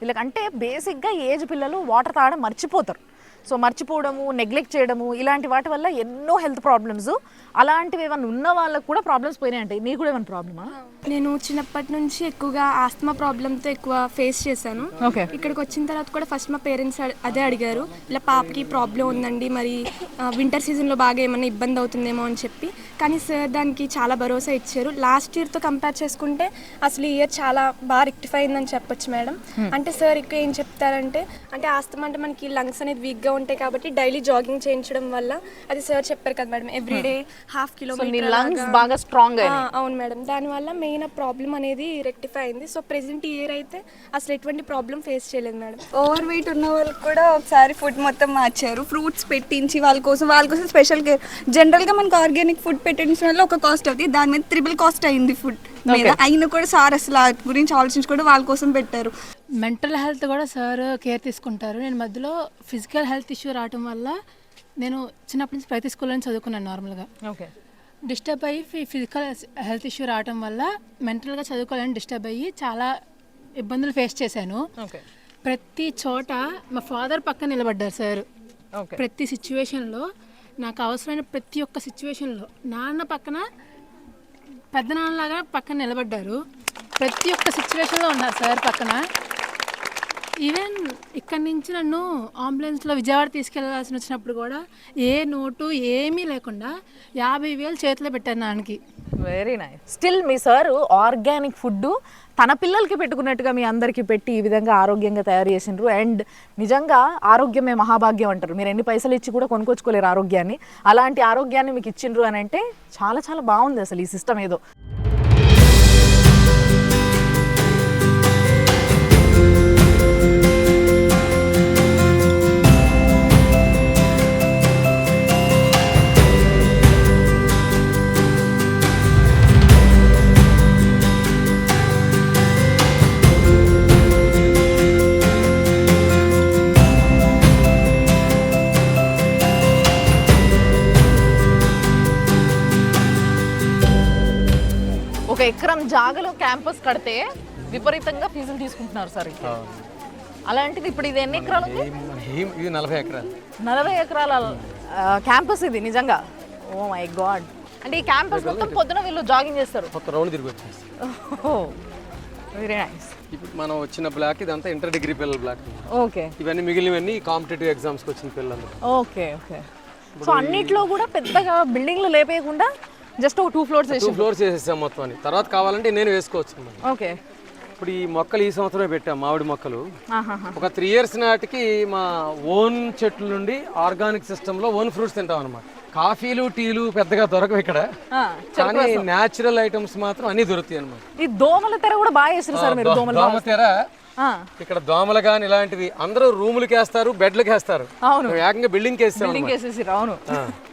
వీళ్ళకంటే బేసిక్గా ఏజ్ పిల్లలు వాటర్ తాగడం మర్చిపోతారు. సో మర్చిపోవడము, నెగ్లెక్ట్ చేయడము, ఇలాంటి వాటి వల్ల ఎన్నో హెల్త్ ప్రాబ్లమ్స్, అలాంటివి ఏమైనా ఉన్న వాళ్ళకు కూడా ప్రాబ్లమ్స్ పోయినాయి. అంటే నీకు కూడా ఏమైనా ప్రాబ్లమా? నేను చిన్నప్పటి నుంచి ఎక్కువగా ఆస్తమా ప్రాబ్లంతో ఎక్కువ ఫేస్ చేశాను. ఇక్కడికి వచ్చిన తర్వాత కూడా ఫస్ట్ మా పేరెంట్స్ అదే అడిగారు, ఇలా పాపకి ప్రాబ్లం ఉందండి, మరి వింటర్ సీజన్లో బాగా ఏమైనా ఇబ్బంది అవుతుందేమో అని చెప్పి. కానీ సార్ దానికి చాలా భరోసా ఇచ్చారు. లాస్ట్ ఇయర్తో కంపేర్ చేసుకుంటే అసలు ఈ ఇయర్ చాలా బాగా రెక్టిఫై అయిందని చెప్పొచ్చు మేడం. అంటే సార్ ఇక్కడ ఏం చెప్తారంటే, అంటే ఆస్తమా అంటే మనకి లంగ్స్ అనేది వీక్గా ఉంటాయి కాబట్టి డైలీ జాగింగ్ చేయించడం వల్ల, అది సార్ చెప్పారు కదా మేడం, ఎవ్రీడే 1/2 kilometer బాగా స్ట్రాంగ్. అవును మేడం, దానివల్ల మెయిన్ ప్రాబ్లం అనేది రెక్టిఫై అయింది. సో ప్రెసెంట్ ఇయర్ అయితే అసలు ఎటువంటి ప్రాబ్లం ఫేస్ చేయలేదు మేడం. ఓవర్ వెయిట్ ఉన్న వాళ్ళకి కూడా ఒకసారి ఫుడ్ మొత్తం మార్చారు, ఫ్రూట్స్ పెట్టించి వాళ్ళ కోసం స్పెషల్ కేర్. జనరల్గా మనకు ఆర్గానిక్ ఫుడ్ పెట్టించిన వల్ల ఒక కాస్ట్ అవుతుంది, దాని మీద 3 కాస్ట్ అయింది ఫుడ్ మీద. అయినా కూడా సార్ అసలు ఆ గురించి ఆలోచించుకోవడం వాళ్ళ కోసం పెట్టారు. మెంటల్ హెల్త్ కూడా సార్ కేర్ తీసుకుంటారు. నేను మధ్యలో ఫిజికల్ హెల్త్ ఇష్యూ రావడం వల్ల నేను చిన్నప్పటి నుంచి ప్రతి స్కూల్లోనే చదువుకున్నాను నార్మల్గా. డిస్టర్బ్ అయ్యి ఫిజికల్ హెల్త్ ఇష్యూ రావడం వల్ల మెంటల్గా చదువుకోవాలని డిస్టర్బ్ అయ్యి చాలా ఇబ్బందులు ఫేస్ చేశాను. ప్రతి చోట మా ఫాదర్ పక్కన నిలబడ్డారు సార్. ప్రతి సిచ్యువేషన్లో నాకు అవసరమైన ప్రతి ఒక్క సిచ్యువేషన్లో నాన్న పక్కన పెద్ద నాన్నలాగా పక్కన నిలబడ్డారు. ప్రతి ఒక్క సిచ్యువేషన్లో ఉన్నారు సార్ పక్కన. ఈవెన్ ఇక్కడి నుంచి నన్ను అంబులెన్స్లో విజయవాడ తీసుకెళ్లాల్సి వచ్చినప్పుడు కూడా ఏ నోటు ఏమీ లేకుండా 50,000 చేతిలో పెట్టాను నాన్నకి. Very nice. స్టిల్ మీ సార్ ఆర్గానిక్ ఫుడ్ తన పిల్లలకి పెట్టుకున్నట్టుగా మీ అందరికీ పెట్టి ఈ విధంగా ఆరోగ్యంగా తయారు చేసిండ్రు. అండ్ నిజంగా ఆరోగ్యమే మహాభాగ్యం అంటారు. మీరు ఎన్ని పైసలు ఇచ్చి కూడా కొనుక్కొచ్చుకోలేరు ఆరోగ్యాన్ని. అలాంటి ఆరోగ్యాన్ని మీకు ఇచ్చిండ్రు అని అంటే చాలా చాలా బాగుంది అసలు ఈ సిస్టమ్. ఏదో 1 ఎకరం జాగలో క్యాంపస్ కడితే విపరీతంగా ఫీజులు తీసుకుంటున్నారు సార్ ఇక్కడ. అలాంటిది ఇప్పుడు ఇది ఎన్ని ఎకరాలు ఉంది? ఇది 40 ఎకరాలు. 40 ఎకరాల క్యాంపస్ ఇది నిజంగా. Oh my god. అంటే ఈ క్యాంపస్ మొత్తం పొద్దున వీళ్ళు జాగింగ్ చేస్తారు, ఒక రౌండ్ తిరిగి వచ్చేసి. Very nice. ఇప్పుడు మనం వచ్చిన బ్లాక్ ఇదంతా ఇంటర్ డిగ్రీ పిల్లల బ్లాక్. ఓకే. ఇవన్నీ మిగిలినవన్నీ కాంపిటేటివ్ ఎగ్జామ్స్కి వచ్చిన పిల్లలు. Okay okay. సో అన్నిట్లో కూడా పెద్దగా బిల్డింగ్లు లేపేయకుండా జస్ట్ ఒక 2 ఫ్లోర్స్ 2 ఫ్లోర్స్ వేసేసాం మొత్తం అని. తర్వాత కావాలంటే నేను వేసుకోవచ్చు అన్నమాట. ఓకే. ఇప్పుడు ఈ మొక్కలు ఈ సంవత్సరమే పెట్టాం, మామిడి మొక్కలు. ఒక 3 years నాటికి మా ఓన్ చెట్ల నుండి ఆర్గానిక్ సిస్టంలో ఓన్ ఫ్రూట్స్ తింటాం అనమాట. కాఫీలు టీలు పెద్దగా దొరకవు ఇక్కడ, కానీ న్యాచురల్ ఐటమ్స్ మాత్రం అన్ని దొరుకుతాయి అనమాట. ఈ దోమల తెర కూడా బాగా వేస్తారు సార్ మీరు. దోమ తెర ఇక్కడ దోమలు కానీ ఇలాంటివి అందరూ రూములకి వేస్తారు, బెడ్లకి వేస్తారు. అవును, ఏకంగా బిల్డింగ్ వేసేసారు. అవును.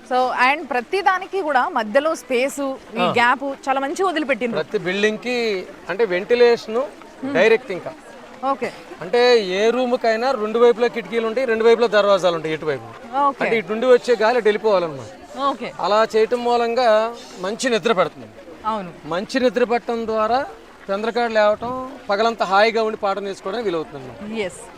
సో అండ్ ప్రతి దానికి కూడా మధ్యలో స్పేస్, ఈ గ్యాప్ చాలా మంచిగా వదిలిపెట్టింది. ప్రతి బిల్డింగ్ కి అంటే వెంటిలేషన్ డైరెక్ట్. ఇంకా ఓకే. అంటే ఏ రూమ్ కైనా 2 వైపులా కిటికీలు ఉంటాయి, 2 వైపులా దర్వాజాలు ఉంటాయి. ఇటువైపు అంటే ఇటు నుండి వచ్చే గాలి వెళ్ళిపోవాలన్నమాట. ఓకే. అలా చేయటం మూలంగా మంచి నిద్ర పడుతుంది. అవును, మంచి నిద్ర పట్టడం ద్వారా చంద్రకాడ లేవటం, పగలంతా హాయిగా ఉండి పాఠం నేర్చుకోవడానికి వీలవుతుంది.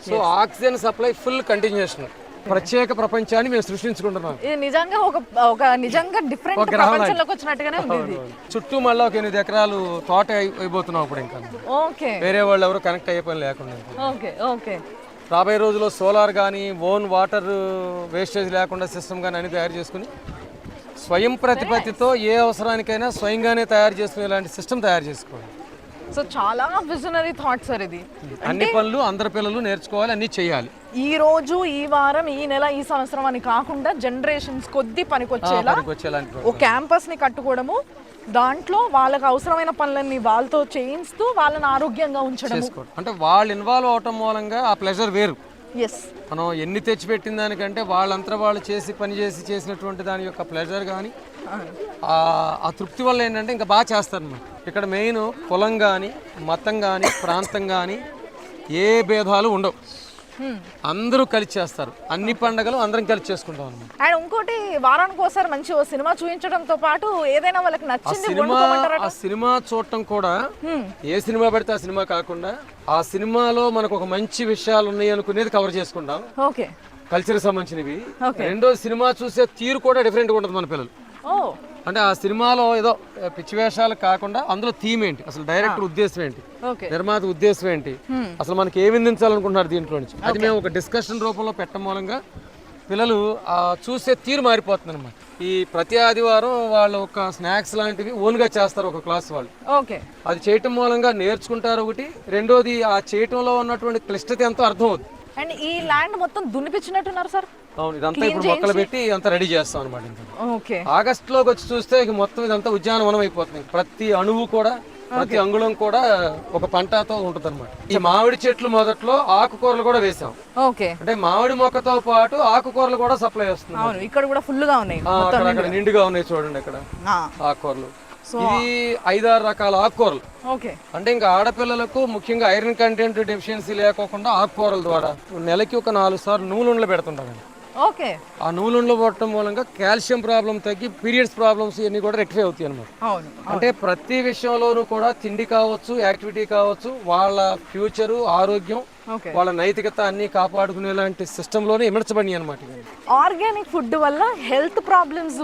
So oxygen supply full continuation. ప్రత్యేక ప్రపంచాన్ని మేము సృష్టించుకుంటున్నాం. ఇది నిజంగా ఒక నిజంగా డిఫరెంట్ ప్రపంచంలోకి వచ్చినట్టుగానే ఉంది. చుట్టూ మళ్ళీ ఒక 8 ఎకరాలు తోట అయిపోతున్నాం ఇప్పుడు. ఇంకా ఓకే. వేరే వాళ్ళు ఎవరు కనెక్ట్ అయ్యే పని లేకుండా. Okay okay. రాబోయే రోజుల్లో సోలార్ కానీ ఓన్ వాటర్ వేస్టేజ్ లేకుండా సిస్టమ్ కానీ అన్ని తయారు చేసుకుని స్వయం ప్రతిపత్తితో ఏ అవసరానికైనా స్వయంగానే తయారు చేసుకునే ఇలాంటి సిస్టమ్ తయారు చేసుకోవాలి. సో చాలా విజనరీ థాట్ సార్ ఇది. అన్ని పనులు అందరి పిల్లలు నేర్చుకోవాలి, అన్ని చేయాలి. ఈ రోజు, ఈ వారం, ఈ నెల, ఈ సంవత్సరం అని కాకుండా జనరేషన్స్ కొద్ది పనికొచ్చేలా ఒక క్యాంపస్ ని కట్టుకోవడము, దాంట్లో వాళ్ళకి అవసరమైన పనులన్నీ వాళ్ళతో చేయిస్తూ వాళ్ళని ఆరోగ్యంగా ఉంచడం. అంటే వాళ్ళు ఇన్వాల్వ్ అవటం మూలంగా ఆ ప్లెజర్ వేరు. ఎస్. మనం ఎన్ని తెచ్చిపెట్టిన దానికంటే వాళ్ళంతా వాళ్ళు చేసి పని చేసినటువంటి దాని యొక్క ప్లెజర్ కానీ ఆ తృప్తి వల్ల ఏంటంటే ఇంకా బాగా చేస్తారన్నమాట. ఇక్కడ మెయిన్ కులం కానీ, మతం కానీ, ప్రాంతం కానీ ఏ భేదాలు ఉండవు. అందరూ కలిసి చేస్తారు. అన్ని పండుగలు అందరం కలిసి చేసుకుంటాం అన్నమాట. అండ్ ఇంకోటి, వారానికి ఒకసారి మంచి సినిమా చూపించడంతో పాటు ఏదైనా వాళ్ళకి నచ్చింది ఆ సినిమా చూడటం కూడా ఏ సినిమా పడితే ఆ సినిమా కాకుండా ఆ సినిమాలో మనకు ఒక మంచి విషయాలు ఉన్నాయి అనుకునేది కవర్ చేసుకుంటాం. ఓకే. కల్చర్ సంబంధించినవి. రెండోది సినిమా చూసే తీరు కూడా డిఫరెంట్గా ఉంటుంది మన పిల్లలు. అంటే ఆ సినిమాలో ఏదో పిచ్చి వేషాలు కాకుండా అందులో థీమ్ ఏంటి, అసలు డైరెక్టర్ ఉద్దేశం ఏంటి, నిర్మాత ఉద్దేశం ఏంటి, అసలు మనకి ఏ విందించాలనుకుంటున్నారు దీంట్లో నుంచి, అది మేము ఒక డిస్కషన్ రూపంలో పెట్టడం మూలంగా పిల్లలు చూసే తీరు మారిపోతుంది అనమాట. ఈ ప్రతి ఆదివారం వాళ్ళు ఒక స్నాక్స్ లాంటివి ఓన్గా చేస్తారు ఒక క్లాస్ వాళ్ళు. ఓకే. అది చేయటం మూలంగా నేర్చుకుంటారు ఒకటి. రెండోది ఆ చేయటంలో ఉన్నటువంటి క్లిష్టత ఎంతో అర్థం అవుతుంది. అండ్ ఈ ల్యాండ్ మొత్తం దున్నిపించినట్టున్నారు సార్. అవును, ఇదంతా ఇప్పుడు మొక్కలు పెట్టి అంతా రెడీ చేస్తాం అనమాట. ఓకే. ఆగస్టులోకి వచ్చి చూస్తే ఇక మొత్తం ఇదంతా ఉద్యానవనం అయిపోతుంది. ప్రతి అణువు కూడా, ప్రతి అంగుళం కూడా ఒక పంటతో ఉంటుంది అనమాట. ఈ మామిడి చెట్లు మొదట్లో ఆకుకూరలు కూడా వేసాం. ఓకే. అంటే మామిడి మొక్కతో పాటు ఆకుకూరలు కూడా సప్లై వస్తుంది. అవును, ఇక్కడ కూడా ఫుల్ గా ఉన్నాయి, అక్కడ నిండుగా ఉన్నాయి చూడండి. ఇక్కడ ఆకుకూరలు ఇది 5-6 రకాల ఆకుకూరలు. ఓకే. అంటే ఇంకా ఆడపిల్లలకు ముఖ్యంగా ఐరన్ కంటెంట్ డెఫిషియన్సీ లేకోకుండా ఆకుకూరల ద్వారా నెలకి ఒక 4 సార్లు నువ్వులుండలు పెడుతుంటారండి. ఓకే. ఆ నువ్వులుండలు పట్టడం మూలంగా కాల్షియం ప్రాబ్లం తగ్గి పీరియడ్స్ ప్రాబ్లమ్స్ ఇవన్నీ కూడా రెక్టిఫై అవుతాయి అనమాట. అంటే ప్రతి విషయంలోనూ కూడా తిండి కావచ్చు, యాక్టివిటీ కావచ్చు, వాళ్ళ ఫ్యూచరు, ఆరోగ్యం, వాళ్ళ నైతికత అన్ని కాపాడుకునేలాంటి సిస్టంలోనే ఇమర్చబడి అనమాట. ఆర్గానిక్ ఫుడ్ వల్ల హెల్త్ ప్రాబ్లమ్స్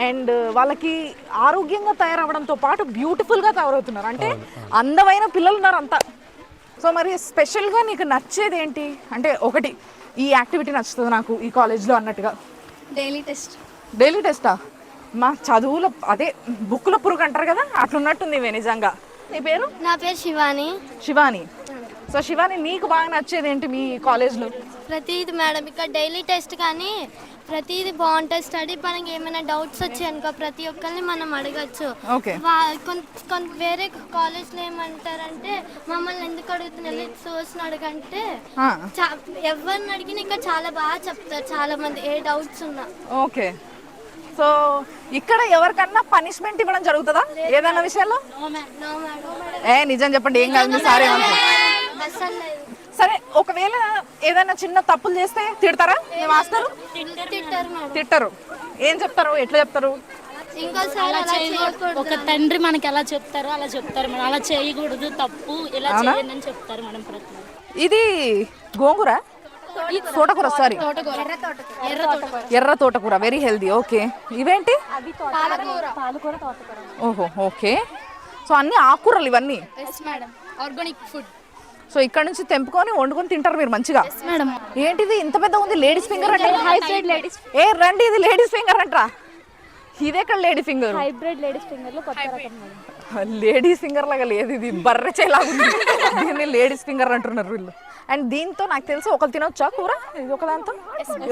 అండ్ వాళ్ళకి ఆరోగ్యంగా తయారవడంతో పాటు బ్యూటిఫుల్గా తయారవుతున్నారు. అంటే అందమైన పిల్లలు ఉన్నారు అంతా. సో మరి స్పెషల్గా నీకు నచ్చేది ఏంటి? అంటే ఒకటి ఈ యాక్టివిటీ నచ్చుతుంది నాకు ఈ కాలేజ్లో అన్నట్టుగా. Daily test. డైలీ టెస్టా? మా చదువులో అదే బుక్లో పురుగు అంటారు కదా, అట్లున్నట్టుంది ఇవే నిజంగా. నీ పేరు? నా పేరు శివాని. శివాని. సో శివాని, నీకు బాగా నచ్చేది ఏంటి మీ కాలేజ్లో? ప్రతిదీ మేడం, ఇక్కడ డైలీ టెస్ట్ కానీ ప్రతిదీ బాగుంటుంది. స్టడీ పరంగా ఏమైనా డౌట్స్ వచ్చాయనుకో ప్రతి ఒక్కరిని మనం అడగచ్చు. వేరే కాలేజ్లో ఏమంటారంటే మమ్మల్ని ఎందుకు అడుగుతున్నారు, సోర్స్ని అడగంటే ఎవరిని అడిగినా ఇంకా చాలా బాగా చెప్తారు చాలా మంది, ఏ డౌట్స్ ఉన్నా. ఓకే. సో ఇక్కడ ఎవరికన్నా పనిష్మెంట్ ఇవ్వడం జరుగుతుందా ఏదైనా విషయాల్లో? నిజం చెప్పండి, ఏం కాదు. సారీ సరే, ఒకవేళ ఏదైనా చిన్న తప్పులు చేస్తే తిడతారా మీ మాస్టరు? తిట్టరు. ఏం చెప్తారు, ఎట్లా చెప్తారు? అలా చేయకూడదు. ఒక తండ్రి మనకి ఎలా చెప్తారో అలా చెప్తారు మేడం. అలా చేయకూడదు, తప్పు, ఇలా చేయండి అని చెప్తారు మేడం ప్రతి. ఇది గోంగూర, తోటకూర, సారీ ఎర్ర తోటకూర, వెరీ హెల్దీ. ఓకే, ఇవేంటి? ఓహో, ఓకే. సో అన్ని ఆకుకూరలు ఇవన్నీ. Organic food. సో ఇక్కడ నుంచి తెంపుకొని వండుకొని తింటారు మీరు మంచిగా. ఏంటిది ఇంత పెద్ద ఉంది? లేడీస్ ఫింగర్ అంటే హైబ్రిడ్ లేడీస్. ఏ రండి, ఇది లేడీస్ ఫింగర్ అంటరా? ఇదెక్కడ lady finger? Hybrid ladies finger లో కొత్త రకం మేడం. లేడీస్ ఫింగర్ లాగా లేదు, ఇది బర్రె చేలాగా ఉంది. దీన్ని లేడీస్ ఫింగర్ అంటున్నారు వీళ్ళు. అండ్ దీంతో నాకు తెలిసి ఒకరు తినొచ్చా కూర? ఇది ఒక దాంతో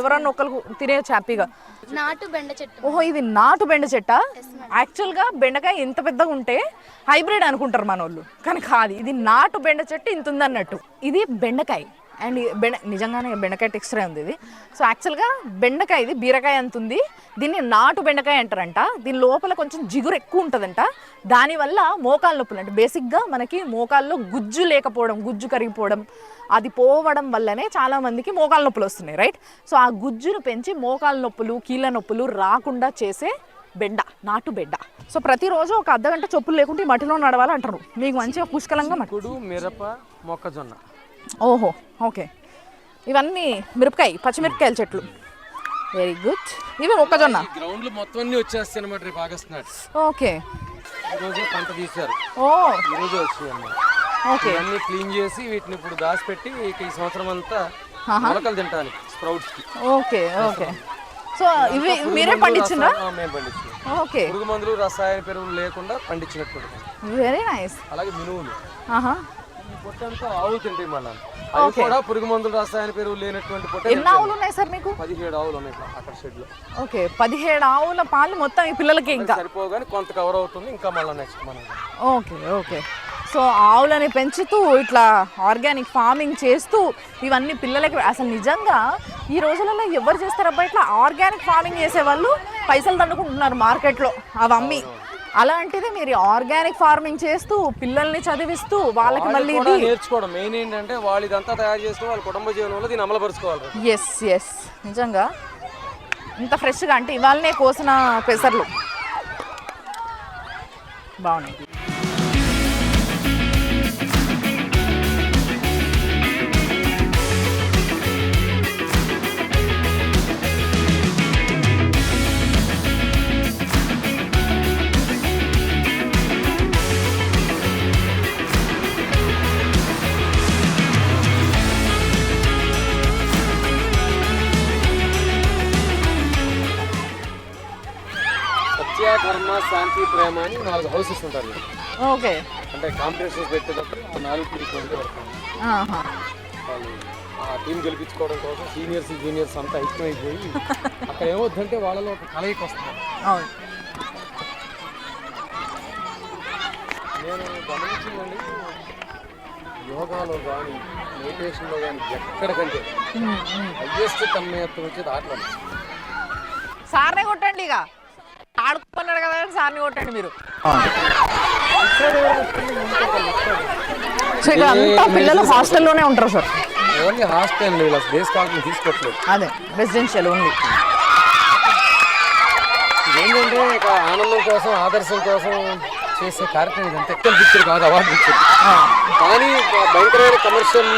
ఎవరన్నా ఒకరు తినేయచ్చు హ్యాపీగా. నాటు బెండ చెట్టు. ఓహో, ఇది నాటు బెండ చెట్ట. యాక్చువల్గా బెండకాయ ఇంత పెద్దగా ఉంటే హైబ్రిడ్ అనుకుంటారు మన వాళ్ళు, కానీ కాదు, ఇది నాటు బెండ చెట్టు ఇంత ఉంది అన్నట్టు. ఇది బెండకాయ. అండ్ నిజంగానే బెండకాయ టెక్స్చర్ ఉంది ఇది. సో యాక్చువల్గా బెండకాయ ఇది బీరకాయ అంత ఉంది. దీన్ని నాటు బెండకాయ అంటారంట. దీని లోపల కొంచెం జిగురు ఎక్కువ ఉంటుందంట. దానివల్ల మోకాలు నొప్పులు, అంటే బేసిక్గా మనకి మోకాల్లో గుజ్జు లేకపోవడం, గుజ్జు కరిగిపోవడం, అది పోవడం వల్లనే చాలామందికి మోకాలు నొప్పులు వస్తున్నాయి, రైట్? సో ఆ గుజ్జును పెంచి మోకాలు నొప్పులు, కీళ్ళ నొప్పులు రాకుండా చేసే బెండ, నాటు బెండ. సో ప్రతిరోజు ఒక అర్ధగంట చొప్పులు లేకుంటే మట్టిలో నడవాలంటారు. మీకు మంచిగా పుష్కలంగా మట్టి, మిరప, మొక్కజొన్న. ఓహో, ఓకే. ఇవన్నీ మిరపకాయ, పచ్చిమిరపకాయల చెట్లు. Very good. ఇవి మొక్కజొన్న. గ్రౌండ్లు మొత్తం అన్ని వచ్చేస్తాయి అన్నమాట రేపు ఆగస్ట్ నాడు. ఓకే. ఈరోజు పంట తీశారు. ఓ, ఈరోజు వచ్చాయి అన్నమాట. ఓకే. అన్ని క్లీన్ చేసి వీటిని ఇప్పుడు దాచిపెట్టి ఈ సంవత్సరం అంతా మొలకలు తింటానికి, స్ప్రౌట్స్ కి. Okay, okay. సో ఇవి మీరే పండించిండ్రా? మేము పండించాం. ఓకే. పురుగు మందులు, రసాయన ఎరువులు లేకుండా పండించినట్టు. Very nice. అలాగే మినువులు. ఈ పొట్టంతా ఆవులు తింటాయి మళ్ళీ. అవి కూడా పురుగు మందులు, రసాయన ఎరువులు లేనటువంటి పొట్ట. ఎన్ని ఆవులు ఉన్నాయి సార్ మీకు? 17 ఆవులు ఉన్నాయి అక్కడ షెడ్ లో. ఓకే, 17 ఆవుల పాలు మొత్తం ఈ పిల్లలకి ఇంకా సరిపోగానే కొంత కవర్ అవుతుంది, ఇంకా మళ్ళీ నెక్స్ట్ మనం. Okay, okay. సో ఆవులని పెంచుతూ ఇట్లా ఆర్గానిక్ ఫార్మింగ్ చేస్తూ ఇవన్నీ పిల్లలకి అసలు నిజంగా ఈ రోజులలో ఎవరు చేస్తారబ్బా ఇట్లా ఆర్గానిక్ ఫార్మింగ్ చేసేవాళ్ళు? పైసలు దండుకుంటున్నారు మార్కెట్లో అవి అమ్మి. అలాంటిది మీరు ఆర్గానిక్ ఫార్మింగ్ చేస్తూ పిల్లల్ని చదివిస్తూ వాళ్ళకి మళ్ళీ నేర్చుకోవడం మెయిన్ ఏంటంటే వాళ్ళు ఇదంతా తయారు చేస్తూ వాళ్ళ కుటుంబ జీవనంలో దీన్ని అమలుపరుచుకోవాలి. ఎస్ ఎస్, నిజంగా ఇంత ఫ్రెష్గా అంటే ఇవాళనే కోసిన పెసర్లు బాగున్నాయి. ధర్మ, శాంతి, ప్రేమ అని 4 హౌసెస్ ఉంటారు. ఓకే. అంటే కాంపిటీషన్స్ పెట్టేటప్పుడు 4 టీమ్స్ పెడతారు. వాళ్ళు ఆ టీం గెలిపించుకోవడం కోసం సీనియర్స్, జూనియర్స్ అంతా ఐక్యమైపోయి అక్కడ ఏమవుతుందంటే వాళ్ళలో ఒక కలయిక వస్తుంది. నేను గమనించిందండి, యోగాలో కానీ మెడిటేషన్లో కానీ ఎక్కడికంటే హైయెస్ట్ తన్మయత్వం వచ్చేది ఆటలు. సార్నే కొట్టండి, ఇక ఆడుకున్నాడు కదా సార్ని కొట్టండి మీరు. సో ఇక్కడ అంతా పిల్లలు హాస్టల్లోనే ఉంటారు sir? Only hostel, days college తీసుకోవట్లేదు. అదే రెసిడెన్షియల్ ఓన్లీ. ఏంటంటే ఇక ఆనందం కోసం, ఆదర్శం కోసం చేసే కార్యక్రమం ఇది. అంత ఎక్కల్ పిక్చర్ కాదు, అవార్డు పిక్చర్. కానీ భయంకరమైన కమర్షియల్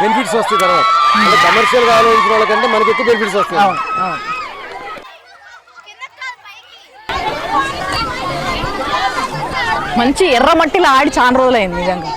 బెనిఫిట్స్ వస్తాయి తర్వాత. అంటే కమర్షియల్గా ఆలోచించిన వాళ్ళకంటే మనకి ఎక్కువ బెనిఫిట్స్ వస్తాయి. మంచి ఎర్ర మట్టిలో ఆడి చాలా రోజులు అయింది నిజంగా.